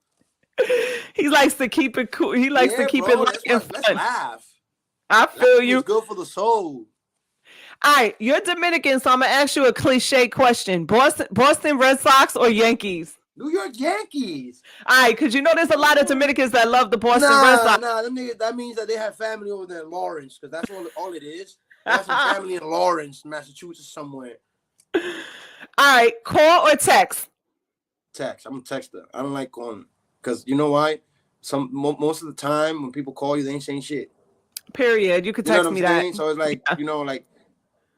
He likes to keep it cool. He likes to keep it light and let's fun. laugh. I feel you. It's good for the soul. All right, you're Dominican, so I'm gonna ask you a cliche question: Boston Red Sox or Yankees? New York Yankees. All right, because you know there's a lot of Dominicans that love the Boston Red Sox. Them niggas, that means that they have family over there in Lawrence, because that's all it is. They have some family in Lawrence, Massachusetts, somewhere. All right, call or text? Text. I'm a texter. I don't like calling, because you know why? Most of the time when people call you, they ain't saying shit. Period. You could text me that. So it's like, like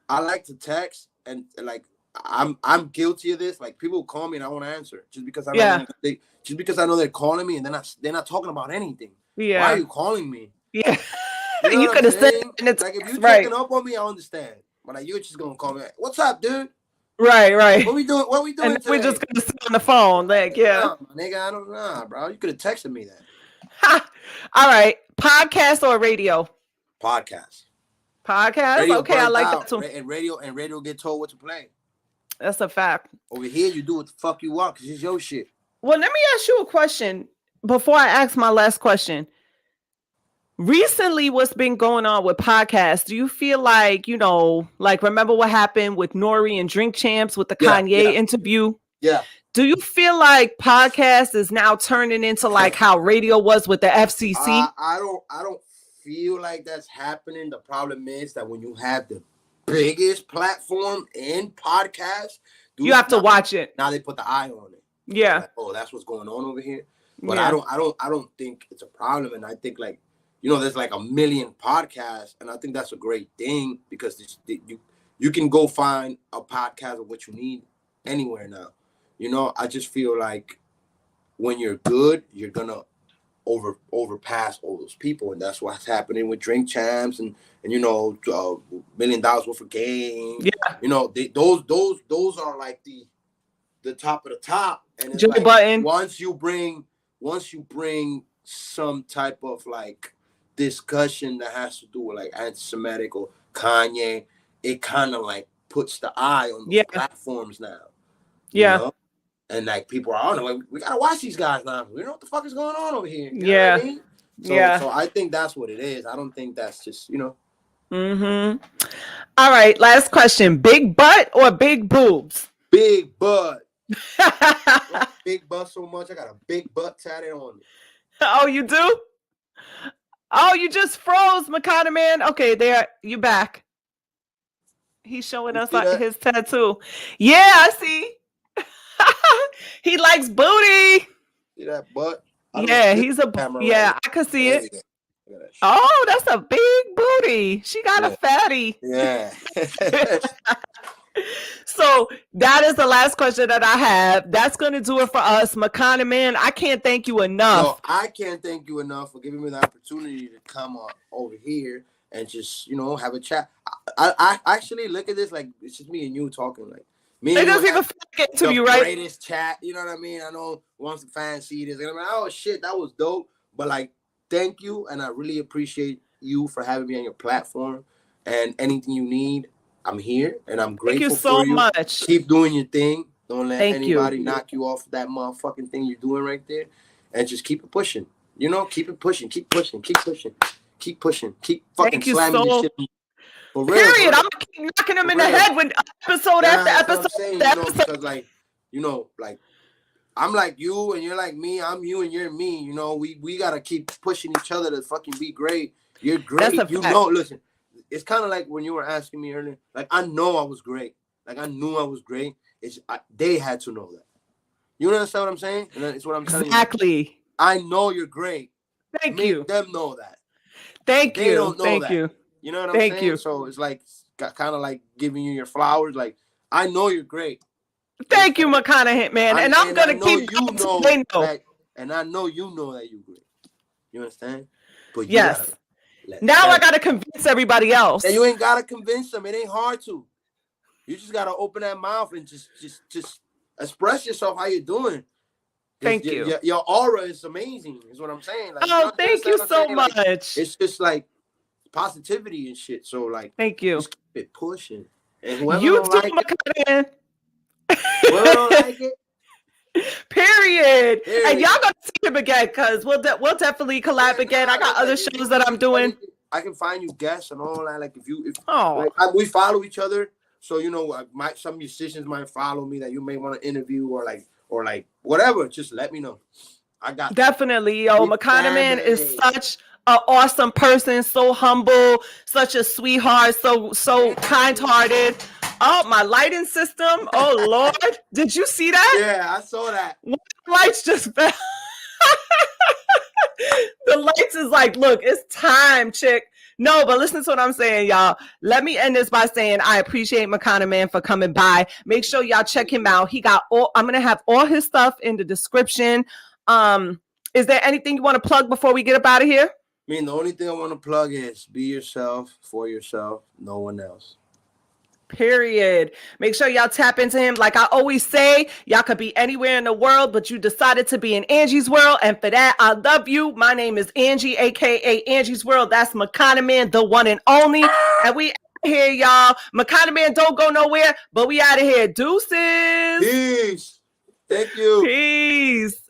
I like to text, and like I'm guilty of this. Like people call me and I want to answer just because I know they're calling me and they're not talking about anything. Yeah. Why are you calling me? Yeah. You, know you could have said it in the like if text, you right. checking up on me, I understand. But like you're just gonna call me. Like, what's up, dude? Right. What we doing? What we doing? And today? we're just gonna sit on the phone, like Nah, nigga, I don't know, bro. You could have texted me that. All right, podcast or radio? Podcast. Podcast. Okay, I like that too. And radio get told what to play. That's a fact. Over here, you do what the fuck you want because it's your shit. Well, let me ask you a question before I ask my last question. Recently, what's been going on with podcasts? Do you feel like, like remember what happened with Nori and Drink Champs with the Kanye interview? Yeah. Do you feel like podcast is now turning into like how radio was with the FCC? I don't feel like that's happening. The problem is that when you have the biggest platform in podcasts, you have to watch it. Now they put the eye on it. Yeah. Like, oh, that's what's going on over here. But I don't think it's a problem. And I think like, there's like 1 million podcasts, and I think that's a great thing because you can go find a podcast of what you need anywhere now. I just feel like when you're good, you're gonna overpass all those people, and that's what's happening with Drink Champs and $1 million worth of game. Yeah. You know, those are like the top of the top, and it's Joe like Button. once you bring some type of like discussion that has to do with like anti-Semitic or Kanye, it kind of like puts the eye on those platforms now. You know? And like people are, like, we gotta watch these guys now. We know what the fuck is going on over here. You know what I mean? So I think that's what it is. I don't think that's just, Mm-hmm. All right, last question. Big butt or big boobs? Big butt. Big butt so much, I got a big butt tatted on it. Oh, you do? Oh, you just froze, MACANA Man. Okay, there, you back. He's showing us his tattoo. Yeah, I see. He likes booty. See that butt? Yeah, he's a I can see it. Oh, that's a big booty. She got a fatty. Yeah. So that is the last question that I have. That's going to do it for us. MACANA Man, I can't thank you enough. No, I can't thank you enough for giving me the opportunity to come over here and just, have a chat. I actually look at this like it's just me and you talking. Like me and it doesn't even get to you, right? Greatest chat, you know what I mean? I know once the fans see this, they're gonna be like, oh shit, that was dope. But like, thank you, and I really appreciate you for having me on your platform. And anything you need, I'm here, and I'm grateful for you. Thank you so much. Keep doing your thing. Don't let anybody knock you off that motherfucking thing you're doing right there, and just keep it pushing. Keep it pushing. Keep pushing. Keep pushing. Keep pushing. Keep fucking slamming this shit. For real, period. I'm gonna keep knocking him in the head with episode after episode. Because like I'm like you and you're like me. I'm you and you're me. We gotta keep pushing each other to fucking be great. You're great. Listen. It's kind of like when you were asking me earlier. Like I know I was great. Like I knew I was great. They had to know that. You understand what I'm saying? And that's what I'm telling you. Exactly. I know you're great. Thank you. Them know that. Thank you. They don't know Thank that. you. You know what I'm saying? Thank you. So it's like kind of like giving you your flowers. Like I know you're great. Thank you, MACANA Man. And I'm gonna keep. And I know you know that you're great. You understand? But yes. Now I gotta convince everybody else. And you ain't gotta convince them. It ain't hard to. You just gotta open that mouth and just express yourself how you're doing. Thank you. Your aura is amazing. Is what I'm saying. Like, oh, thank you so much. Like, it's just like positivity and shit. So like, thank you. Just keep it pushing. And whoever you don't like it, whoever don't like it. Period. And y'all gonna see him again because we'll definitely collab again. I got other shows that I'm doing. I can find you guests and all that. Like we follow each other, so some musicians might follow me that you may want to interview or like whatever. Just let me know. I got definitely. Yo, MACANA Man is such an awesome person, so humble, such a sweetheart, so kind-hearted. Oh, my lighting system. Oh, Lord. Did you see that? Yeah, I saw that. Lights just fell. The lights is like, look, it's time, chick. No, but listen to what I'm saying, y'all. Let me end this by saying I appreciate MACANA Man for coming by. Make sure y'all check him out. I'm going to have all his stuff in the description. Is there anything you want to plug before we get up out of here? I mean, the only thing I want to plug is be yourself, for yourself, no one else. Period. Make sure y'all tap into him. Like I always say, y'all could be anywhere in the world, but you decided to be in Angie's World. And for that, I love you. My name is Angie, aka Angie's World. That's MACANA Man, the one and only. And we out here, y'all. MACANA Man don't go nowhere, but we out of here. Deuces. Peace. Thank you. Peace.